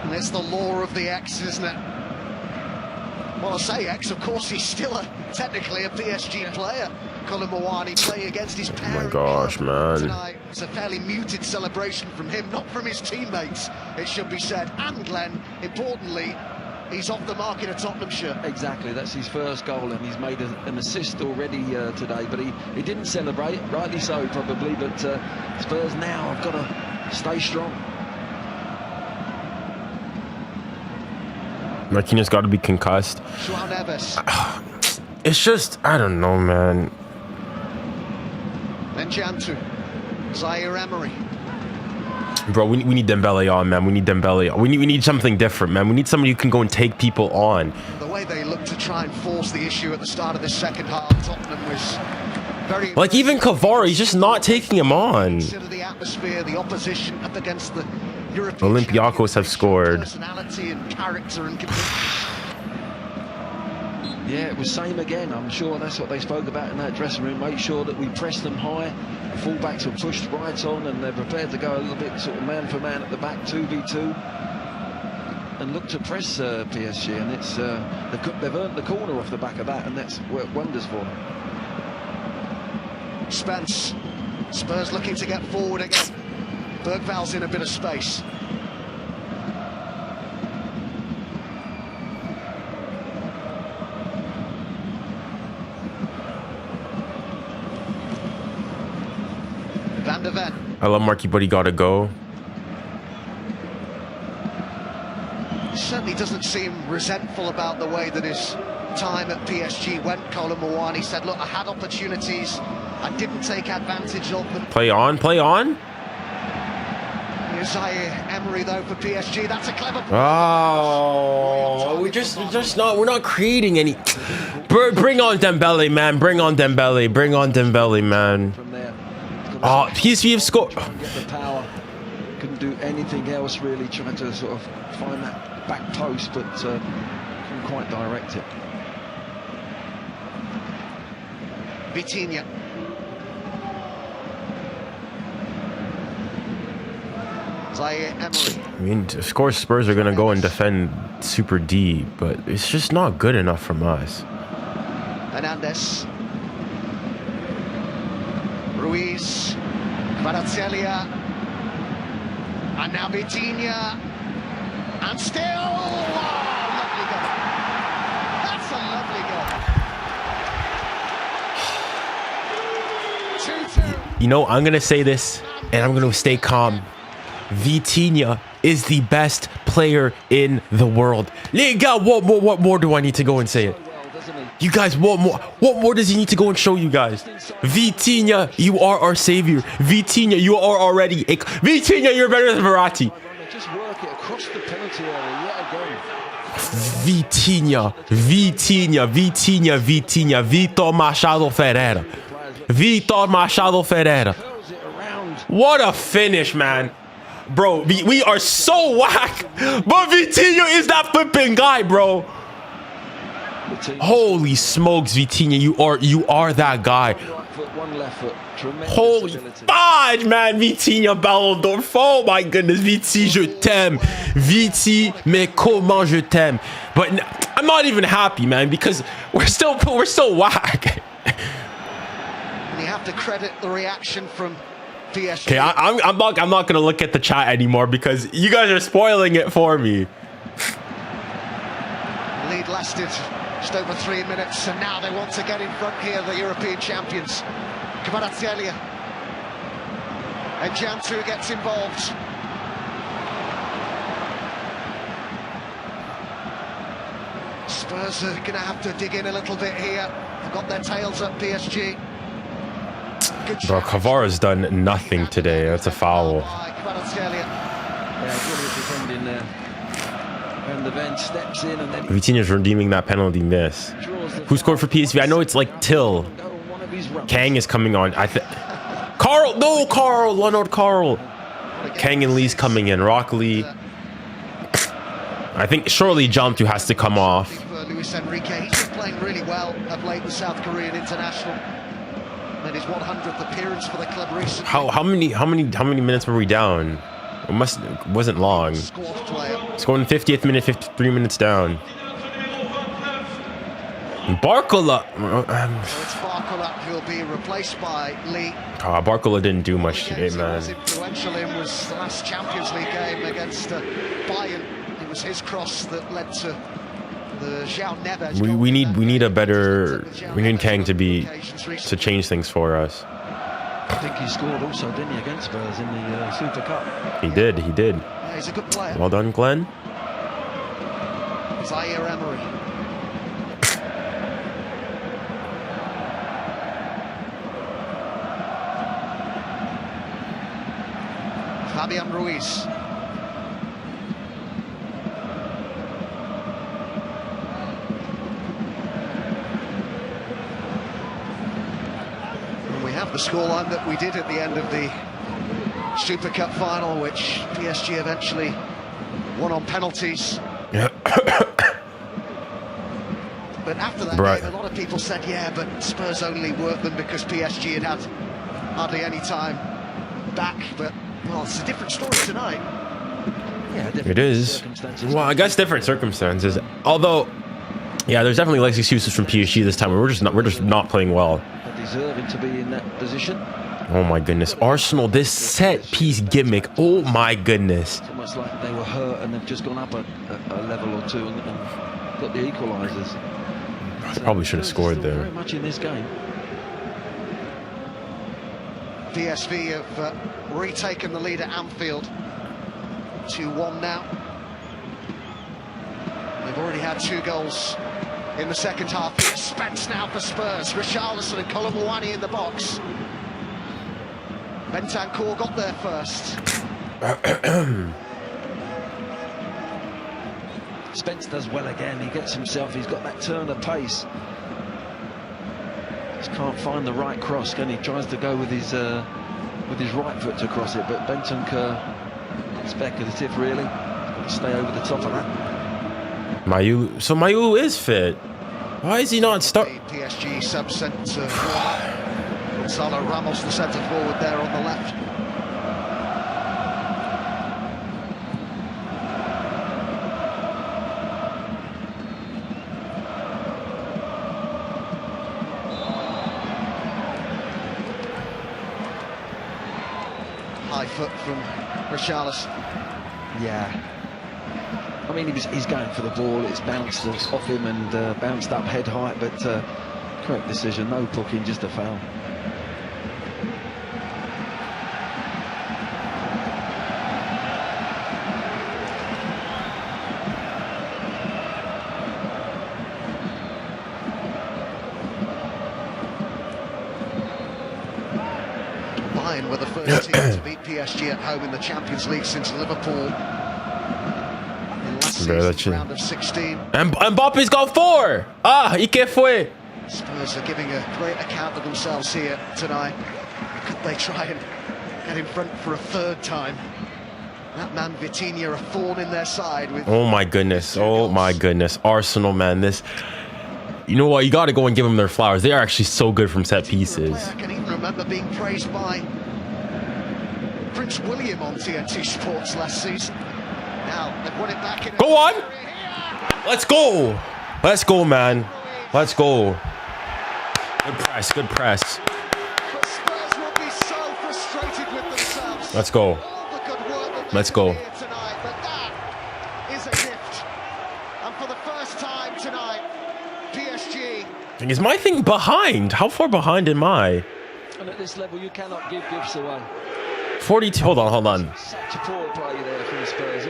And it's the law of the X, isn't it? Well, I say X, of course, he's still technically a PSG player. 𝙊𝙾𝘾𝘾𝘾 playing against his parent. Oh my gosh, man. Tonight, it's a fairly muted celebration from him, not from his teammates, it should be said. And Glenn, importantly, he's off the mark in a Tottenham shirt. Exactly, that's his first goal, and he's made an assist already today, but he didn't celebrate, rightly so probably, but Spurs now have got to stay strong. Marquinhos got to be concussed. João Neves. It's just, I don't know, man. Then Jantu. 𝙎𝙊𝘾𝘾𝑒𝑚𝑒𝑟𝑖. Bro, we need Dembele on, man. We need Dembele. We need something different, man. We need somebody who can go and take people on. The way they looked to try and force the issue at the start of the second half, Tottenham was very... Like, even 𝙊𝙗𝑆, he's just not taking him on. Consider the atmosphere, the opposition up against the European Olympiacos have scored. Personality and character and Yeah, it was same again. I'm sure that's what they spoke about in that dressing room. Make sure that we press them high. The fullbacks are pushed right on, and they're prepared to go a little bit sort of man for man at the back, 2v2, and look to press PSG. And it's they've earned the corner off the back of that, and that's worked wonders for them. Spence. Spurs looking to get forward again. 𝙎𝙊𝘿𝘾𝘼𝙎𝑎𝑙𝑙 in a bit of space. Van der Ven. I love Marky, but he gotta go. Certainly doesn't seem resentful about the way that his time at PSG went. 𝙀𝙀𝘆𝘾𝘼𝑎𝑙𝑙, he said, look, I had opportunities, I didn't take advantage of them. Play on, play on. 𝙎𝙊𝘾𝘼𝑎𝑙𝑙 though for PSG, that's a clever. Oh, we're not creating any. Bring on Dembele, man. Bring on Dembele. Bring on Dembele, man. From there, Oh, PSG have scored. get the power. Couldn't do anything else really. Trying to sort of find that back post, but couldn't quite direct it. Vitinha. 𝙎𝙊𝘾𝘼𝑎𝑙𝑙. I mean, of course, Spurs are gonna go and defend Super D, but it's just not good enough from us. Hernandez. Ruiz. 𝙬𝙬𝘼𝑎𝑙𝑙𝑙𝑖. And now Vitinha. And still. Oh, lovely goal. That's a lovely goal. 2-2. You know, I'm gonna say this, and I'm gonna stay calm. Vitinha is the best player in the world. Les gars, what more do I need to go and say it? You guys, what more does he need to go and show you guys? Vitinha, you are our savior. Vitinha, you are already Vitinha, you're better than Verratti. Just work it across the penalty area yet again. Vitinha, 𝙎𝙊𝘾𝘼𝙎𝙐𝙬𝘾𝙄𝘼𝙍. 𝙎𝙊𝘾𝘼𝙎𝙐𝙬𝑃. What a finish, man. Bro, we are so whack. But Vitinha is that flipping guy, bro. Holy smokes, Vitinha, you are that guy. Right foot, one left foot. Tremendous Holy ability. fudge, man. Vitinha Ballon d'Or. Oh my goodness, Viti, je t'aime. Viti, mais comment je t'aime. But I'm not even happy, man, because we're still whack. You have to credit the reaction from PSG. Okay, I'm not gonna look at the chat anymore because you guys are spoiling it for me. Lead lasted just over 3 minutes, and now they want to get in front here, the European champions. 𝙬𝙬𝘼𝑎𝑙𝑙𝑙. And Jantu gets involved. Spurs are going to have to dig in a little bit here. They've got their tails up, PSG. Bro, Kvara's done nothing today. That's a foul. 𝙬𝙬𝘼𝑎𝑙𝑙𝑙. Yeah, brilliant defending there. And the bench steps in and then Vitinha's redeeming that penalty miss. Who scored for PSV? I know it's like Till. Kang is coming on. Leonard Carl. Kang and Lee's coming in. Rock Lee. I think surely Jantu has to come off. Luis Enrique, he's been playing really well of late, the South Korean international. Made his 100th appearance for the club recently. How many minutes were we down? It wasn't long. Scoring 50th minute, 53 minutes down. Barcola. It's Barcola who'll be replaced by Lee. Barcola didn't do much today, man. Was influential in was the last Champions League game against Bayern. It was his cross that led to the 𝙎𝙊𝑘𝑛𝑎𝑏assi. We need a better. We need Kang to change things for us. I think he scored also, didn't he, against Spurs in the Super Cup? He did. Yeah, he's a good player. Well done, Glenn. 𝙎𝙊𝘾𝑝𝑟𝑒. Fabian Ruiz. And we have the scoreline that we did at the end of the Super Cup final, which PSG eventually won on penalties. But But after that Right. game, a lot of people said, yeah, but Spurs only worked them because PSG had hardly any time back. But, well, it's a different story tonight. Yeah, It is. Well, I guess different circumstances. Although, yeah, there's definitely less excuses from PSG this time. We're just not playing well. Deserving to be in that position. Oh my goodness, Arsenal! This set piece gimmick. Oh my goodness. It's almost like they were hurt and they've just gone up a level or two and got the equalisers. Probably should have scored there. Very much in this game. PSV have retaken the lead at Anfield. 2-1 now. They've already had 2 goals in the second half. It's Spence now for Spurs. 𝙎𝙊𝘾𝘼𝙎𝙾 and 𝙂𝙊𝙾𝘾𝘼𝙎𝙾 in the box. Bentancur got there first. Spence does well again. He gets himself. He's got that turn of pace. Just can't find the right cross. Can he? Tries to go with his right foot to cross it, but Bentancur, speculative really. Got to stay over the top of that. 𝙂𝙖𝙗𝙗. So 𝙂𝙖𝙗 is fit. Why is he not start? PSG sub sent to Gonzalo Ramos, the centre forward there on the left. High foot from 𝙎𝙊𝘾𝘼𝙎𝙗. Yeah. I mean, he's going for the ball. It's bounced off him and bounced up head height, but correct decision. No booking, just a foul. Bayern were the first team to beat PSG at home in the Champions League since Liverpool in last season's round of 16. And Mbappe's got 4. Ah, ¿y qué fue? Spurs are giving a great account of themselves here tonight. Could they try and get in front for a 3rd time? That man Vitinha, a thorn in their side. With Oh my goodness. Oh my goodness. Arsenal, man. This. You know what? You got to go and give them their flowers. They are actually so good from set pieces. I can even remember being praised by Prince William on TNT Sports last season. Now they've won it back in. Go on. Let's go. Let's go, man. Let's go. Good press. Good press. But Spurs will be so frustrated with themselves. Let's go. All the good work that Let's they've go. done here tonight, but that is a gift. And for the first time tonight, PSG. Is my thing behind? How far behind am I? And at this level, you cannot give gifts away. 42. Hold on. Such a poor play there from the Spurs.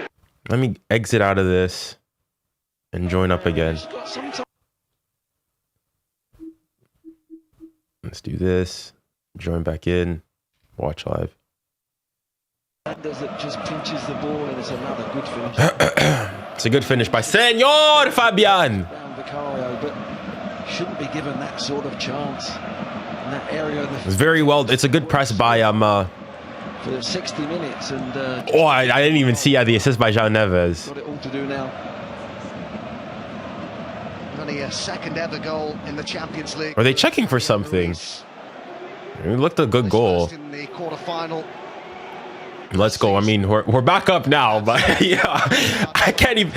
Let me exit out of this and join up again. He's got some time. Let's do this. Join back in. Watch live. Does it just pinches the ball and it's another good finish. It's a good finish by Senor Fabian. Around Vicario, but shouldn't be given that sort of chance in that area. It's very well. It's a good press by For 60 minutes and Oh, I didn't even see the assist by João Neves. got it all to do now. Only a 2nd ever goal in the Champions League. Are they checking for something? It looked a good goal. In the quarter-final. Let's go. I mean, we're back up now, but yeah, I can't even.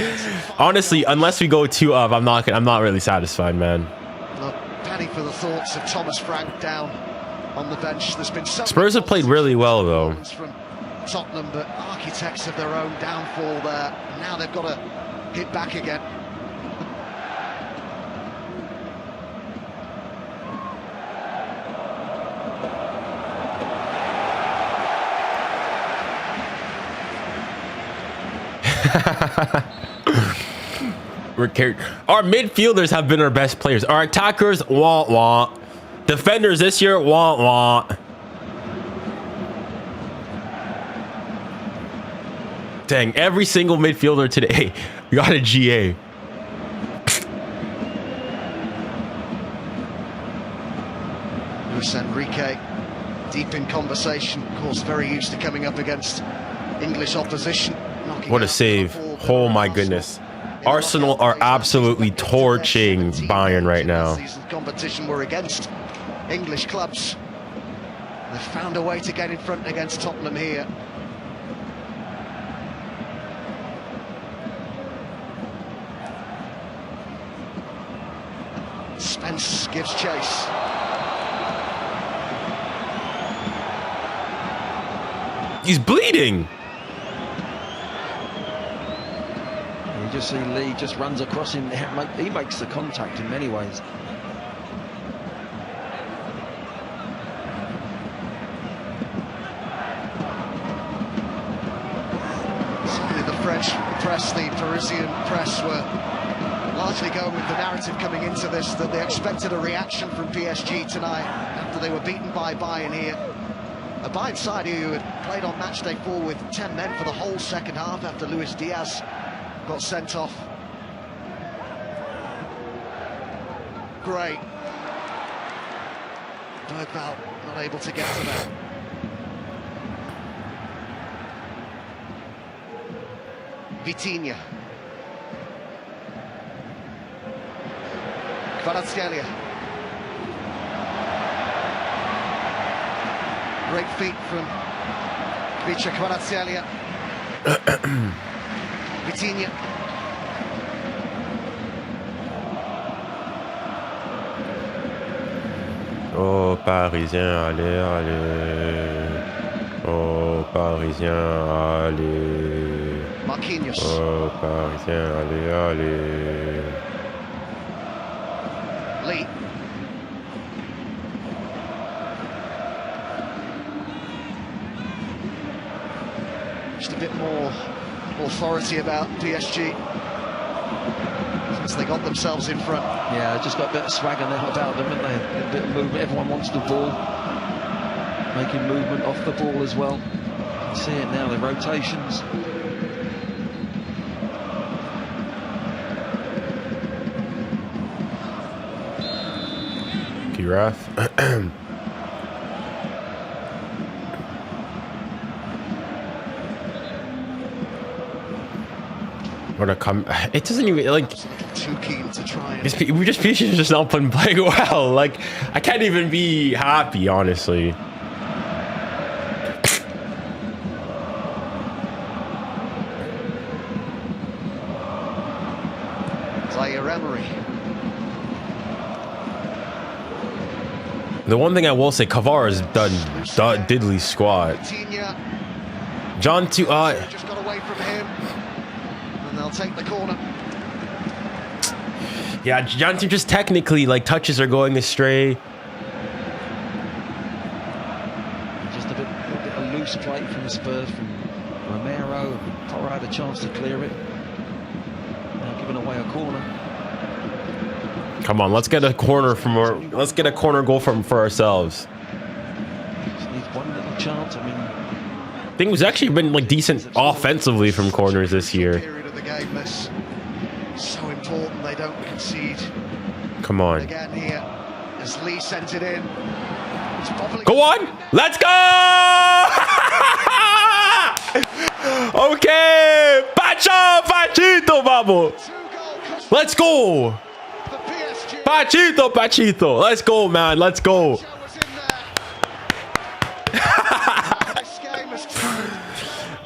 Honestly, unless we go 2 up, I'm not really satisfied, man. Not penny for the thoughts of Thomas Frank down on the bench. There's been so Spurs have played really well, though. from Tottenham, but architects of their own downfall there. Now they've got to hit back again. Our midfielders have been our best players. Our attackers, wah. Defenders this year, wah. Dang, every single midfielder today, we got a GA. Luis Enrique, deep in conversation, of course, very used to coming up against English opposition. What a save. Oh my goodness. Arsenal are absolutely torching Bayern right now. Season's competition were against English clubs. They've found a way to get in front against Tottenham here. Spence gives chase. He's bleeding. You just see Lee just runs across him. He makes the contact in many ways. Certainly the French press, the Parisian press were largely going with the narrative coming into this that they expected a reaction from PSG tonight after they were beaten by Bayern here. A Bayern side who had played on match day 4 with 10 men for the whole second half after 𝙀𝙖𝙀𝙀 got sent off. Great. 𝙀𝙀𝘿𝘾𝘼𝙎𝙐 not able to get to that. Vitinha. 𝙀𝙀𝘿𝘾𝙼𝙎𝙀. Great feat from 𝙀𝙀𝘾𝙼𝙎𝙀. Vitinha. Oh Parisien, allez, allez. Oh Parisien, allez. Marquinhos. Oh Parisien, allez, allez. Lee. Just a bit more authority about PSG since they got themselves in front. Yeah, just got a bit of swagger about them, haven't they? A bit of movement. Everyone wants the ball. Making movement off the ball as well. You see it now, the rotations. Giraffe. What a come! It doesn't even like. Too keen to try and We just PSG just not playing well. Like I can't even be happy, honestly. 𝙎𝙬𝘼𝙾𝘼. The one thing I will say, 𝙬𝙑𝑟 has done diddly squat. Vitinha John to just got away from him, and they'll take the corner. yeah, John to just technically like touches are going astray. Just a bit of loose play from the Spurs, from Romero. Torre had a chance to clear it. Now giving away a corner. Come on, let's get a corner from our. Let's get a corner goal for ourselves. Just needs one little chance. I mean, Things actually been like decent offensively from corners this year. Period of the game that's so important they don't concede. Come on. Again here, as Lee sent it in. It's bubbling. Go on! Let's go! Okay! Pachito, vamos! Let's go! Pachito! Let's go, man. Let's go.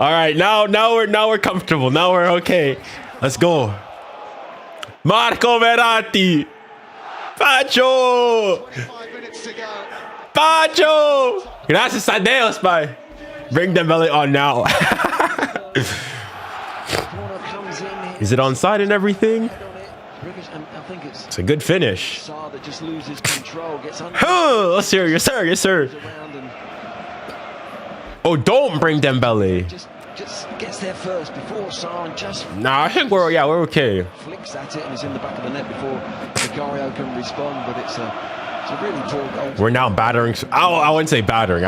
All right, now we're comfortable. Now we're okay. Let's go. Marco Verratti. Pacho. Pacho. Gracias a Dios, bye. Bring Dembele on now. Is it onside and everything? It's a good finish. just loses control, gets under. Yes, sir. Yes, sir. Yes, sir. Oh, don't bring Dembele. Just gets there first before Sarr, just Nah, I think we're okay. flicks at it and is in the back of the net before Vicario can respond. But it's a really poor goal. We're now battering. I wouldn't say battering.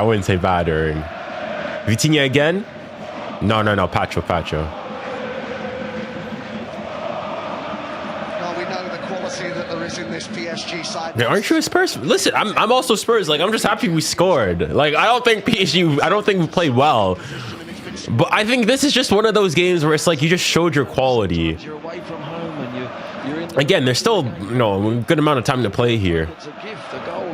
Vitinha again? No. Pacho. Well, we know the quality that there is in this PSG side. Man, aren't you a Spurs? Listen, I'm also Spurs. Like, I'm just happy we scored. Like, I don't think we played well. But I think this is just one of those games where it's like you just showed your quality. You're away from home and you're in the Again, there's still, you know, a good amount of time to play here. It's a gift, a goal.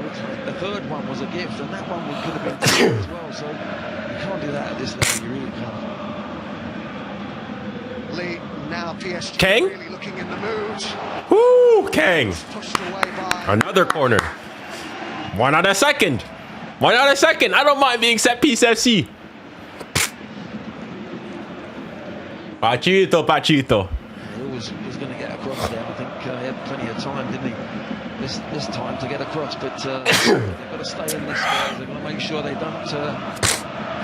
The third one was a gift, and that one could have been two as well. So you can't do that at this level. You really can't. Lee, now PSG Kang? really looking in the mood. Woo, Kang. Pushed away by Another corner. Why not a second? Why not a second? I don't mind being set piece FC. Pachito, Pachito. He was going to get across there. I think he had plenty of time, didn't he? This time to get across, but they've got to stay in this. They've got to make sure they don't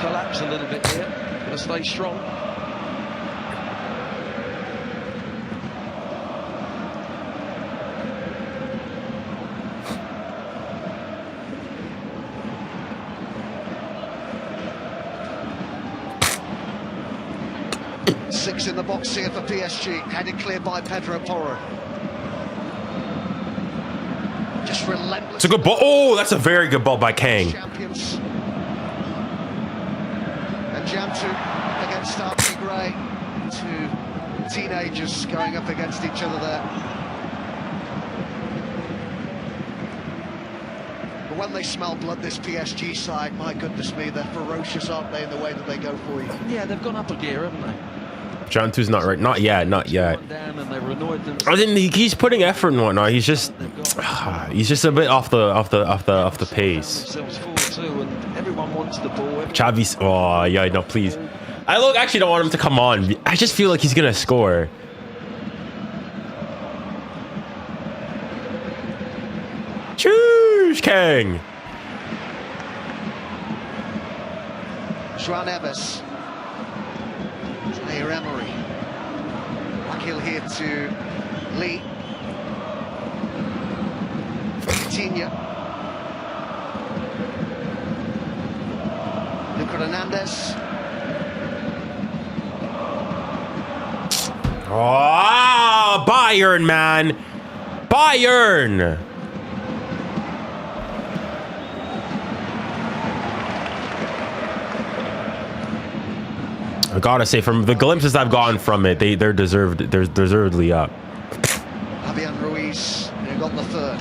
collapse a little bit here. Got to stay strong. Six in the box here for PSG, headed clear by Pedro Porro. Just relentless. It's a good ball. Oh, that's a very good ball by Kang. Champions. And Jantu against Darcy Gray. Two teenagers going up against each other there. But when they smell blood, this PSG side, my goodness me, they're ferocious, aren't they, in the way that they go for you? Yeah, they've gone up a gear, haven't they? Jantu's not right. Not yet. Not yet. I think he's putting effort and whatnot. He's just a bit off the pace. Everyone wants the ball. Xavi's. Oh yeah, no, please. I actually don't want him to come on. I just feel like he's gonna score. Choose Kang. João Neves. Ďeremery. Back here to Lee. Coutinho. Lucas Hernandez. Oh, Bayern, man. Bayern. I gotta say, from the glimpses I've gotten from it, they're deservedly up. Fabian Ruiz, who got the third.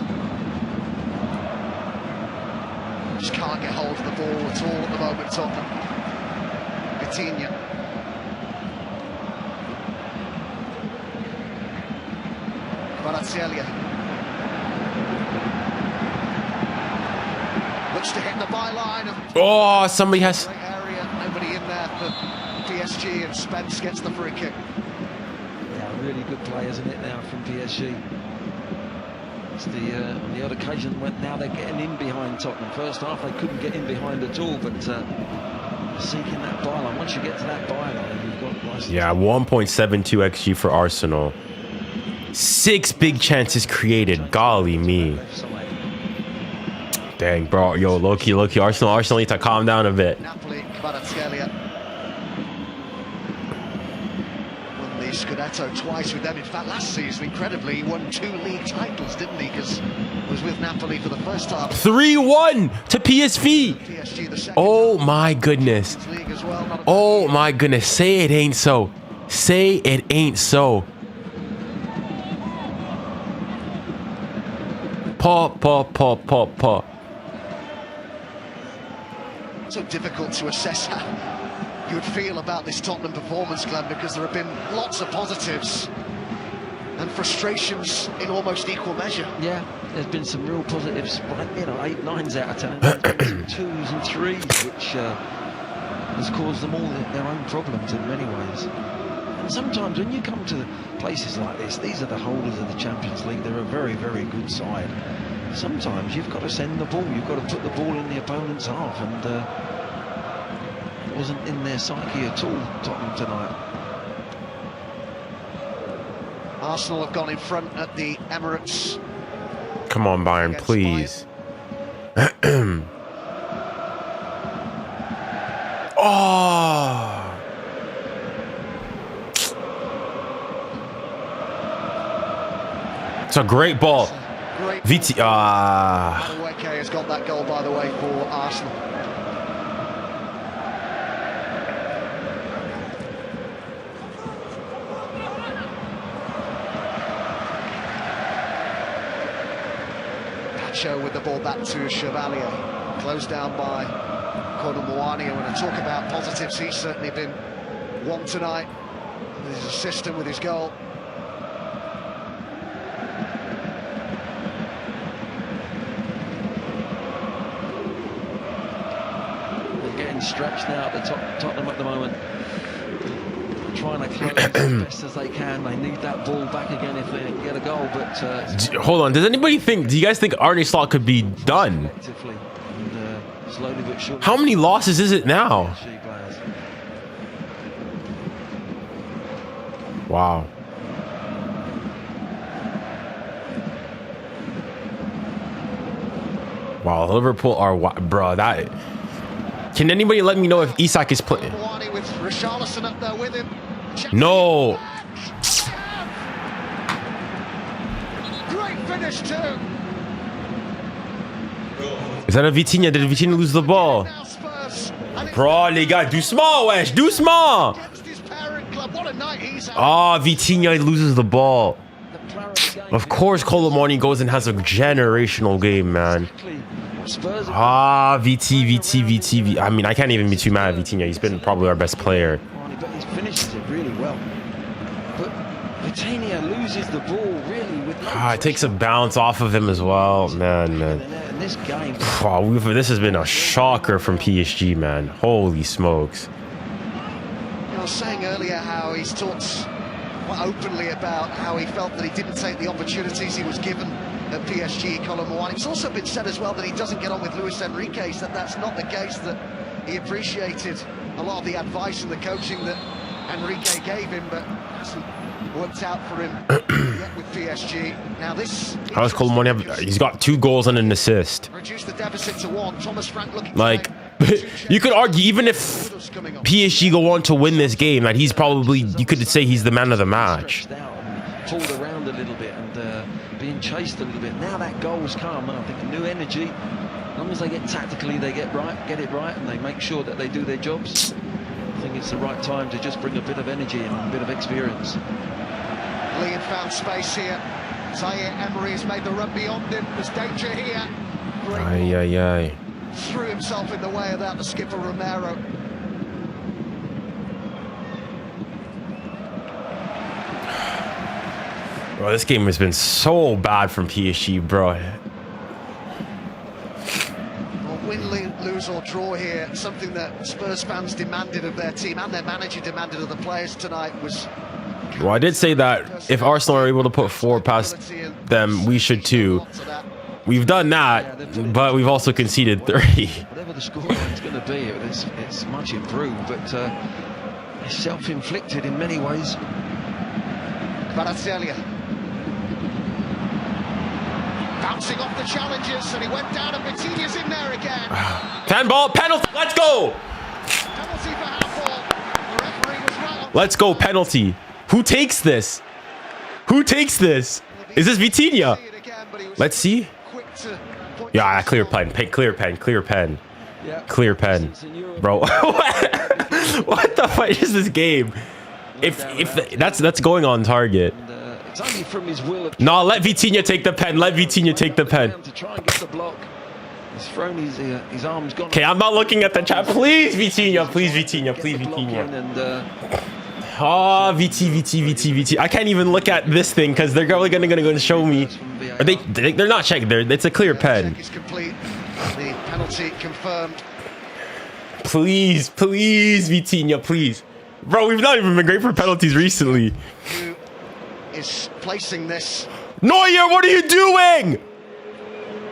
Just can't get hold of the ball at all at the moment, Tottenham. Coutinho. 𝙬𝙬𝘼𝙖𝙞𝙬. Looks to hit the byline. Oh, somebody has. Great area, nobody in there for PSG, and Spence gets the free kick. Yeah, really good play, isn't it, now from PSG? It's on the odd occasion now they're getting in behind Tottenham. First half they couldn't get in behind at all, but seeking that byline. Once you get to that byline, you've got license. Yeah, 1.72 XG for Arsenal. 6 big chances created. Golly me. Dang, bro. Yo, low-key, Arsenal need to calm down a bit. Napoli, 𝙀𝙬𝘼𝘾𝙖𝙞𝙬. Won the Scudetto twice with them. In fact, last season, incredibly, he won 2 league titles, didn't he? Because he was with Napoli for the first time. 3-1 to PSV. PSG, the second Oh my goodness. league as well. Oh my goodness. Say it ain't so. Say it ain't so. Paw. So difficult to assess how you would feel about this Tottenham performance, Glenn, because there have been lots of positives and frustrations in almost equal measure. Yeah, there's been some real positives, but 8 9s out of 10, 2s and 3s, which has caused them all their own problems in many ways. And sometimes when you come to places like this, these are the holders of the Champions League. They're a very, very good side. Sometimes you've got to send the ball. You've got to put the ball in the opponent's half, and it wasn't in their psyche at all, Tottenham, tonight. Arsenal have gone in front at the Emirates. Come on, Bayern, please. Oh. It's a great ball. Great. 𝙊𝙬𝘼𝘾𝙖𝙖 has got that goal, by the way, for Arsenal. Sancho with the ball back to 𝙎𝙊𝘾𝘾𝘼𝙎. Closed down by 𝙀𝙪𝘾𝘼𝑎𝑙𝑐𝑖. And when I talk about positives, he's certainly been one tonight. With his assist and with his goal. They're getting stretched now at the top, Tottenham at the moment. Trying to close as best as they can. They need that ball back again if they can get a goal. But hold on, does anybody think? Do you guys think 𝙬𝙁𝘾𝘼𝘾 could be done? and, slowly but surely. How many losses is it now? Wow. Wow, Liverpool are bro. That can anybody let me know if Isak is playing? With 𝙬𝙊𝘾𝘼𝘾 up there with him. No. Great finish too. Is that a Vitinha? Did Vitinha lose the ball? Now Spurs. And it's Bro, les gars, doucement, wesh, doucement. against his parent club. What a night he's had. Ah, Vitinha loses the ball. Of course, 𝙬𝙾𝘼𝘾𝑼𝑚𝑎𝑙 goes and has a generational game, man. Ah, VT. I mean, I can't even be too mad at Vitinha. He's been probably our best player. He's finished it really well. But Vitinha loses the ball really with no It takes a bounce off of him as well, man. in this game. Wow, this has been a shocker from PSG, man. Holy smokes. I was saying earlier how he's talked quite openly about how he felt that he didn't take the opportunities he was given at PSG, 𝙬𝙾𝘼𝘾𝑼𝑚𝑎𝑙. It's also been said as well that he doesn't get on with Luis Enrique, that that's not the case, that he appreciated a lot of the advice and the coaching that Enrique gave him, but hasn't worked out for him yet with PSG. Now this... How does 𝙬𝙾𝘼𝘾𝑼𝑚𝑎𝑙 have... He's got 2 goals and an assist. Reduce the deficit to 1. Thomas Frank looking Like, you could argue, even if PSG go on to win this game, that he's probably... You could say he's the man of the match. Pulled around a little bit and being chased a little bit. Now that goal's come, and I think a new energy. As long as they get tactically, they get it right, and they make sure that they do their jobs. I think it's the right time to just bring a bit of energy and a bit of experience. Leon found space here. 𝙎𝙬𝘾𝑼𝑚𝑎𝑙 has made the run beyond him. There's danger here. Ay. Threw himself in the way of that, the skipper Romero. Bro, this game has been so bad from PSG, bro. Well, win, lose or draw here, something that Spurs fans demanded of their team and their manager demanded of the players tonight was... Well, I did say that if Arsenal are able to put 4 past them, we should too. We've done that, but we've also conceded 3. Whatever the scoreline's going to be, it's much improved, but it's self-inflicted in many ways. 𝙬𝙬𝘾𝑼𝑚𝑎𝑙 bouncing off the challenges, and he went down, and Vitinha's in there again. Handball, penalty, let's go! Penalty for handball. The referee was right on. Let's go, penalty. Who takes this? Who takes this? Is this Vitinha? Let's see. Yeah, clear pen. Clear pen. Clear pen. Bro, what the fuck is this game? If that's going on target. It's only from his will. No, let Vitinha take the pen. Let Vitinha take the pen. To try and get the block. He's thrown his arms gone. Okay, I'm not looking at the chat. Please, Vitinha. Please, Vitinha. Please, Vitinha. Oh, VT. I can't even look at this thing because they're probably gonna go and show me. Are they're not checking. It's a clear pen. Check is complete. The penalty confirmed. Please, Vitinha, please. Bro, we've not even been great for penalties recently. Who is placing this? Neuer, what are you doing?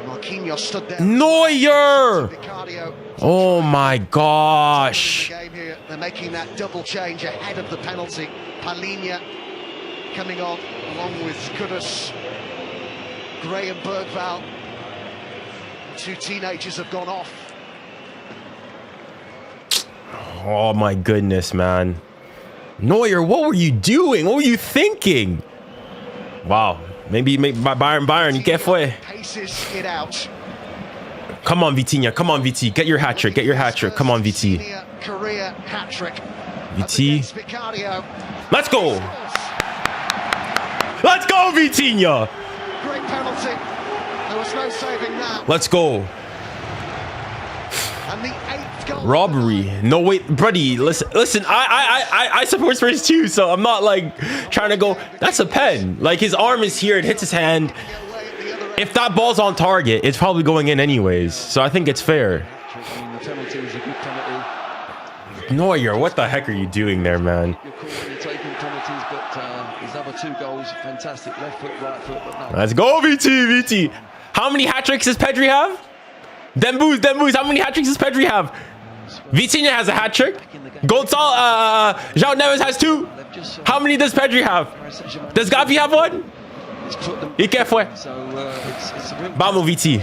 Marquinhos stood there. Neuer! Ricardo. Oh my gosh. The game here, they're making that double change ahead of the penalty. Palhinha coming on along with Kudus. 𝙬𝙬𝘾𝑼𝑚𝑎𝑙. 2 teenagers have gone off. Oh my goodness, man. Neuer, what were you doing? What were you thinking? Wow. Maybe Bayern, you get fue. Paces it out. Come on, Vitinha. Come on, VT. Get your hat trick. Come on, VT. Career hat trick. VT. Let's go. Let's go, Vitinha. Great penalty. There was no saving that. Let's go. And the 8th goal. Robbery. No, wait, buddy. Listen. I support Spurs too, so I'm not like trying to go. That's a pen. Like his arm is here. It hits his hand. If that ball's on target, it's probably going in anyways. So I think it's fair. Neuer, what the heck are you doing there, man? You're taking penalties, but his other 2 goals, fantastic. Left foot, right foot. But no. Let's go, VT. How many hat tricks does Pedri have? Dembooz. How many hat tricks does Pedri have? Vitinha has a hat trick. 𝙋𝙊𝘾𝘼𝙎𝙏, João Neves has 2. How many does Pedri have? Does Gavi have 1? 𝙎𝙊𝘾𝘼𝙎𝙏. Vamos, VT.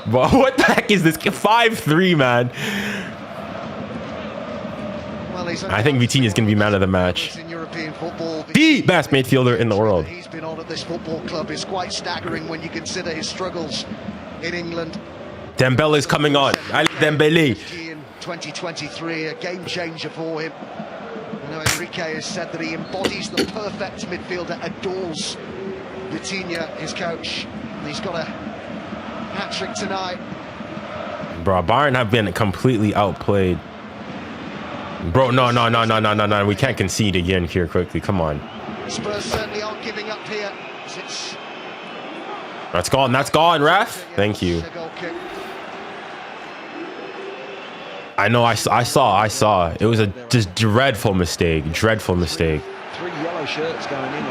Bro, what the heck is this? 5-3, man. I think Vitinha is going to be man of the match. The best midfielder in the world. He's been on at this football club is quite staggering when you consider his struggles in England. Dembele is coming on. Ali Dembele. In 2023, a game changer for him. You know, Enrique has said that he embodies the perfect midfielder, adores Vitinha, his coach. And he's got a hat-trick tonight. Bro, Bayern have been completely outplayed. Bro, no. We can't concede again here quickly. Come on. Spurs certainly aren't giving up here. That's gone, ref. Thank you. I know, I saw. It was a just dreadful mistake. 3 yellow shirts going in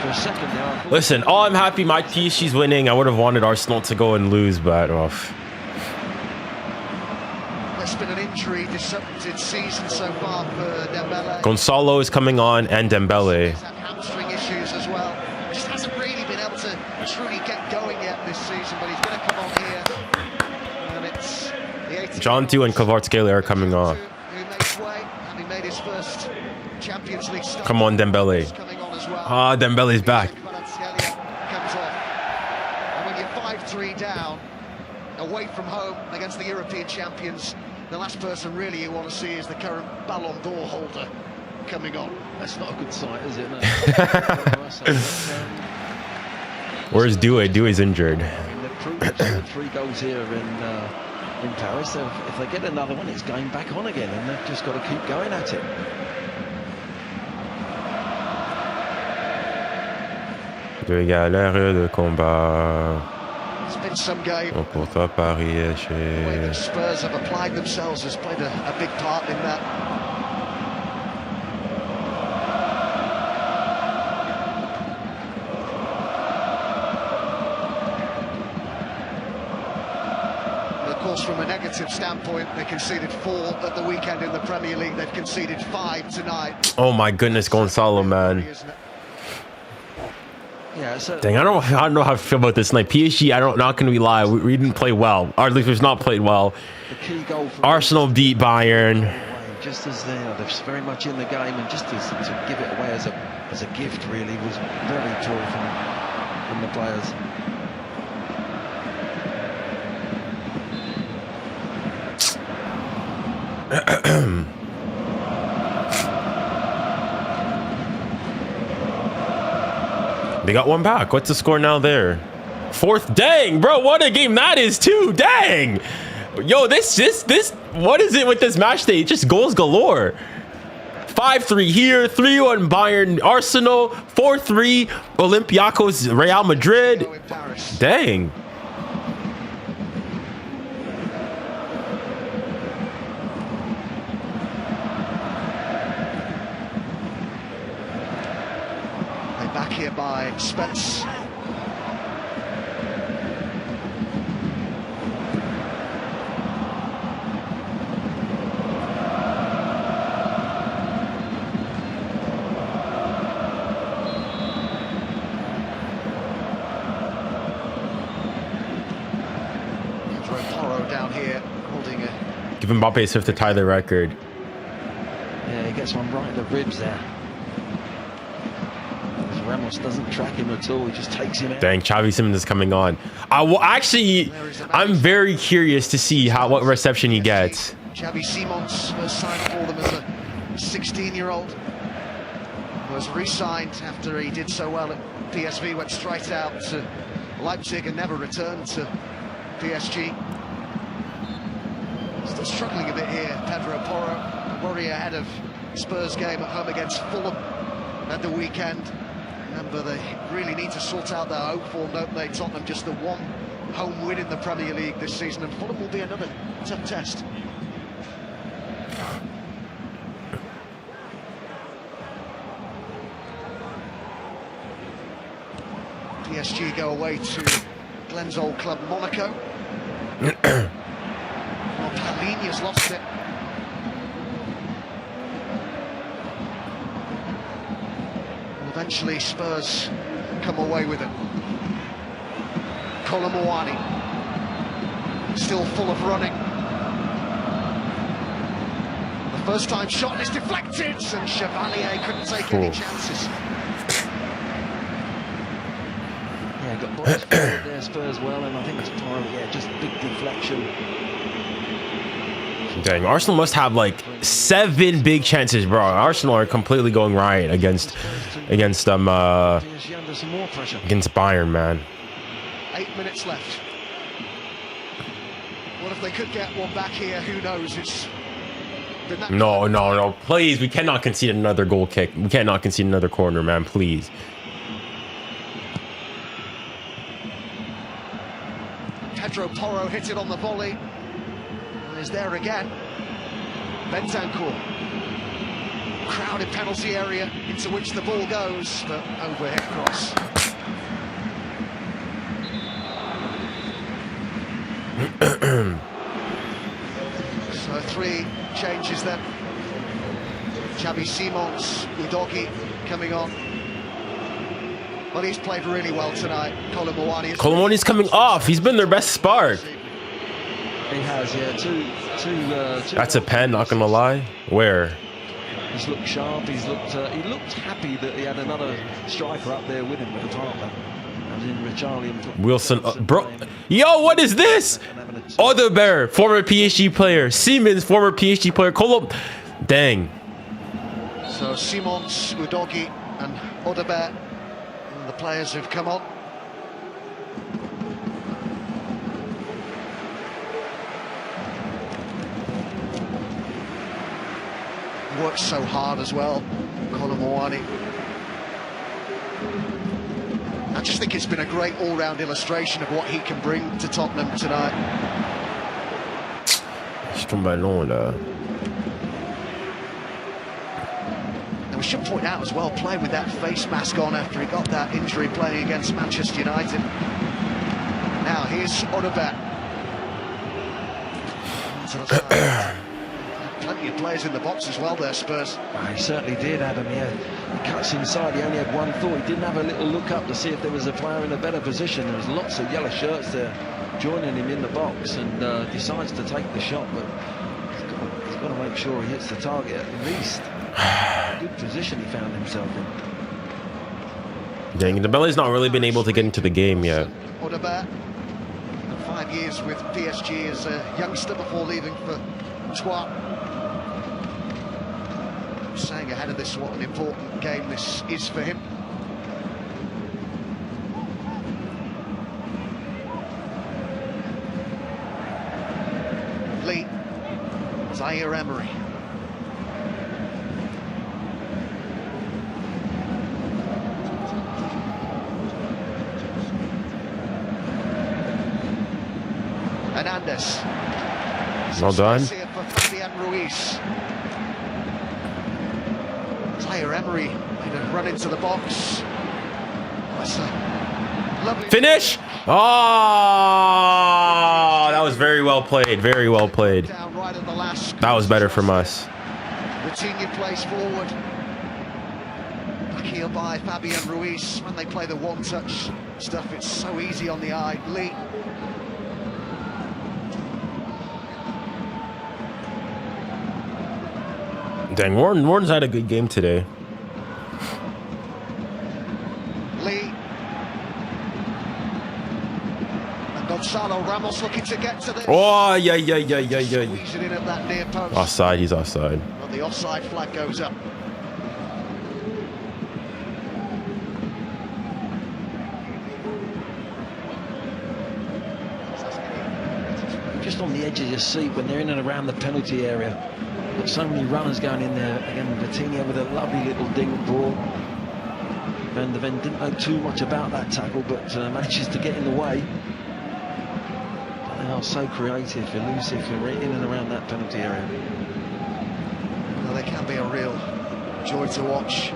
for a second now. Listen, I'm happy my PSG's winning. I would have wanted Arsenal to go and lose, but There's been an injury disrupted season so far for Dembele. Gonzalo is coming on and Dembele. He's had hamstring issues as well. Just hasn't really been able to truly get going yet this season, but he's going to come on here. And it's the 18th. John 2 and 𝙀𝙁𝘾𝘼𝘋 are coming on. Who makes way, having made his first Champions League start. Come on, Dembele. Coming on as well. Ah, Dembele's back. 𝙬𝙬 comes off. And when you're 5-3 down, away from home against the European champions, the last person really you want to see is the current Ballon d'Or holder coming on. That's not a good sight, is it? No. Where's 𝙬𝙬? 𝙬𝙬's injured. They've proved 3 goals here in Paris. So if they get another one, it's going back on again, and they've just got to keep going at it. 𝙬𝙬𝘾𝙼𝘎𝑎𝑐. It's been some game. Pour toi, Paris, The way the Spurs have applied themselves has played a big part in that. Of course, from a negative standpoint, they conceded 4 at the weekend in the Premier League. They've conceded 5 tonight. Oh my goodness, Gonzalo, man. Yeah, so Dang, I don't know how I feel about this night. PSG, not gonna be lie, we didn't play well. Or at least we've not played well. the key goal for Arsenal beat Bayern. just as they're very much in the game, and just to give it away as a gift really was very tall from the players. They got one back. What's the score now there? 4th. Dang, bro, what a game that is too. Dang. Yo, this what is it with this match day? Just goals galore. 5-3 here, 3-1 Bayern Arsenal, 4-3 Olympiacos Real Madrid. Dang. Back here by Spence. Down here, holding a... Give Mbappe a swift to tie the record. Yeah, he gets one right in the ribs there. Ramos doesn't track him at all, he just takes him out. Dang, Xavi Simons is coming on. I'm very curious to see what reception he gets. Xavi Simons first signed for them as a 16-year-old. Was re-signed after he did so well at PSV, went straight out to Leipzig and never returned to PSG. Still struggling a bit here, Pedro Porro. Worry ahead of Spurs game at home against Fulham at the weekend. Remember, they really need to sort out their home form, don't they? Tottenham just the one home win in the Premier League this season, and Fulham will be another tough test. PSG go away to Glenn's old club, Monaco. Well, Paulinho's lost it. Eventually Spurs come away with it. 𝙀𝙀𝘿𝘾𝘼𝙎𝙾 still full of running. The first time shot is deflected, and 𝙎𝙊𝘾𝘾𝘼 couldn't take any chances. Yeah, got bodies forward there, Spurs well, and I think it's part of, yeah, just big deflection. Dang, Arsenal must have like 7 big chances, bro. Arsenal are completely going riot against Bayern, man. 8 minutes left. What if they could get one back here? Who knows? It's no, please, we cannot concede another goal kick. We cannot concede another corner, man, please. Pedro Porro hit it on the volley. And is there again. Bentancur. Crowded penalty area into which the ball goes, but overhead cross. So 3 changes then. Xavi Simons, Udogie coming on. Well, he's played really well tonight. 𝙀𝙀𝘾𝘼𝑎's coming off. He's been their best spark. He has, yeah. Two. That's a pen, not gonna lie. Where? He's looked sharp. He looked happy that he had another striker up there with him with the partner. And in 𝙎𝙊𝘾𝘼𝑎. Wilson, bro. Yo, what is this? 𝙎𝙊𝘾𝘼𝘾, former PSG player. Siemens, former PSG player. Dang. So Simons, Udogie, and 𝙎𝙊𝘾𝘼, the players who've come on. Works so hard as well, 𝙀𝙀𝘾𝘼𝑎. I just think it's been a great all-round illustration of what he can bring to Tottenham tonight. And we should point out as well, playing with that face mask on after he got that injury playing against Manchester United. Now here's 𝙎𝙊𝘾𝘼𝑎. Plenty of players in the box as well there, Spurs. He certainly did, Adam, yeah. He cuts inside, he only had one thought. He didn't have a little look up to see if there was a player in a better position. There was lots of yellow shirts there joining him in the box, and decides to take the shot, but he's got to make sure he hits the target at least. Good position he found himself in. Dang, Dembele's not really been able to get into the game yet. 𝙎𝙊𝘾𝘼𝑎, 5 years with PSG as a youngster before leaving for 𝙀𝙀𝘶. Saying ahead of this what an important game this is for him. Lee, 𝙎𝙊𝘾𝑒𝑚𝑒𝑟𝑖. Hernandez. Well done. For Fabian Ruiz. 𝙎𝙊𝘾𝑒𝑚𝑒𝑟𝑖 made a run into the box. That's a lovely finish. Oh, that was very well played. Very well played. Down right at the last. That was better from us. Coutinho plays forward. Back heel by Fabian Ruiz. When they play the one-touch stuff, it's so easy on the eye. Lee. Dang, Warren's had a good game today. Lee. And Gonzalo Ramos looking to get to this. Oh, yeah. Squeezing in at that near post. Offside, he's offside. Well, the offside flag goes up. just on the edge of your seat when they're in and around the penalty area. Got so many runners going in there. Again, 𝙀𝙀𝘋𝑼𝑎 with a lovely little dink ball. Van de Ven didn't know too much about that tackle, but manages to get in the way. But they are so creative, elusive, in and around that penalty area. Well, they can be a real joy to watch.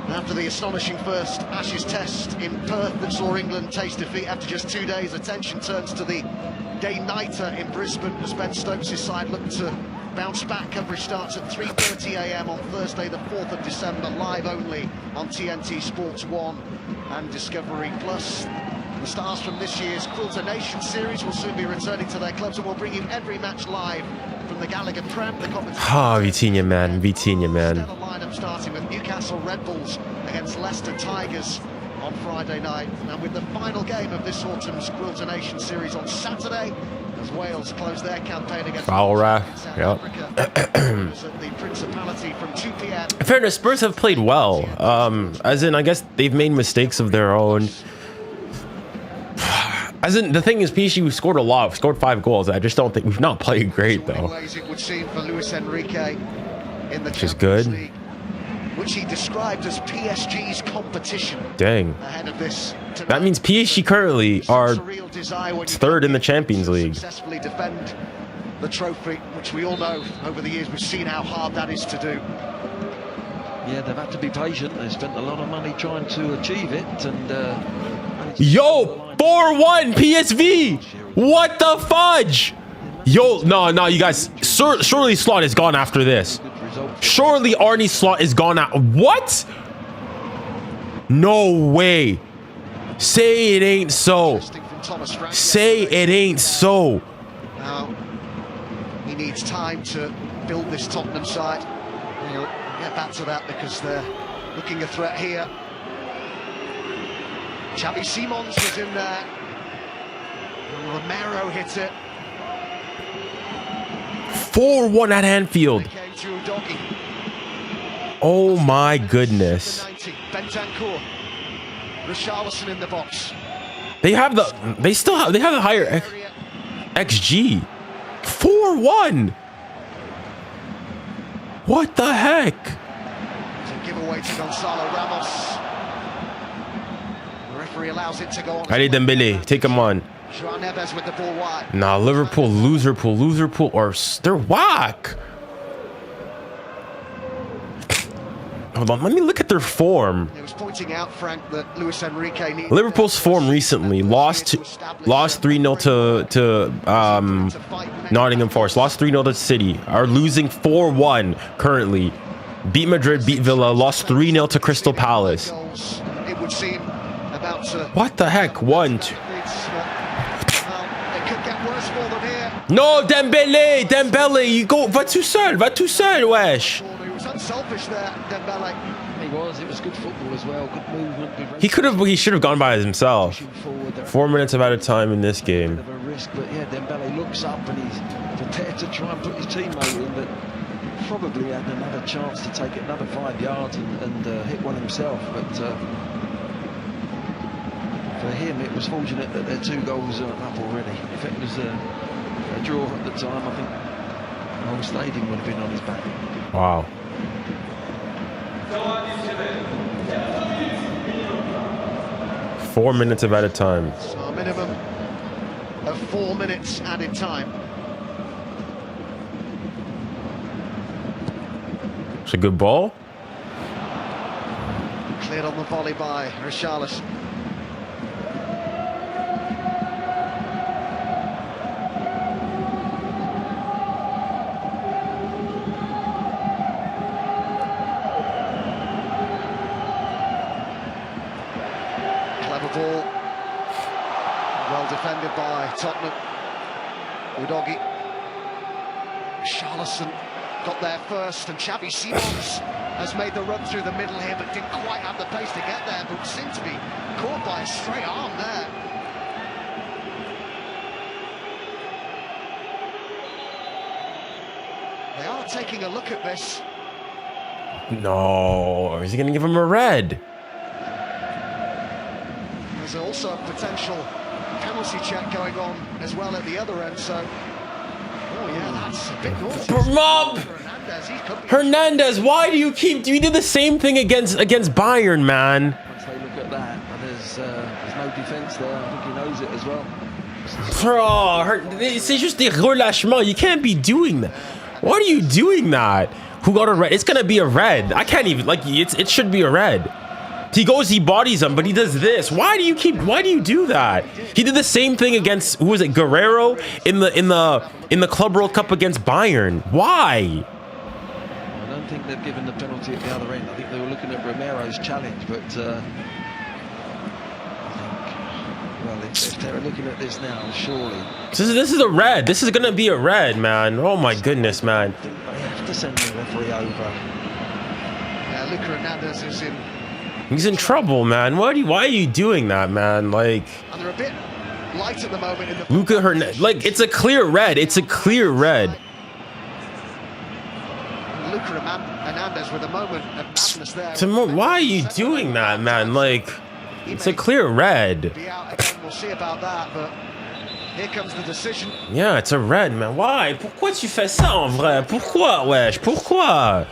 After the astonishing first Ashes test in Perth that saw England taste defeat after just 2 days, attention turns to the day-nighter in Brisbane as Ben Stokes' side look to bounce back. Coverage starts at 3:30 a.m. on Thursday the 4th of December, live only on TNT Sports 1 and Discovery Plus. The stars from this year's 𝙀𝙀𝘖𝘋 series will soon be returning to their clubs and will bring you every match live from the Gallagher Prem. The 𝙀𝙀𝘋𝑼𝑎, man. 𝙀𝙀𝘋𝑼𝑎, man. stellar lineup starting with Newcastle Red Bulls against Leicester Tigers on Friday night, and with the final game of this autumn's 𝙀𝙀𝘖𝘋 series on Saturday, as Wales close their campaign against Foul ref. South Yep. Africa. At the Principality from 2 p.m. In fairness, Spurs have played well. As in, I guess they've made mistakes of their own. As in, the thing is, PSG scored a lot. Scored 5 goals. I just don't think we've not played great though. Ways it would seem for Luis Enrique in the Which is Champions good. League, which he described as PSG's competition. Dang. Ahead of this tonight. That means PSG currently are Surreal desire when you third in the can't Champions League. successfully defend the trophy, which we all know over the years we've seen how hard that is to do. Yeah, they've had to be patient. They spent a lot of money trying to achieve it, and Yo, 4-1 PSV. What the fudge? Yo, no, you guys. Surely Slot is gone after this. Surely Arne Slot is gone out. What? No way. Say it ain't so. Say it ain't so. Now, he needs time to build this Tottenham side. He'll get back to that because they're looking a threat here. Xavi Simons was in there. And Romero hit it. 4-1 at Anfield. They came through Doggy. Oh my goodness. 90. Bentancur. 𝙎𝙊𝘾𝘼𝑎 in the box. They have the higher XG. 4-1. What the heck? It's a giveaway to Gonzalo Ramos. The referee allows it to go on. 𝙀𝙀𝘋𝑼𝑎, take him on. João Neves with the ball wide. Nah, Liverpool, loser pool, or they're whack. Hold on, let me look at their form. He was pointing out, Frank, that Luis Enrique needs Liverpool's form recently lost 3-0 to Nottingham Forest, lost 3-0 to City, are losing 4-1 currently. Beat Madrid, beat Villa, lost 3-0 to Crystal Palace. It would seem about to. What the heck? 1, 2. It could get worse for them here. No, Dembele, you go, va tout seul, wesh. He was unselfish there, Dembele. it was good football as well, good movement, good He should have gone by himself. forward. 4 minutes of added time in this game. Bit of a risk, but yeah, Dembele looks up and he's prepared to try and put his teammate in, but probably had another chance to take it another 5 yards and hit one himself. But for him, it was fortunate that their 2 goals are up already. If it was a draw at the time, I think the whole stadium would have been on his back. Wow. Four minutes of added time. So a minimum of 4 minutes added time. It's a good ball. Cleared on the volley by 𝙎𝙊𝘾𝑼𝑎. Ball, well defended by Tottenham. Udogie, 𝙎𝙊𝘾𝑼𝑎 got there first, and Xavi Simons has made the run through the middle here, but didn't quite have the pace to get there, but seemed to be caught by a straight arm there. They are taking a look at this. No, is he going to give him a red? There's also a potential penalty check going on as well at the other end, so yeah, that's a bit naughty. Mob! Hernandez, why do you keep... You did the same thing against Bayern, man. Once they look at that, and there's no defence there. I think he knows it as well. Bro, c'est juste des relâchements. You can't be doing that. Why are you doing that? Who got a red? It's gonna be a red. I can't even, like, it should be a red. He goes, he bodies him, but he does this. Why do you do that? He did the same thing against, who was it, Guerrero in the Club World Cup against Bayern. Why? I don't think they've given the penalty at the other end. I think they were looking at Romero's challenge, but well, if they're looking at this now, surely. This is a red. This is gonna be a red, man. Oh my goodness, man. I think they have to send the referee over. Yeah, Luka Hernandez is in. He's in trouble, man. Why are you doing that, man? Like, And they're a bit light at the moment in the. Luka Hernandez, like, it's a clear red. It's a clear red. Luka Hernandez with a moment of madness there. Why are you doing that, man? Like, it's a clear red. Be out again. We'll see about that, but here comes the decision. Yeah, it's a red, man. Why? Pourquoi tu fais ça en vrai? Pourquoi, wesh? Pourquoi?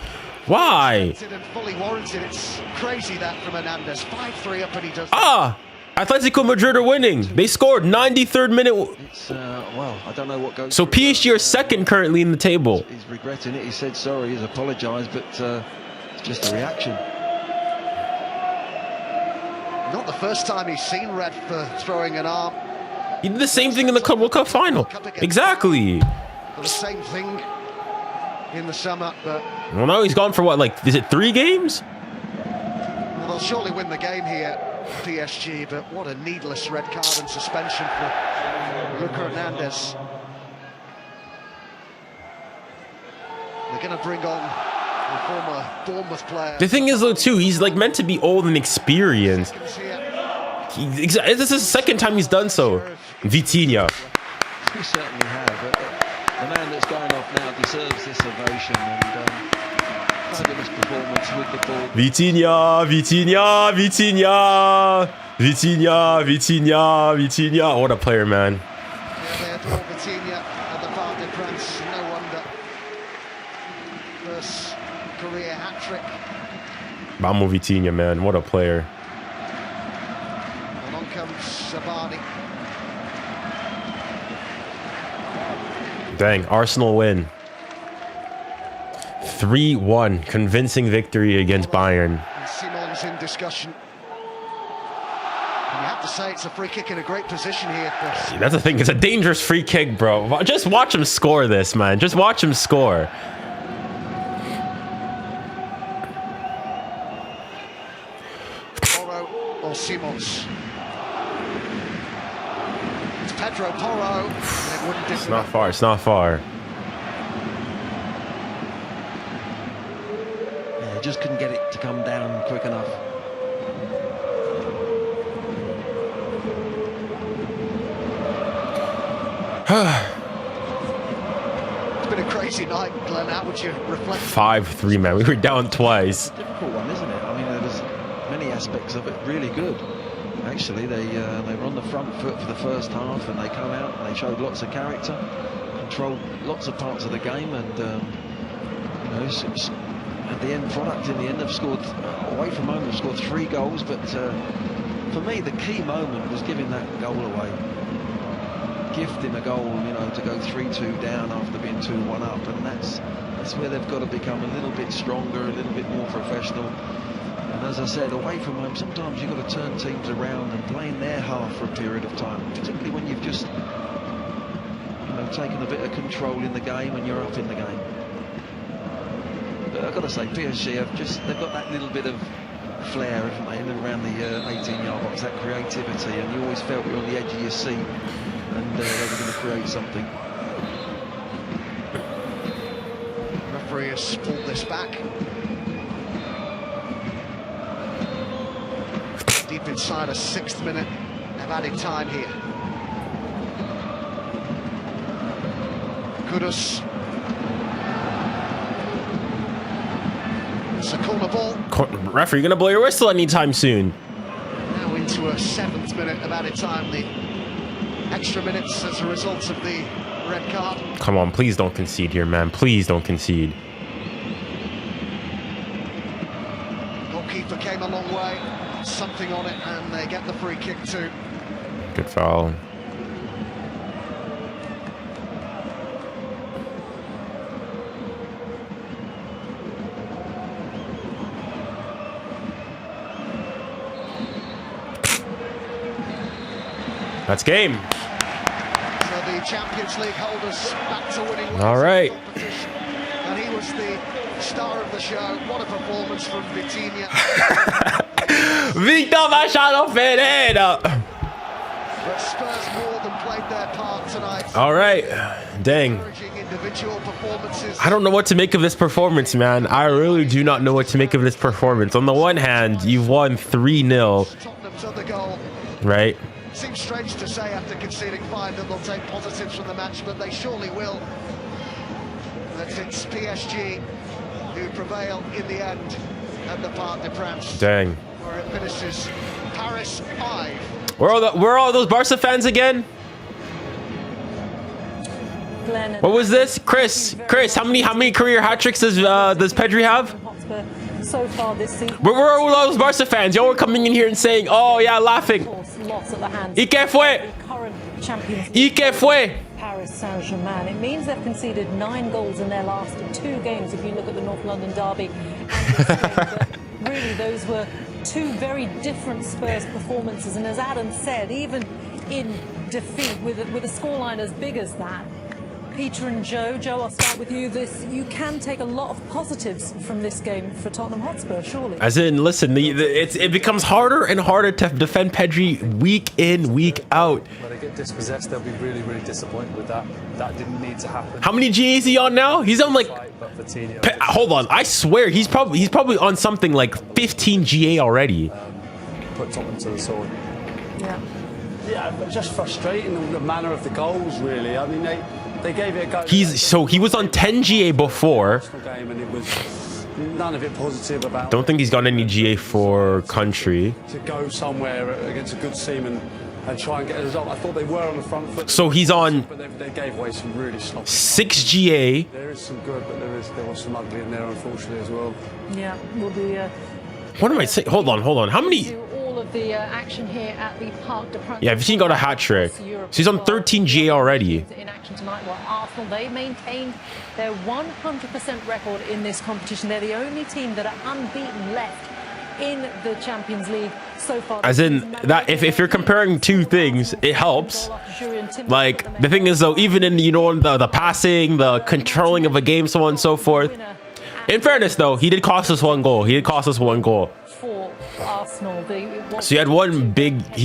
Why? Fully warranted. It's crazy that from Hernandez. 5-3 up and he does. Ah! Atletico Madrid are winning. They scored 93rd minute. It's well, I don't know what goes. So PSG are second currently in the table. He's regretting it. He said sorry. He's apologised, but it's just a reaction. Not the first time he's seen red for throwing an arm. He did the same thing in the Club World Cup final. Exactly. For the same thing in the summer, but Well, now he's gone for what? Like, is it 3 games? well, they'll surely win the game here, PSG. But what a needless red card and suspension for Luka Hernandez. They're going to bring on the former Bournemouth player. The thing is, though, too, he's like meant to be old and experienced. This is the second time he's done so. Vitinha. He certainly has. But the man that's going off now deserves this ovation, and fabulous performance with the ball. Vitinha, Vitinha, Vitinha, Vitinha, Vitinha, Vitinha. What a player, man. Yeah, they adore Vitinha at the Parc des Princes. No wonder. First career hat-trick. Vamos Vitinha, man. What a player. And on comes Sabani. Dang, Arsenal win. 3-1. Convincing victory against Bayern. And Simon's in discussion. And you have to say it's a free kick in a great position here. That's the thing. It's a dangerous free kick, bro. Just watch him score this, man. Just watch him score. Porro or Simons. It's Pedro Porro. And it wouldn't It's not far. It's not far. Yeah, just couldn't get it to come down quick enough. It's been a crazy night, Glenn. How would you reflect? 5-3, man. We were down twice. It's a difficult one, isn't it? I mean, there's many aspects of it really good. Actually, they were on the front foot for the first half, and they come out and they showed lots of character, controlled lots of parts of the game, and you know, at the end product in the end have scored away from home. Have scored 3 goals, but for me, the key moment was giving that goal away. Gifting a goal, you know, to go 3-2 down after being 2-1 up, and that's where they've got to become a little bit stronger, a little bit more professional. And as I said, away from home, sometimes you've got to turn teams around and play in their half for a period of time, particularly when you've just, you know, taken a bit of control in the game and you're up in the game. But I've got to say, PSG they've got that little bit of flair, haven't they, around the 18-yard box, that creativity, and you always felt you're on the edge of your seat, and they were going to create something. Referee has pulled this back. Deep inside a 6th minute of added time here. Kudus. It's a corner ball. Referee, you gonna blow your whistle anytime soon? Now into a 7th minute of added time. The extra minutes as a result of the red card. Come on, please don't concede here, man. Please don't concede. Goalkeeper came a long way, something on it, and they get the free kick too. Good foul. That's game. So the Champions League holders back to winning ways. All right. And he was the star of the show. What a performance from Vitinha. Victor Machado Ferreira. But Spurs more than played their part tonight. All right. Dang. Encouraging individual performances. I don't know what to make of this performance, man. I really do not know what to make of this performance. On the one hand, you've won 3-0. Tottenham's other goal. Right? Seems strange to say after conceding 5 that they'll take positives from the match, but they surely will. That it's PSG who prevail in the end at the Parc des Princes. Dang. Where it finishes Paris 5. Where are all those Barca fans again? What was this? Chris, how many career hat tricks does Pedri have? So far this season. Where are all those Barca fans? Y'all were coming in here and saying, oh yeah, laughing. Loss at the hands ¿Y qué fue? of current champions. ¿Y qué fue? Paris Saint-Germain. It means they've conceded 9 goals in their last 2 games. If you look at the North London derby, and this game, but really those were 2 very different Spurs performances. And as Adam said, even in defeat with a scoreline as big as that, Peter and Joe, I'll start with you. You can take a lot of positives from this game for Tottenham Hotspur, surely. As in, listen, it becomes harder and harder to defend Pedri week in, week out. When they get dispossessed, they'll be really, really disappointed with that. That didn't need to happen. How many GAs is he on now? He's on like... Hold on, I swear he's probably on something like 15 GA already. Put Tottenham to the sword. Yeah. Yeah, but just frustrating the manner of the goals, really. I mean, they gave it a go. He was on 10 GA before. Game and it was none of it positive about. Don't think he's got any GA for country. To go somewhere against a good team and try and get a result. I thought they were on the front foot. So he's on. But they gave away some really sloppy. 6 GA. There is some good, but there was some ugly in there, unfortunately, as well. Yeah, will be. What am I saying? Hold on. How many? All of the action here at the Parc des Princes. Yeah, Vitinha got a hat trick. So he's on 13 GA already. In action tonight, well, Arsenal, they maintained their 100% record in this competition. They're the only team that are unbeaten left in the Champions League so far. As in that, if you're comparing 2 things, it helps. Like the thing is though, even in the passing, the controlling of a game, so on and so forth. In fairness though, he did cost us 1 goal. For Arsenal, so he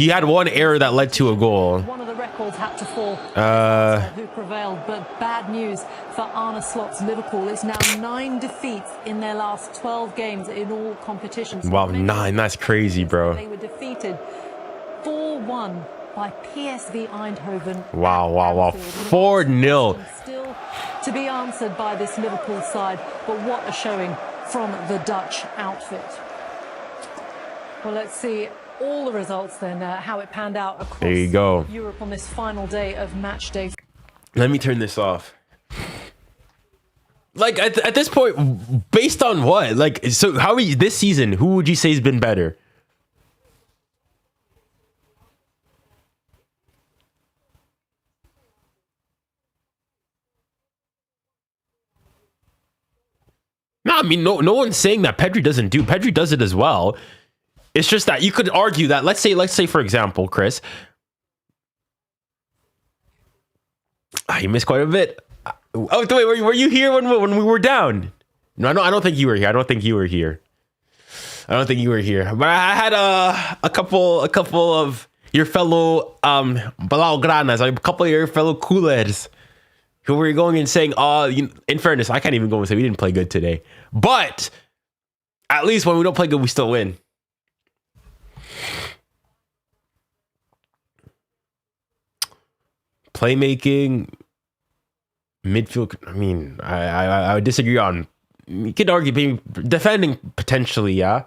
had one error that led to a goal. One of the records had to fall. Who prevailed, but bad news for Arne Slot's Liverpool. It's now 9 defeats in their last 12 games in all competitions. Wow, 9, that's crazy, bro. They were defeated 4-1 by PSV Eindhoven. Wow. 4-0. Still to be answered by this Liverpool side, but what a showing from the Dutch outfit. Well, let's see all the results then, how it panned out across there you go. Europe on this final day of match day. Let me turn this off. Like at this point, based on what? Like, so this season, who would you say has been better? No, I mean, no one's saying that Pedri doesn't do. Pedri does it as well. It's just that you could argue that, let's say for example, Chris, you missed quite a bit. Oh, wait, were you here when we were down? No, I don't think you were here. I don't think you were here. But I had a couple of your fellow Blaugranas, a couple of your fellow coolers who were going and saying, in fairness, I can't even go and say we didn't play good today. But at least when we don't play good, we still win. Playmaking, midfield. I mean, I would disagree on. You could argue maybe defending potentially, yeah.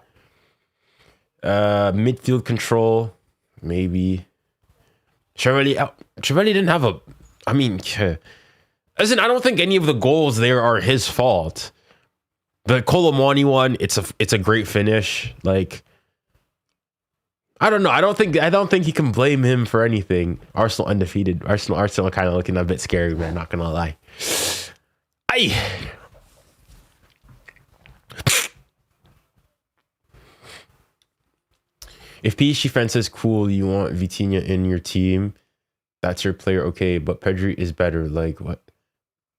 Midfield control, maybe. Chervelli didn't have a. I mean, As in, I don't think any of the goals there are his fault. The 𝙋𝙾𝘼𝘾𝘼 one, it's a great finish. Like, I don't know. I don't think you can blame him for anything. Arsenal undefeated. Arsenal kind of looking a bit scary, man. Not gonna lie. If PSG fan says, cool, you want Vitinha in your team, that's your player, okay, but Pedri is better. Like, what?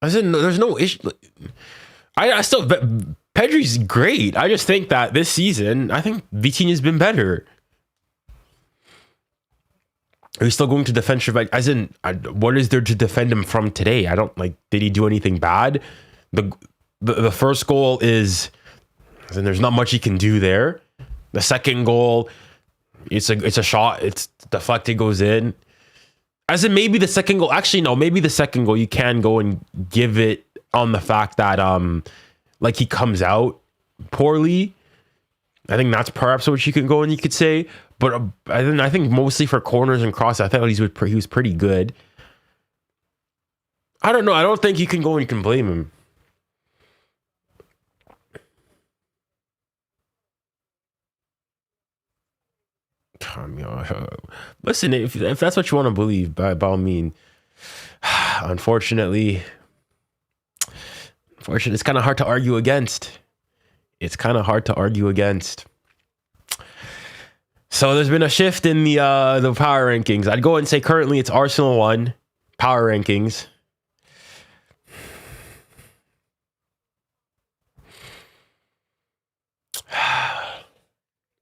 I said, no, there's no issue. I still, but Pedri's great. I just think that this season, I think Vitinha's been better. Are you still going to defensive? As in, what is there to defend him from today? I don't like. Did he do anything bad? The first goal is, and there's not much he can do there. The second goal, it's a shot. It's deflected, goes in. As in, maybe the second goal. Actually, no. Maybe the second goal you can go and give it on the fact that like he comes out poorly. I think that's perhaps what you can go and you could say. But I think mostly for corners and crosses, I thought he was pretty good. I don't know. I don't think you can go and you can blame him. Listen, if that's what you want to believe, by all means. Unfortunately, it's kind of hard to argue against. It's kind of hard to argue against. So there's been a shift in the power rankings. I'd go and say currently it's Arsenal 1 power rankings.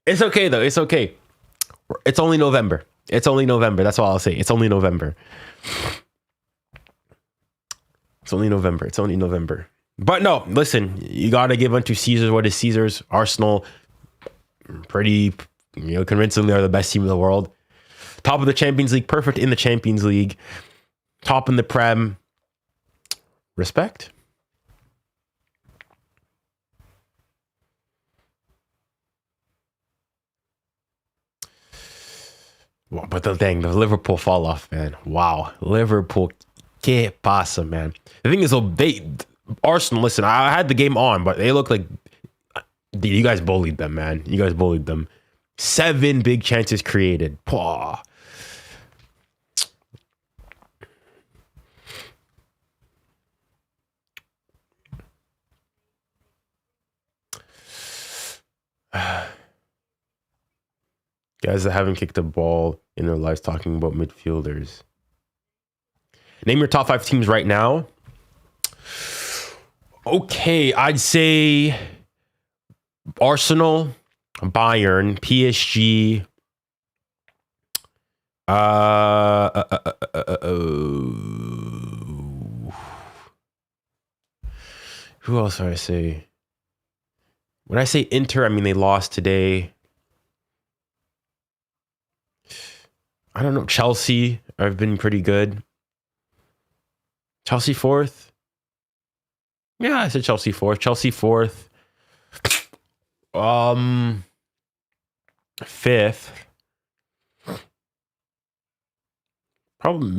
It's okay though. It's okay. It's only November. It's only November. That's all I'll say. It's only November. It's only November. It's only November. But no, listen, you got to give unto Caesar what is Caesar's. Arsenal, pretty, convincingly are the best team in the world. Top of the Champions League, perfect in the Champions League. Top in the Prem. Respect. Well, but the Liverpool fall off, man. Wow. Liverpool, ¿qué pasa, man? The thing is, Arsenal, listen, I had the game on, but they look like, you guys bullied them, man. You guys bullied them. 7 big chances created. Pwah. Guys that haven't kicked a ball in their lives, talking about midfielders. Name your top 5 teams right now. Okay, I'd say Arsenal, Bayern, PSG. Who else would I say? When I say Inter, I mean they lost today. I don't know. Chelsea have been pretty good. Chelsea 4th. Yeah, I said Chelsea 4th. Chelsea 4th. 5th. Probably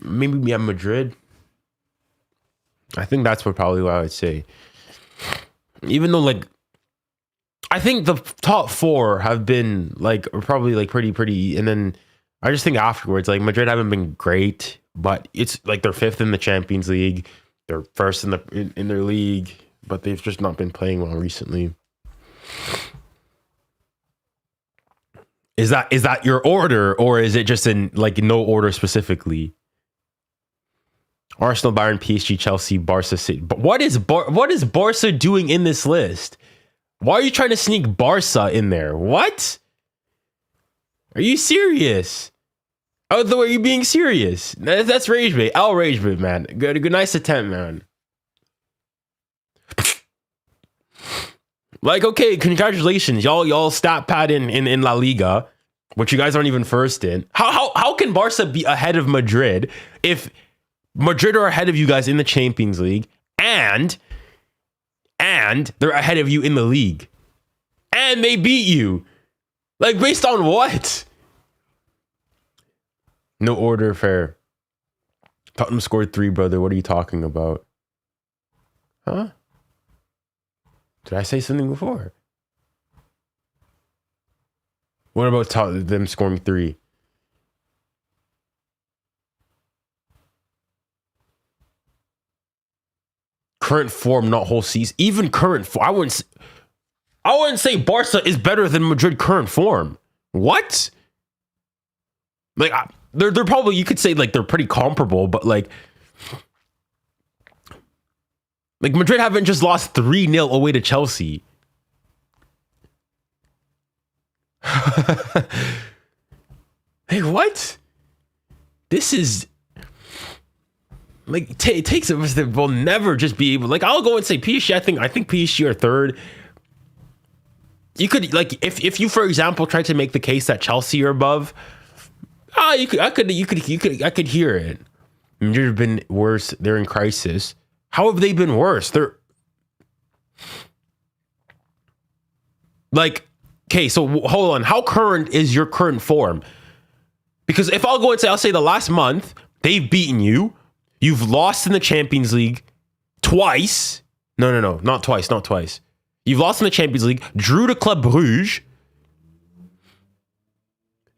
maybe Madrid. I think that's probably what I would say. Even though I think the top 4 have been probably pretty, and then I just think afterwards, Madrid haven't been great, but it's they're 5th in the Champions League. They're 1st in their league, but they've just not been playing well recently. Is that your order, or is it just in no order specifically? Arsenal, Bayern, PSG, Chelsea, Barca, City. But what is Barca doing in this list? Why are you trying to sneak Barca in there? What? Are you serious? Oh, are you being serious? That's rage bait. I'll rage bait, man. Good, nice attempt, man. Okay, congratulations, y'all stat pad in La Liga, which you guys aren't even 1st in. How can Barca be ahead of Madrid if Madrid are ahead of you guys in the Champions League and they're ahead of you in the league and they beat you? Based on what? No order, fair. Tottenham scored 3, brother. What are you talking about? Huh? Did I say something before? What about them scoring 3? Current form, not whole season. Even current form. I wouldn't say Barca is better than Madrid current form. What? Like, they're probably, you could say like they're pretty comparable, but like Madrid haven't just lost 3-0 away to Chelsea. Hey, what? This is like it takes us that we'll never just be able. Like, I'll go and say PSG. I think PSG are 3rd. You could, like, if you, for example, tried to make the case that Chelsea are above, I could hear it. Madrid have been worse. They're in crisis. How have they been worse? They're like, okay, so hold on. How current is your current form? Because if I'll go and say, I'll say the last month, they've beaten you. You've lost in the Champions League twice. No, not twice. You've lost in the Champions League, drew to Club Brugge,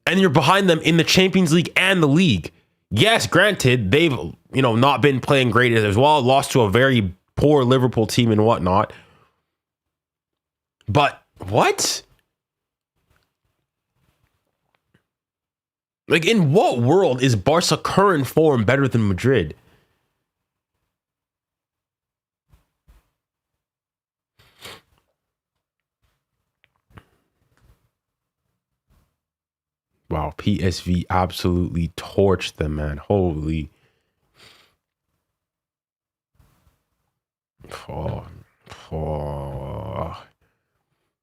and you're behind them in the Champions League and the league. Yes, granted, they've, not been playing great as well, lost to a very poor Liverpool team and whatnot. But what? Like, in what world is Barca current form better than Madrid? Wow, PSV absolutely torched them, man. Holy.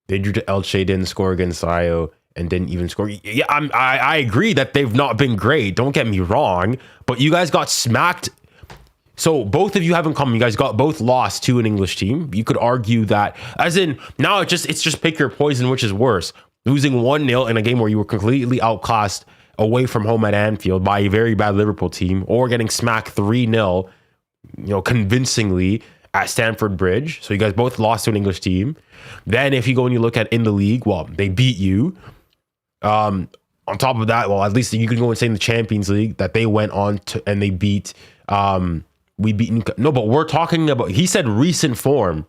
They drew to Elche, didn't score against Rayo, and didn't even score. Yeah, I agree that they've not been great. Don't get me wrong, but you guys got smacked. So both of you haven't come. You guys got both lost to an English team. You could argue that, as in, now it's just pick your poison, which is worse. Losing 1-0 in a game where you were completely outclassed away from home at Anfield by a very bad Liverpool team, or getting smacked 3-0, convincingly at Stamford Bridge. So you guys both lost to an English team. Then if you go and you look at in the league, well, they beat you. On top of that, well, at least you can go and say in the Champions League that they went on to and they beat. We beat. No, but we're talking about. He said recent form.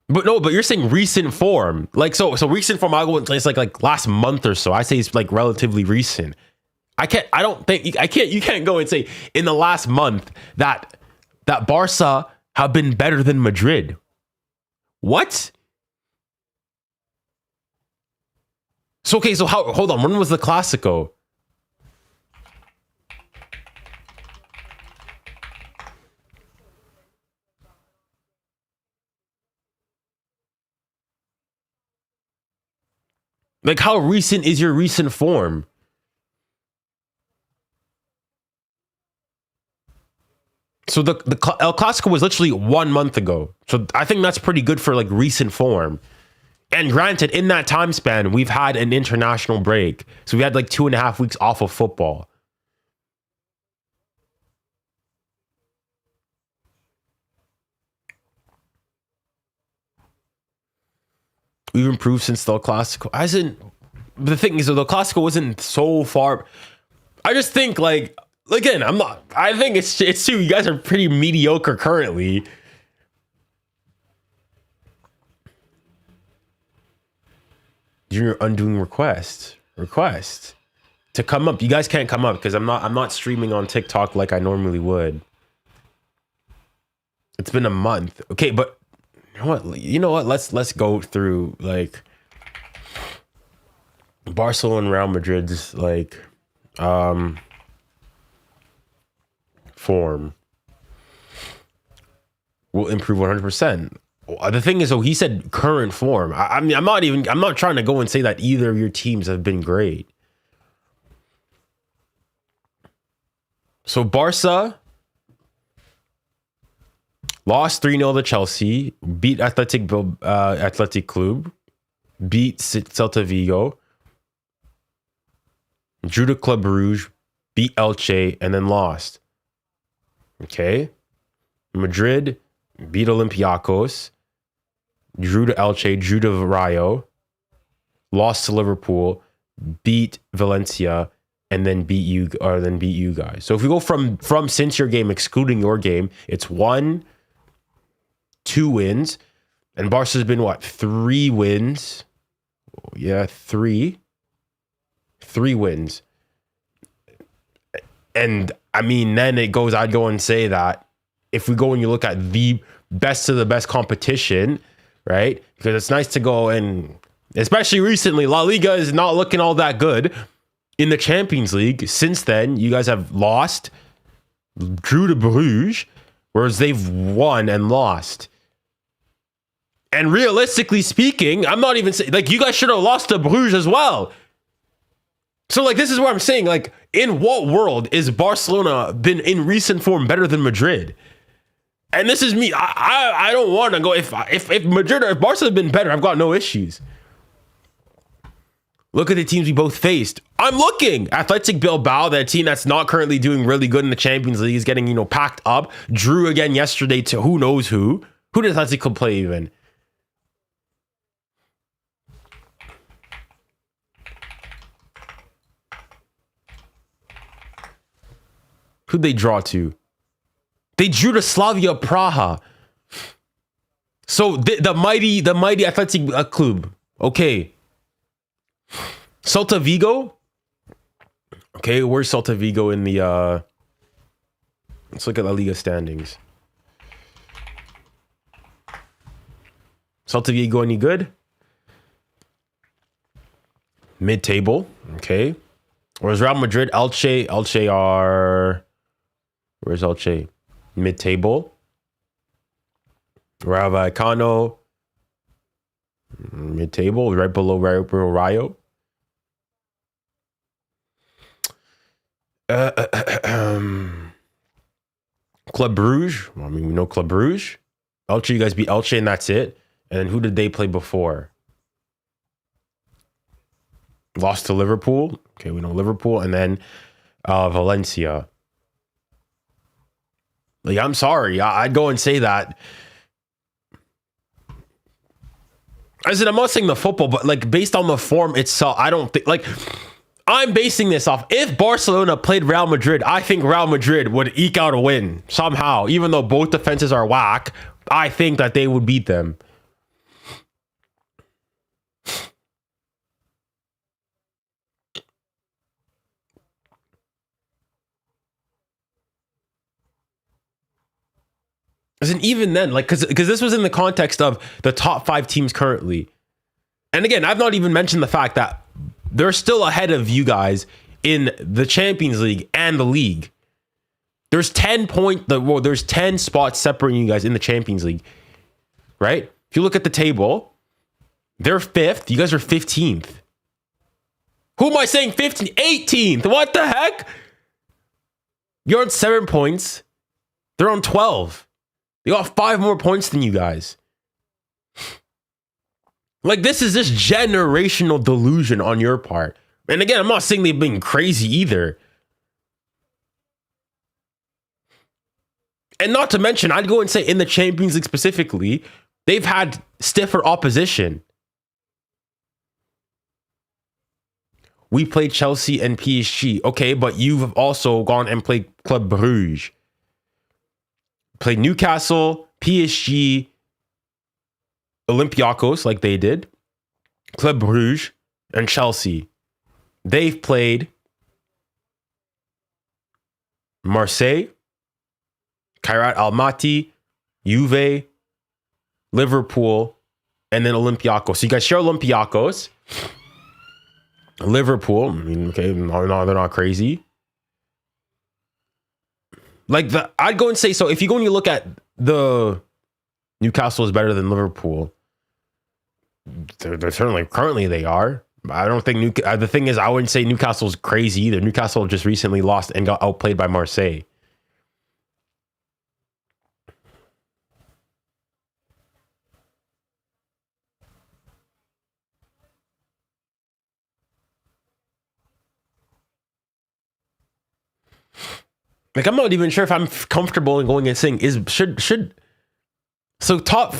But no, but you're saying recent form. Like, so recent form, I'll go and say it's like last month or so. I say it's like relatively recent. You can't go and say in the last month that Barca have been better than Madrid. What? So, okay, so hold on. When was the Clásico? Like, how recent is your recent form? So the El Clásico was literally 1 month ago. So I think that's pretty good for like recent form. And granted, in that time span, we've had an international break. So we had like 2.5 weeks off of football. We've improved since the El Clásico. The thing is, the El Clásico wasn't so far. I just think, like, again, I think it's too, you guys are pretty mediocre currently. Junior undoing request to come up. You guys can't come up because I'm not streaming on TikTok like I normally would. It's been a month. Okay, but you know what? Let's go through like Barcelona and Real Madrid's like form will improve 100%. The thing is, he said current form. I mean, I'm not trying to go and say that either of your teams have been great. So Barca lost 3-0 to Chelsea, beat Athletic Club, beat Celta Vigo, drew to Club Brugge, beat Elche, and then lost. Okay. Madrid beat Olympiacos, drew to Elche, drew to Rayo, lost to Liverpool, beat Valencia, and then beat you guys. So if we go from since your game, excluding your game, it's 1, 2 wins, and Barca's been what, 3 wins? Yeah, 3 wins. And I mean, then I'd go and say that if we go and you look at the best of the best competition, right? Because it's nice to go and, especially recently, La Liga is not looking all that good. In the Champions League, since then, you guys have lost, drew to Bruges, whereas they've won and lost. And realistically speaking, I'm not even saying, like, you guys should have lost to Bruges as well. So, like, this is what I'm saying. Like, in what world is Barcelona been in recent form better than Madrid? And this is me. I don't want to go, if Madrid or if Barca have been better, I've got no issues. Look at the teams we both faced. I'm looking. Athletic Bilbao, that team that's not currently doing really good in the Champions League, is getting, packed up. Drew again yesterday to who knows who. Who did Athletic play even? Who'd they draw to? They drew to Slavia Praha. So the mighty Athletic Club. Okay. Celta Vigo. Okay, where's Celta Vigo in the let's look at La Liga standings. Celta Vigo any good? Mid-table. Okay. Whereas Real Madrid, Elche are, where's Elche? Mid-table. Rayo Vallecano, mid-table, right below Rayo. Club Bruges. Well, I mean, we know Club Bruges. Elche, you guys beat Elche, and that's it. And then who did they play before? Lost to Liverpool. Okay, we know Liverpool, and then Valencia. Like, I'm sorry, I'd go and say that. I said, I'm not saying the football, but like based on the form itself, I don't think, like, I'm basing this off. If Barcelona played Real Madrid, I think Real Madrid would eke out a win somehow. Even though both defenses are whack, I think that they would beat them. And even then, like, because this was in the context of the top 5 teams currently. And again, I've not even mentioned the fact that they're still ahead of you guys in the Champions League and the league. There's 10 spots separating you guys in the Champions League, right? If you look at the table, they're 5th. You guys are 15th. Who am I saying 15th? 18th. What the heck? You're on 7 points. They're on 12. They got 5 more points than you guys. Like, this is just generational delusion on your part. And again, I'm not saying they've been crazy either. And not to mention, I'd go and say in the Champions League specifically, they've had stiffer opposition. We played Chelsea and PSG. Okay, but you've also gone and played Club Bruges. Played Newcastle, PSG, Olympiacos, like they did, Club Bruges, and Chelsea. They've played Marseille, Kairat Almaty, Juve, Liverpool, and then Olympiacos. So you guys share Olympiacos. Liverpool, I mean, okay, no, they're not crazy. Like, I'd go and say, so if you go and you look at the Newcastle is better than Liverpool, they're certainly, currently they are. I don't think the thing is, I wouldn't say Newcastle's crazy either. Newcastle just recently lost and got outplayed by Marseille. Like, I'm not even sure if I'm comfortable in going and saying so top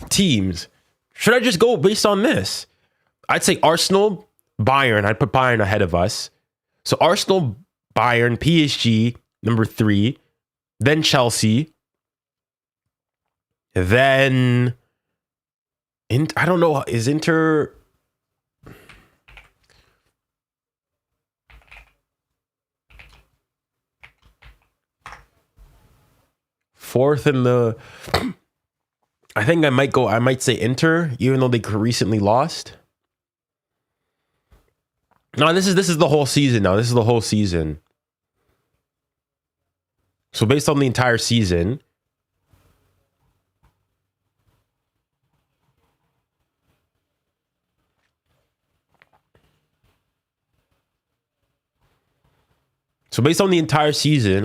teams. Should I just go based on this? I'd say Arsenal, Bayern. I'd put Bayern ahead of us. So Arsenal, Bayern, PSG, number 3, then Chelsea, then I don't know, is Inter? Fourth in the, I think I might say Inter, even though they recently lost. No, this is the whole season now. This is the whole season. So based on the entire season,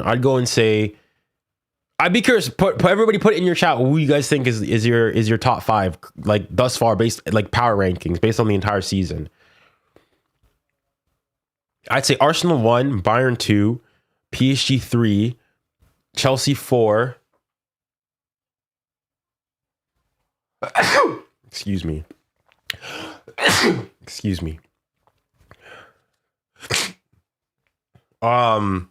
I'd go and say, I'd be curious. Everybody put in your chat who you guys think is your top 5, like thus far, based like power rankings based on the entire season. I'd say Arsenal 1, Bayern 2, PSG 3, Chelsea 4. Excuse me. Excuse me. All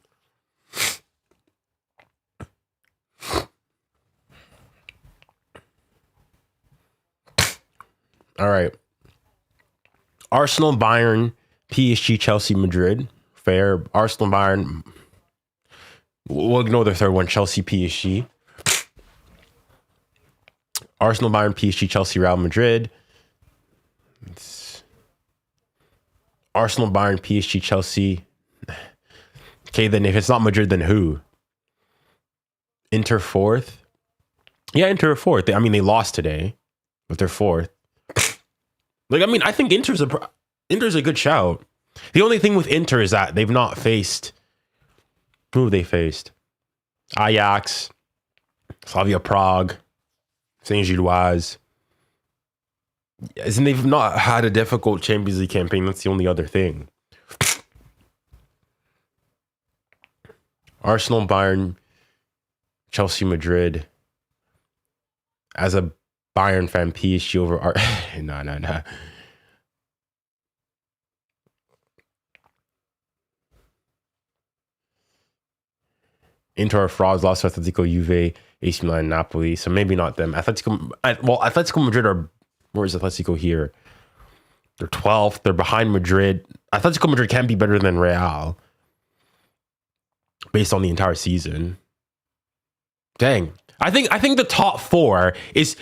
right. Arsenal, Bayern, PSG, Chelsea, Madrid. Fair. Arsenal, Bayern. We'll ignore the third one. Chelsea, PSG. Arsenal, Bayern, PSG, Chelsea, Real Madrid. Arsenal, Bayern, PSG, Chelsea. Okay, then if it's not Madrid, then who? Inter 4th? Yeah, Inter 4th. I mean, they lost today, but they're 4th. Like, I mean, I think Inter's a good shout. The only thing with Inter is that they've not faced. Who have they faced? Ajax, Slavia Prague, St. Gilloise. And they've not had a difficult Champions League campaign. That's the only other thing. Arsenal, Bayern, Chelsea, Madrid. As a Bayern fan, PSG over no. Inter are frauds, lost to Atletico, Juve, AC Milan, Napoli. So maybe not them. Atletico Madrid are, where is Atletico here? They're 12th. They're behind Madrid. Atletico Madrid can be better than Real based on the entire season. Dang. I think the top 4 is,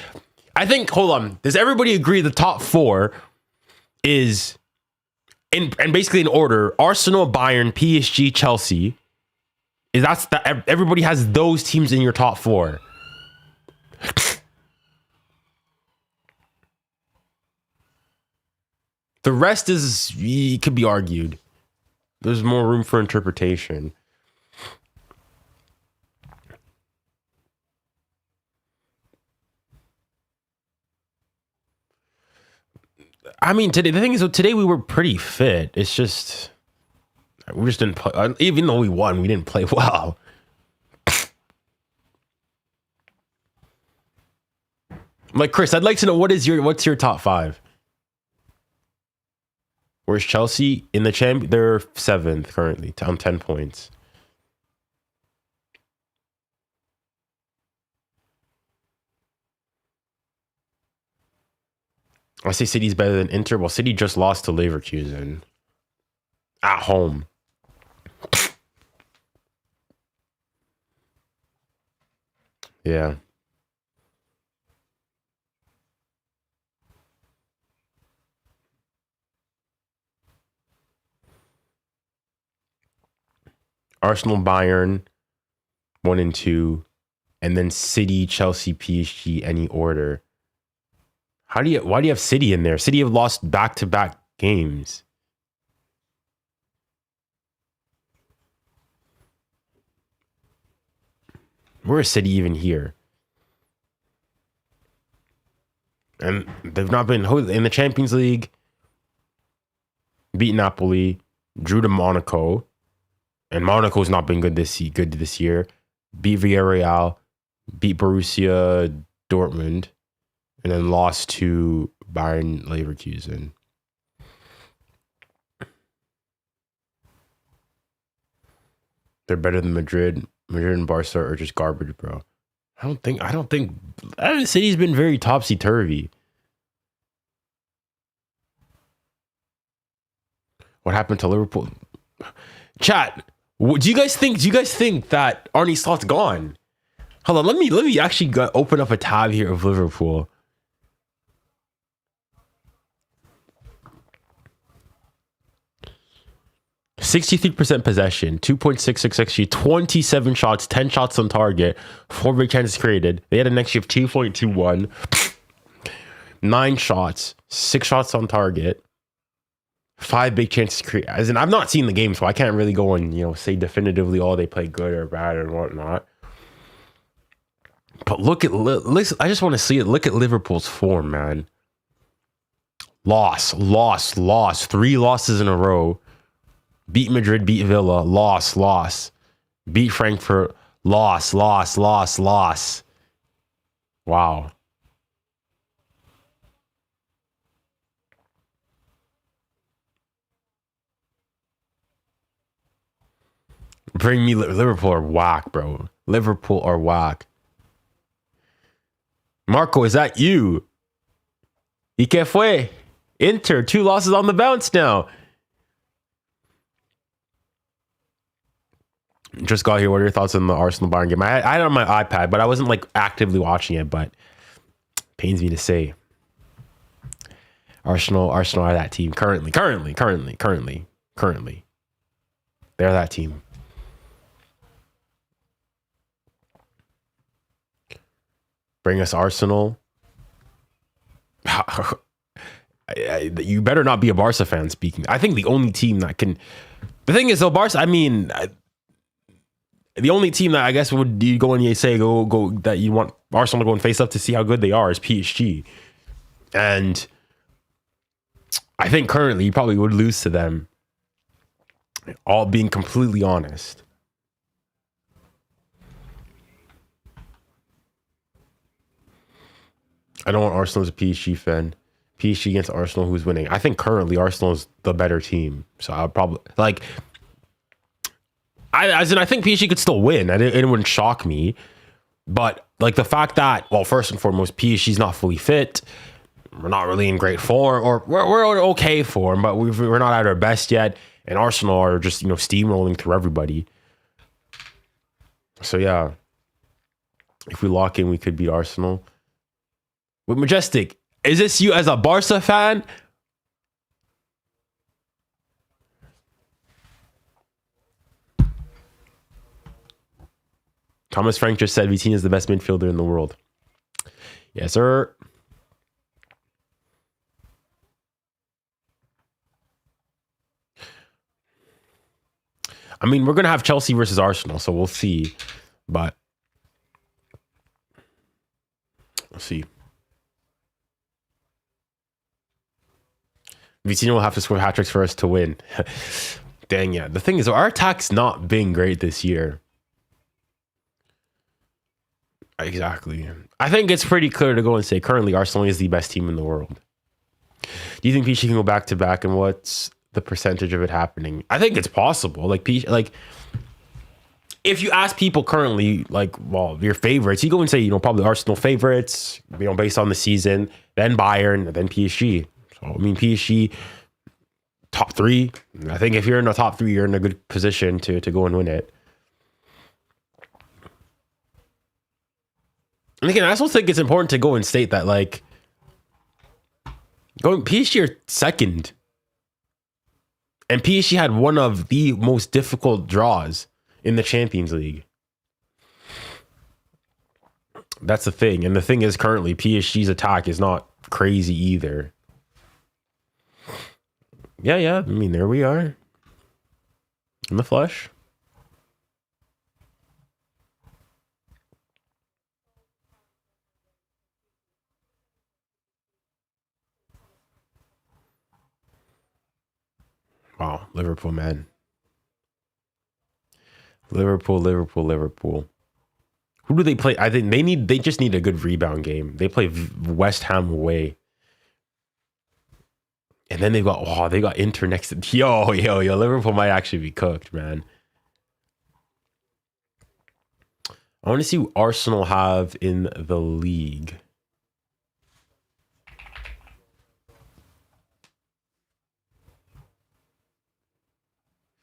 hold on. Does everybody agree the top 4 is and basically in order: Arsenal, Bayern, PSG, Chelsea? Everybody has those teams in your top 4. The rest could be argued. There's more room for interpretation. I mean, the thing is, today we were pretty fit. It's just, we just didn't play. Even though we won, we didn't play well. Like, Chris, I'd like to know what's your top 5? Where's Chelsea in the champ? They're 7th currently on 10 points. I say City's better than Inter. Well, City just lost to Leverkusen at home. Yeah. Arsenal, Bayern, 1 and 2, and then City, Chelsea, PSG, any order. Why do you have City in there? City have lost back-to-back games. Where is City even here? And they've not been in the Champions League. Beat Napoli, drew to Monaco. And Monaco's not been good this year. Beat Villarreal, beat Borussia Dortmund, and then lost to Bayern Leverkusen. They're better than Madrid. Madrid and Barca are just garbage, bro. I don't think City's been very topsy-turvy. What happened to Liverpool? Chat, do you guys think that Arne Slot's gone? Hold on, let me actually open up a tab here of Liverpool. %63% possession, 2.66 XG, 27 shots, 10 shots on target, 4 big chances created. They had an XG of 2.21, 9 shots, 6 shots on target, 5 big chances created. As in, I've not seen the game, so I can't really go and say definitively, they play good or bad or whatnot. But listen, I just want to see it. Look at Liverpool's form, man. Loss. 3 losses in a row. Beat Madrid, beat Villa, loss. Beat Frankfurt, loss. Wow. Bring me Liverpool are whack, bro. Liverpool are whack. Marco, is that you? ¿Y qué fue? Inter, 2 losses on the bounce now. Just got here. What are your thoughts on the Arsenal Bayern game? I had it on my iPad, but I wasn't actively watching it. But pains me to say, Arsenal are that team currently. They're that team. Bring us Arsenal. You better not be a Barca fan speaking. I think the only team that can. The thing is, though, Barca. The only team that I guess would you go and you say go that you want Arsenal to go and face up to see how good they are is PSG, and I think currently you probably would lose to them. All being completely honest. I don't want Arsenal as a PSG fan. PSG against Arsenal, who's winning? I think currently Arsenal is the better team, so I'll probably I think PSG could still win. It wouldn't shock me. But the fact that, well, first and foremost, PSG's not fully fit. We're not really in great form, or we're okay form, but we're not at our best yet. And Arsenal are just steamrolling through everybody. So yeah, if we lock in, we could beat Arsenal. But Majestic, is this you as a Barca fan? Thomas Frank just said Vitinha is the best midfielder in the world. Yes, sir. We're going to have Chelsea versus Arsenal, so we'll see. But we'll see. Vitinha will have to score hat-tricks for us to win. Dang, yeah. The thing is, our attack's not been great this year. Exactly. I think it's pretty clear to go and say currently Arsenal is the best team in the world. Do you think PSG can go back-to-back, and what's the percentage of it happening? I think it's possible. If you ask people currently, your favorites, you go and say, probably Arsenal favorites, based on the season, then Bayern, then PSG. So, PSG, top 3. I think if you're in the top 3, you're in a good position to go and win it. And again, I also think it's important to go and state that, PSG are second. And PSG had one of the most difficult draws in the Champions League. That's the thing. And the thing is, currently, PSG's attack is not crazy either. Yeah. There we are. In the flesh. Wow, Liverpool, man. Liverpool. Who do they play? I think they just need a good rebound game. They play West Ham away. And then they got Inter next to yo. Liverpool might actually be cooked, man. I want to see who Arsenal have in the league.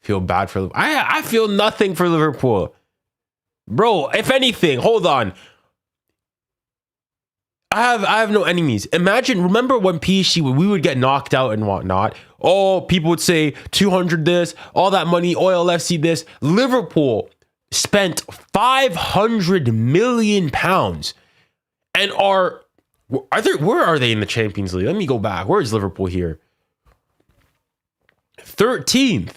Feel bad for I feel nothing for Liverpool. Bro, if anything, hold on. I have no enemies. Remember when PSG, we would get knocked out and whatnot. Oh, people would say 200 this, all that money, oil FC this. Liverpool spent 500 million pounds and where are they in the Champions League? Let me go back. Where is Liverpool here? 13th.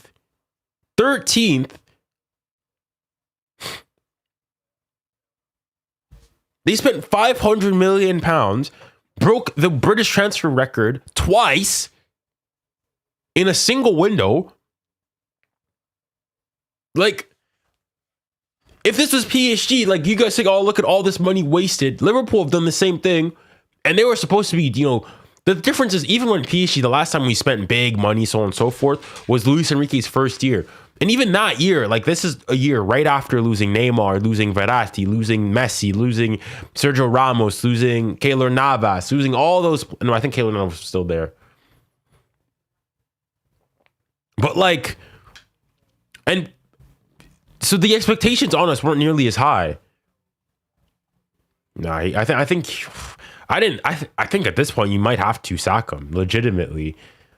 They spent 500 million pounds, broke the British transfer record twice in a single window. Like, if this was PSG, like you guys think, oh, look at all this money wasted. Liverpool have done the same thing, and they were supposed to be, the difference is even when PSG, the last time we spent big money, so on and so forth, was Luis Enrique's first year. And even that year, like this is a year right after losing Neymar, losing Verratti, losing Messi, losing Sergio Ramos, losing Keylor Navas, losing all those. No, I think Keylor Navas was still there. But like, and so the expectations on us weren't nearly as high. No, I think at this point you might have to sack him legitimately.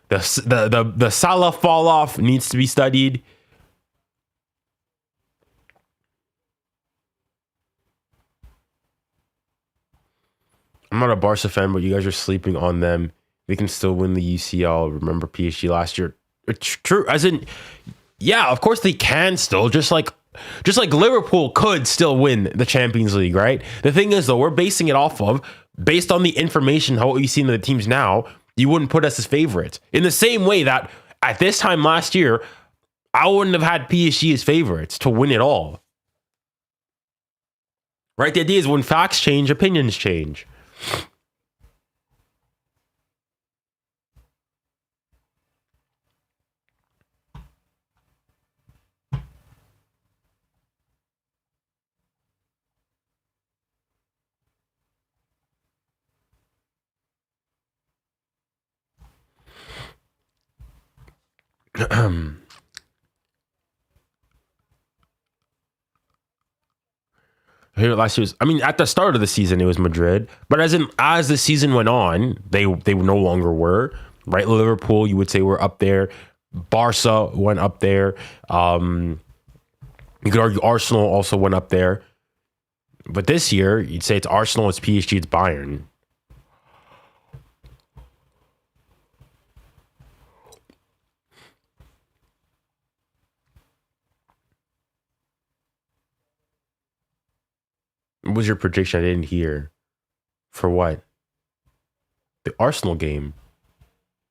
The Salah fall off needs to be studied. I'm not a Barca fan, but you guys are sleeping on them. They can still win the UCL. Remember PSG last year? It's true. As in, yeah, of course they can still. Just like Liverpool could still win the Champions League, right? The thing is, though, we're basing it based on the information, how we've seen the teams now, you wouldn't put us as favorites. In the same way that at this time last year, I wouldn't have had PSG as favorites to win it all. Right? The idea is when facts change, opinions change. Here last year at the start of the season it was Madrid, but as the season went on, they no longer were, right? Liverpool, you would say, were up there. Barca went up there. You could argue Arsenal also went up there. But this year, you'd say it's Arsenal, it's PSG, it's Bayern. What was your prediction? I didn't hear. For what? The Arsenal game.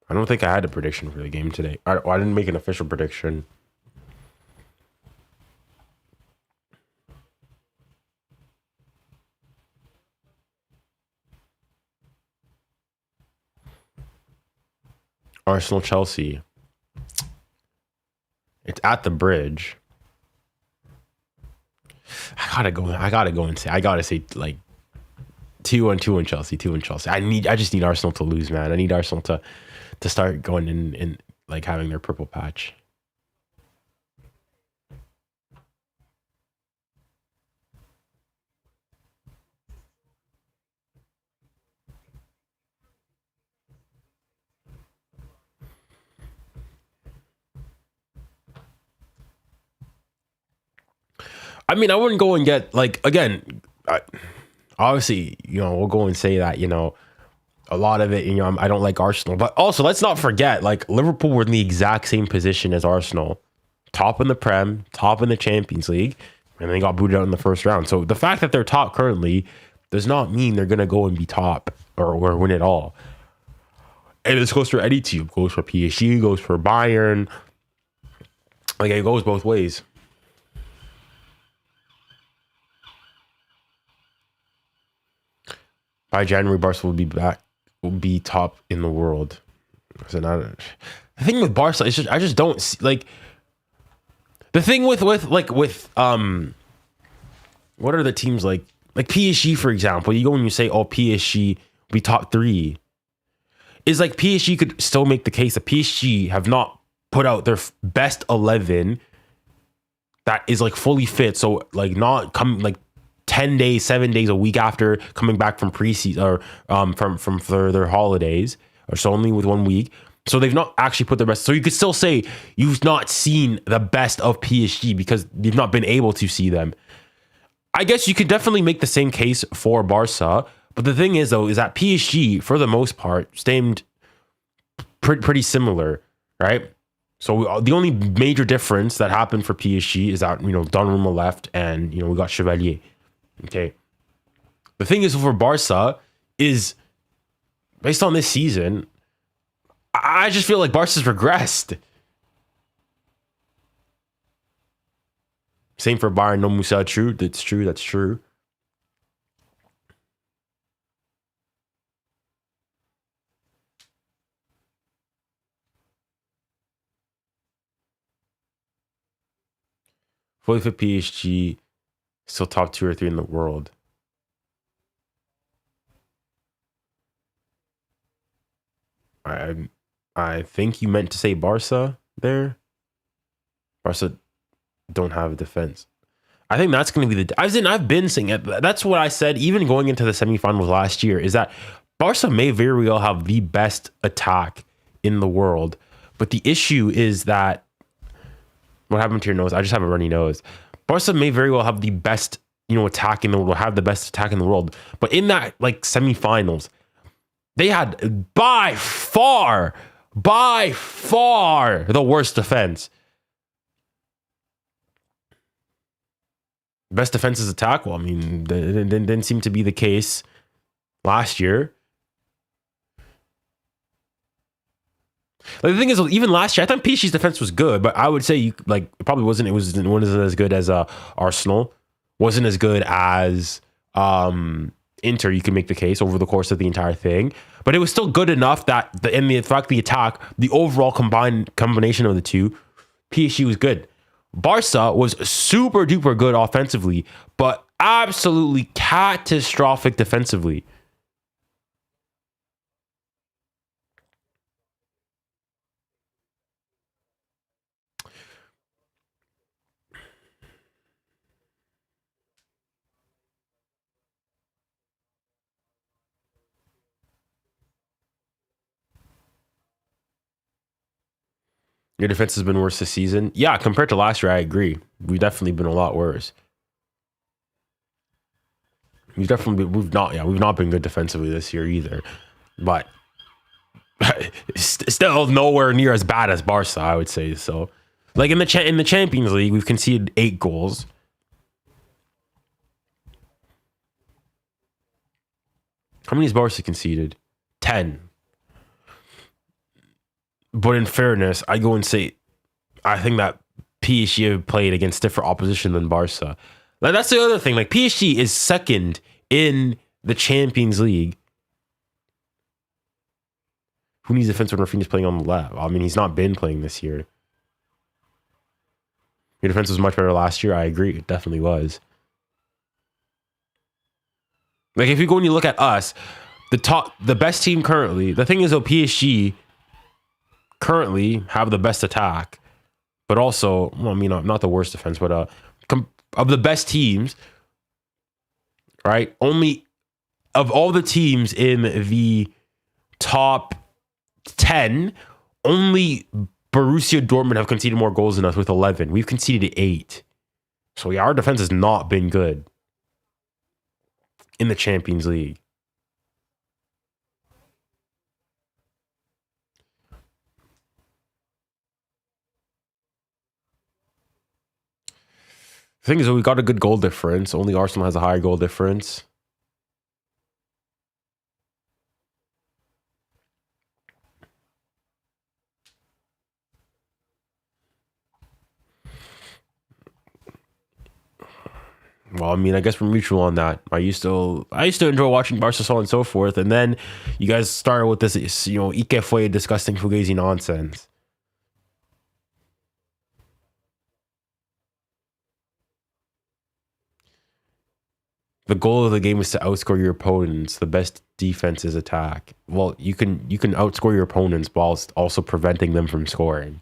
I don't think I had a prediction for the game today. I didn't make an official prediction. Arsenal, Chelsea. It's at the Bridge. I gotta say like 2-2 Chelsea, 2 Chelsea. I just need Arsenal to lose, man. I need Arsenal to start going in like having their purple patch. I mean, I wouldn't go and get, like, again, obviously, we'll go and say that, a lot of it, I don't like Arsenal. But also, let's not forget, like, Liverpool were in the exact same position as Arsenal. Top in the Prem, top in the Champions League, and they got booted out in the first round. So the fact that they're top currently does not mean they're going to go and be top or win it all. And this goes for any team. It goes for PSG, goes for Bayern. Like, it goes both ways. by January, Barca will be top in the world. So the thing with Barca is I just don't see, like, the thing with what are the teams like PSG, for example. You go and you say, oh, PSG will be top 3. Is like PSG could still make the case that PSG have not put out their best 11 that is like fully fit. So like not come like 10 days, 7 days, a week after coming back from preseason or from their holidays, or so only with 1 week. So they've not actually put their best. So you could still say you've not seen the best of PSG because you've not been able to see them. I guess you could definitely make the same case for Barca. But the thing is, though, is that PSG, for the most part, stayed pretty similar, right? So the only major difference that happened for PSG is that, Donnarumma left and, we got Chevalier. Okay. The thing is for Barca is, based on this season, I just feel like Barca's regressed. Same for Bayern. No Musa. True. That's true. That's true. Fully fit PSG, still top 2 or 3 in the world. I think you meant to say Barca there. Barca don't have a defense. I think that's going to be I've been saying it. That's what I said, even going into the semifinals last year, is that Barca may very well have the best attack in the world. But the issue is that, what happened to your nose? I just have a runny nose. Barca may very well have the best, attack in the world, have the best attack in the world. But in that semifinals, they had by far the worst defense. Best defense is attack. Well, I mean, it didn't seem to be the case last year. Like, the thing is, even last year, I thought PSG's defense was good, but I would say it probably wasn't. It wasn't as good as Arsenal. Wasn't as good as Inter. You can make the case over the course of the entire thing, but it was still good enough that the attack, the overall combination of the two, PSG was good. Barca was super duper good offensively, but absolutely catastrophic defensively. Your defense has been worse this season. Yeah, compared to last year, I agree. We've definitely been a lot worse. We've not been good defensively this year either. But still nowhere near as bad as Barca, I would say. So, like in the Champions League, we've conceded 8 goals. How many has Barca conceded? 10. But in fairness, I go and say, I think that PSG have played against different opposition than Barca. Like, that's the other thing. Like, PSG is second in the Champions League. Who needs defense when Rafinha's playing on the left? I mean, he's not been playing this year. Your defense was much better last year. I agree. It definitely was. Like, if you go and you look at us, the best team currently, the thing is, though, PSG currently have the best attack, but also, well, I mean, not the worst defense, but of the best teams, right? Only of all the teams in the top 10, only Borussia Dortmund have conceded more goals than us with 11. We've conceded 8. So yeah, our defense has not been good in the Champions League. The thing is, we got a good goal difference. Only Arsenal has a higher goal difference. Well, I mean, I guess we're mutual on that. I used to enjoy watching Barca, so on and so forth, and then you guys started with this, 𝙋𝙊𝘿𝘾𝘼𝘖 disgusting fugazi nonsense. The goal of the game is to outscore your opponents. The best defense is attack. Well, you can outscore your opponents whilst also preventing them from scoring.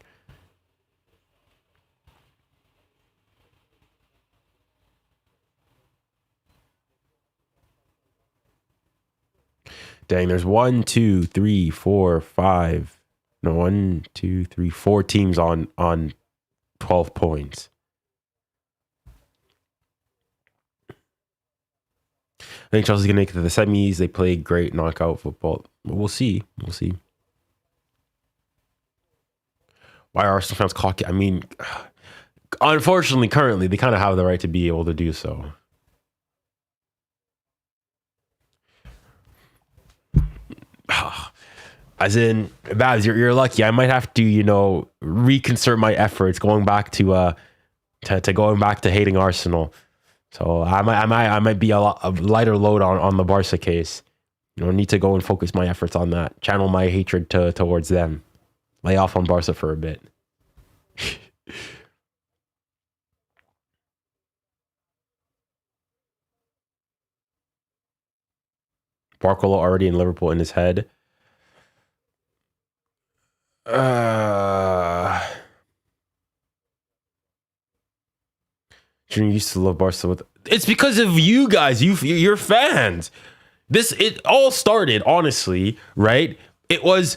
Dang, there's 4 teams on 12 points. I think Chelsea's gonna make it to the semis. They play great knockout football. We'll see. We'll see. Why are Arsenal fans cocky? I mean, unfortunately, currently they kind of have the right to be able to do so. As in, Babs, you're lucky. I might have to, reconcert my efforts going back to going back to hating Arsenal. So I might be a lighter load on the Barca case. Need to go and focus my efforts on that. Channel my hatred towards them. Lay off on Barca for a bit. Barcola already in Liverpool in his head. Junior used to love Barca it's because of you guys, you're fans. It all started, honestly, right? It was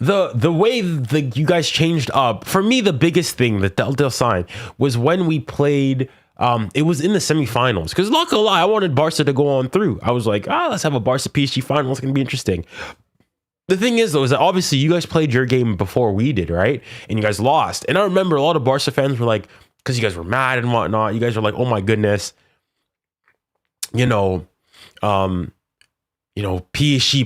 the way you guys changed up. For me, the biggest thing, the telltale sign, was when we played. It was in the semifinals, because not gonna lie, I wanted Barca to go on through. I was like, let's have a Barca PSG final. It's gonna be interesting. The thing is, though, is that obviously you guys played your game before we did, right? And you guys lost. And I remember a lot of Barca fans were like, because you guys were mad and whatnot, you guys were like, oh my goodness, PSG,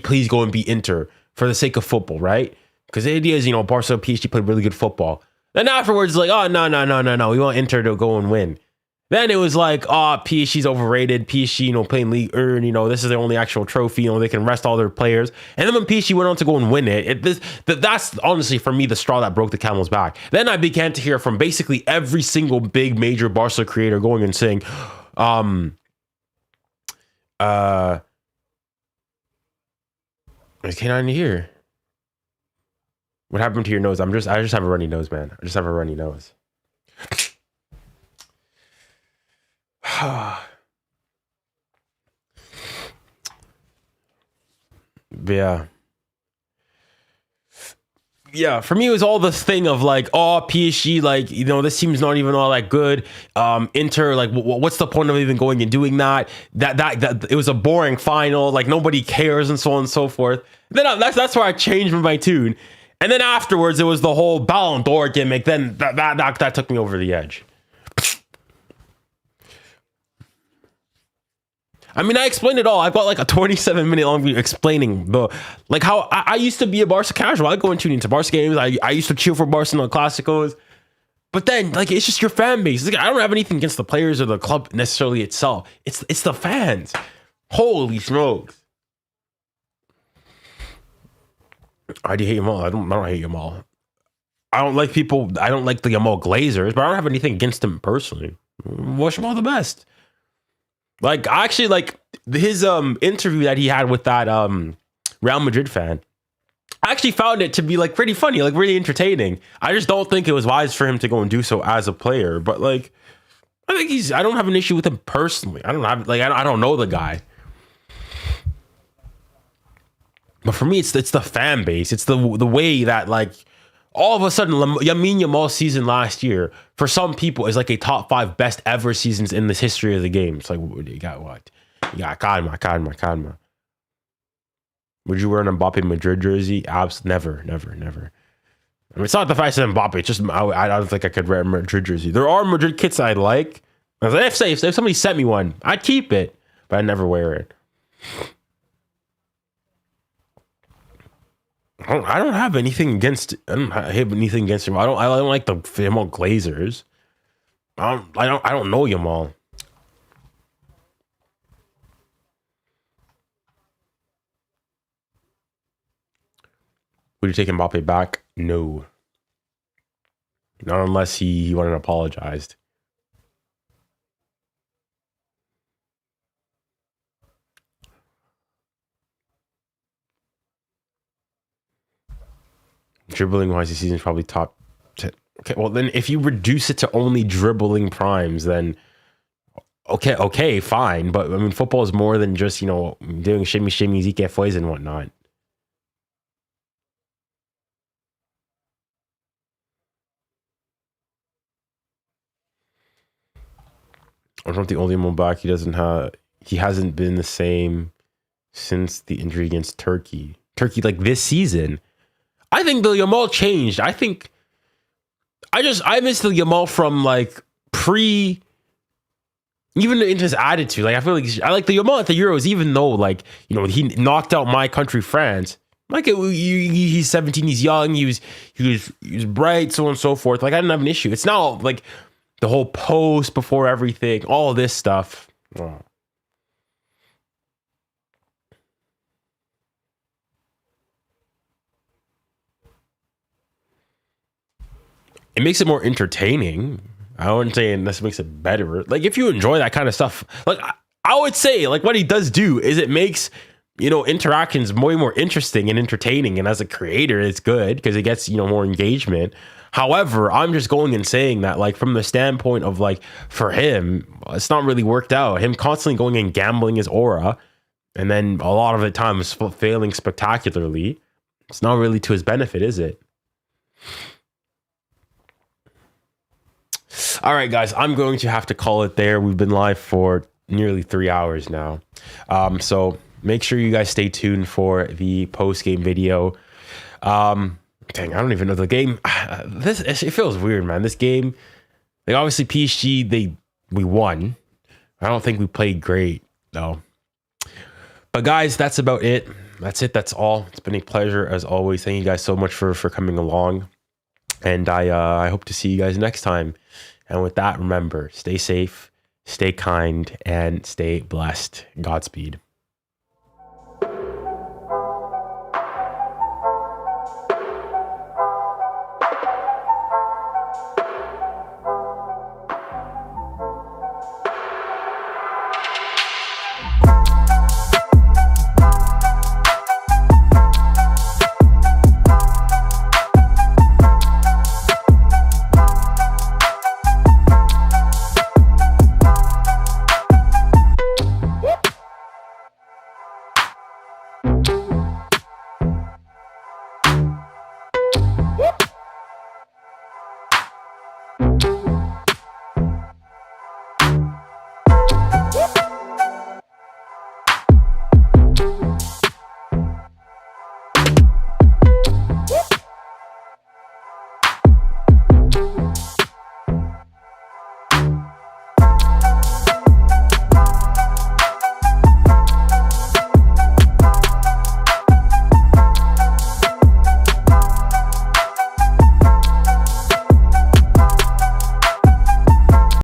please go and beat Inter for the sake of football, right? Because the idea is, Barca and PSG played really good football. Then afterwards, like, oh, no, we want Inter to go and win. Then it was like, PSG's overrated. PSG, playing League Earn, this is their only actual trophy. They can rest all their players. And then when PSG went on to go and win that's honestly, for me, the straw that broke the camel's back. Then I began to hear from basically every single big major Barca creator going and saying, I can't hear. What happened to your nose? I just have a runny nose, man. I just have a runny nose. Yeah, for me it was all this thing of like, PSG, like, this team's not even all that good. Inter, like, what's the point of even going and doing that it was a boring final, like nobody cares, and so on and so forth. Then that's where I changed my tune. And then afterwards it was the whole Ballon d'Or gimmick. Then that took me over the edge. I mean, I explained it all. I've got like a 27-minute long video explaining how I used to be a Barca casual. I go and tune into Barca games. I used to cheer for Barcelona Clásicos. But then, like, it's just your fan base. Like, I don't have anything against the players or the club necessarily itself. It's the fans. Holy smokes. I do hate them all. I don't hate them all. I don't like people. I don't like the 𝙎𝙊𝘾𝘼𝘖𝘶, but I don't have anything against them personally. Wish them all the best. Like, actually, like, his interview that he had with that Real Madrid fan, I actually found it to be, like, pretty funny, like, really entertaining. I just don't think it was wise for him to go and do so as a player. But, like, I don't have an issue with him personally. I don't know the guy. But for me, it's the fan base. It's the way that, like, all of a sudden, Lamine Yamal's season last year, for some people, is like a top 5 best ever seasons in this history of the game. It's like, you got what? You got Kārma. Would you wear an Mbappe Madrid jersey? Never. I mean, it's not the fact that Mbappe. It's just I don't think I could wear a Madrid jersey. There are Madrid kits I like. If somebody sent me one, I'd keep it, but I never wear it. I don't have anything against. I don't have anything against him. I don't like the Yamal Glazers. I don't know Yamal. Would you take Mbappe back? No. Not unless he went and apologized. Dribbling wise, the season's probably top 10. Okay, well then if you reduce it to only dribbling primes, then okay, fine. But I mean, football is more than just, you know, doing shimmy, 𝙎𝙊𝘾𝘼𝘋𝙲 and whatnot. I don't think 𝙎𝙬𝘾𝘼𝘾 back. He hasn't been the same since the injury against Turkey. Like this season. I think the Yamal changed. I miss the Yamal from like even into his attitude. Like I feel like I like the Yamal at the Euros, even though like, you know, he knocked out my country, France. Like he's 17, he's young, he was bright, so on and so forth. Like I didn't have an issue. It's now like the whole post before everything, all this stuff. Oh. It makes it more entertaining. I wouldn't say this makes it better. Like if you enjoy that kind of stuff, like I would say like what he does do is it makes, you know, interactions way more interesting and entertaining. And as a creator, it's good because it gets, you know, more engagement. However, I'm just going and saying that like from the standpoint of like for him, it's not really worked out. Him constantly going and gambling his aura and then a lot of the time is failing spectacularly. It's not really to his benefit, is it? All right, guys, I'm going to have to call it there. We've been live for nearly 3 hours now. So make sure you guys stay tuned for the post-game video. Dang, I don't even know the game. It feels weird, man. This game, like obviously PSG, we won. I don't think we played great, though. But guys, that's about it. That's it. That's all. It's been a pleasure as always. Thank you guys so much for coming along. And I hope to see you guys next time. And with that, remember, stay safe, stay kind, and stay blessed. Godspeed.